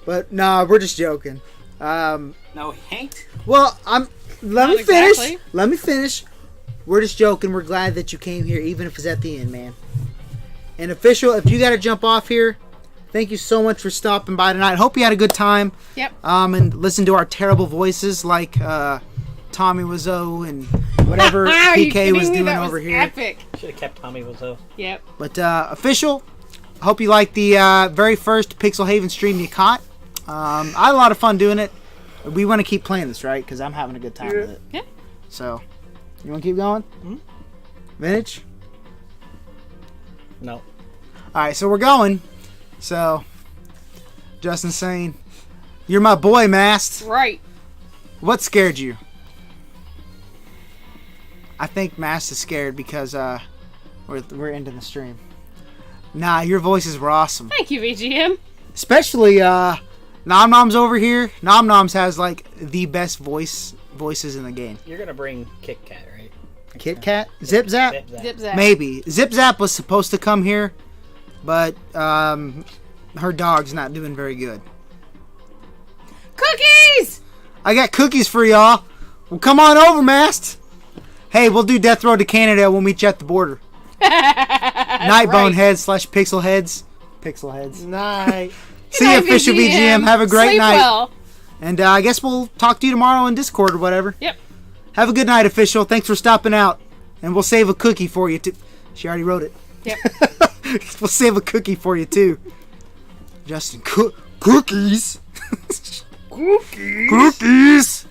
But nah, we're just joking. No, he ain't. Well, let Not me finish. exactly. Let me finish. We're just joking. We're glad that you came here, even if it's at the end, man. And official, if you got to jump off here, thank you so much for stopping by tonight. Hope you had a good time. Yep. And listen to our terrible voices like Tommy Wiseau and whatever Are you PK kidding was me? doing That over was here. Epic. Should have kept Tommy Wiseau. Yep. But official, hope you liked the very first Pixel Haven stream you caught. I had a lot of fun doing it. We want to keep playing this, right? Because I'm having a good time with it. Yeah. So, you want to keep going? Mm-hmm. Vintage? No. Alright, so we're going. So, Justin's saying, you're my boy, Mast. Right. What scared you? I think Mast is scared because we're ending the stream. Nah, your voices were awesome. Thank you, VGM. Especially Nom Nom's over here. Nom Nom's has like the best voices in the game. You're gonna bring Kit Kat, right? Kit Kat? Zip Zap? Zip Zap. Zip Zap. Maybe. Zip Zap was supposed to come here, but her dog's not doing very good. Cookies! I got cookies for y'all. Well, come on over, Mast. Hey, we'll do Death Road to Canada. We'll meet you at the border. Nightbone heads / pixel heads. Pixel heads. Night. See you, official VGM. Have a great Sleep night. well. And I guess we'll talk to you tomorrow on Discord or whatever. Yep. Have a good night, official. Thanks for stopping out. And we'll save a cookie for you, too. She already wrote it. Yep. We'll save a cookie for you, too. Justin, cookies? Cookies!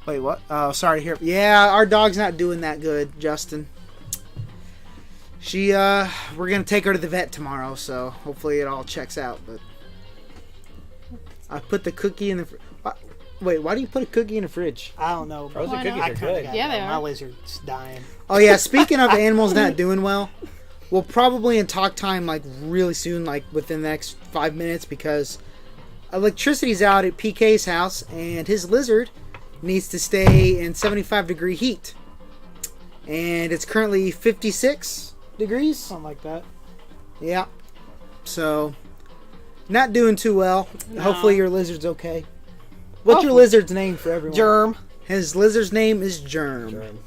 Wait, what? Oh, sorry to hear. Yeah, our dog's not doing that good, Justin. We're going to take her to the vet tomorrow, so hopefully it all checks out, but... I put the cookie in the... Wait, why do you put a cookie in the fridge? I don't know. Frozen Why cookies not? are good. Yeah, they My are. lizard's dying. Oh, yeah, speaking of animals not doing well, we'll probably in talk time, like, really soon, like, within the next 5 minutes, because electricity's out at PK's house, and his lizard needs to stay in 75-degree heat. And it's currently 56 degrees. Something like that. Yeah. So, not doing too well. No. Hopefully your lizard's okay. What's your Hopefully. lizard's name for everyone? Germ. His lizard's name is Germ. Germ.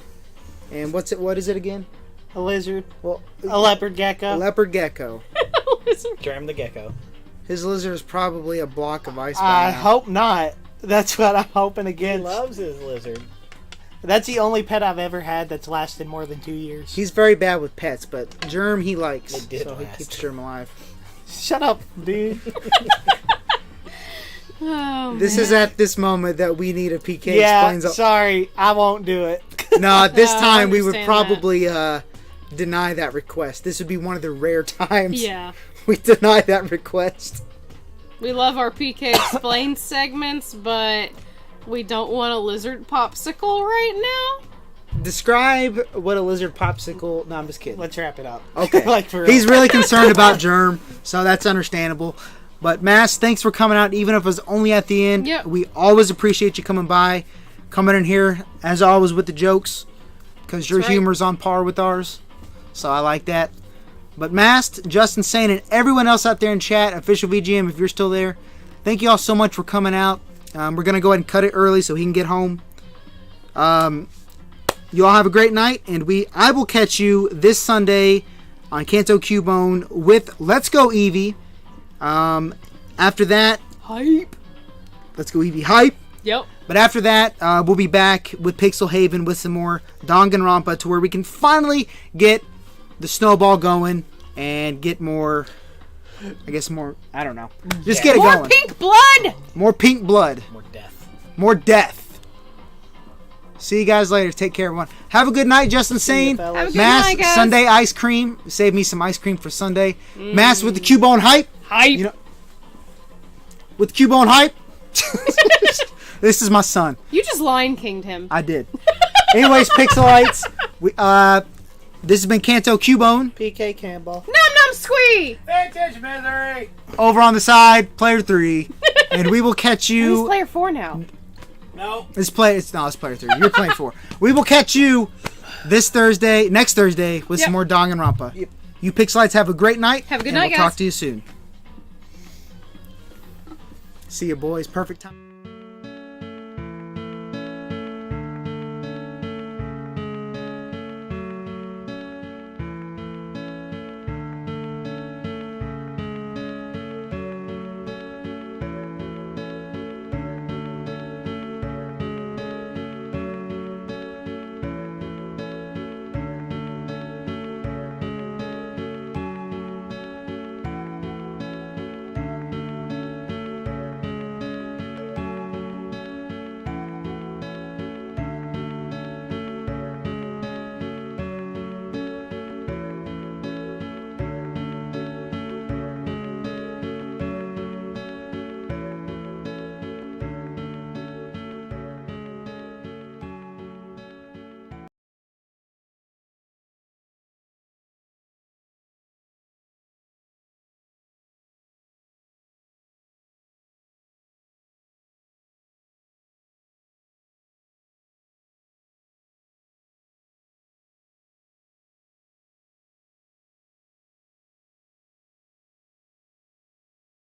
And what is it again? A lizard. Well, A leopard gecko. a leopard gecko. Germ the gecko. His lizard is probably a block of ice. by I now. hope not. That's what I'm hoping He against. loves his lizard. That's the only pet I've ever had that's lasted more than 2 years. He's very bad with pets, but Germ he likes. They did so he last. keeps Germ alive. Shut up, dude. Oh, This is at this moment that we need a PK Yeah, explains all. sorry. I won't do it. No, at this No, I time we would understand probably deny that request. This would be one of the rare times Yeah. we deny that request. We love our PK Explain segments, but we don't want a lizard popsicle right now. Describe what a lizard popsicle... No, I'm just kidding. Let's wrap it up. Okay. Like for real. He's really concerned about Germ, so that's understandable. But Mass, thanks for coming out, even if it was only at the end. Yep. We always appreciate you coming by, coming in here, as always, with the jokes, because your That's right. humor's on par with ours. So I like that. But Mast, Justin, Sane, and everyone else out there in chat, official VGM, if you're still there, thank you all so much for coming out. We're going to go ahead and cut it early so he can get home. You all have a great night, and I will catch you this Sunday on Kanto Cubone with Let's Go Eevee. After that, Hype. Let's Go Eevee hype. Yep. But after that, we'll be back with Pixel Haven with some more Danganronpa to where we can finally get the snowball going and get more, I guess more, I don't know. Just get it More going. pink blood. More pink blood. More death. More death. See you guys later. Take care, everyone. Have a good night, Justin Sane. fellas. Have a good Mass night, guys. Sunday ice cream. Save me some ice cream for Sunday. Mass with the Cubone hype. Hype. You know, with Cubone hype. This is my son. You just Lion Kinged him. I did. Anyways, Pixelites. This has been Kanto Cubone. PK Campbell. Num num squee. Vintage misery! Over on the side, player 3. And we will catch Who's you. player 4 now? No. It's player 3. You're playing 4. We will catch you next Thursday, with Yep. some more Danganronpa. Yep. You Pixelites have a great night. Have a good and night, we'll guys. talk to you soon. See you, boys. Perfect time.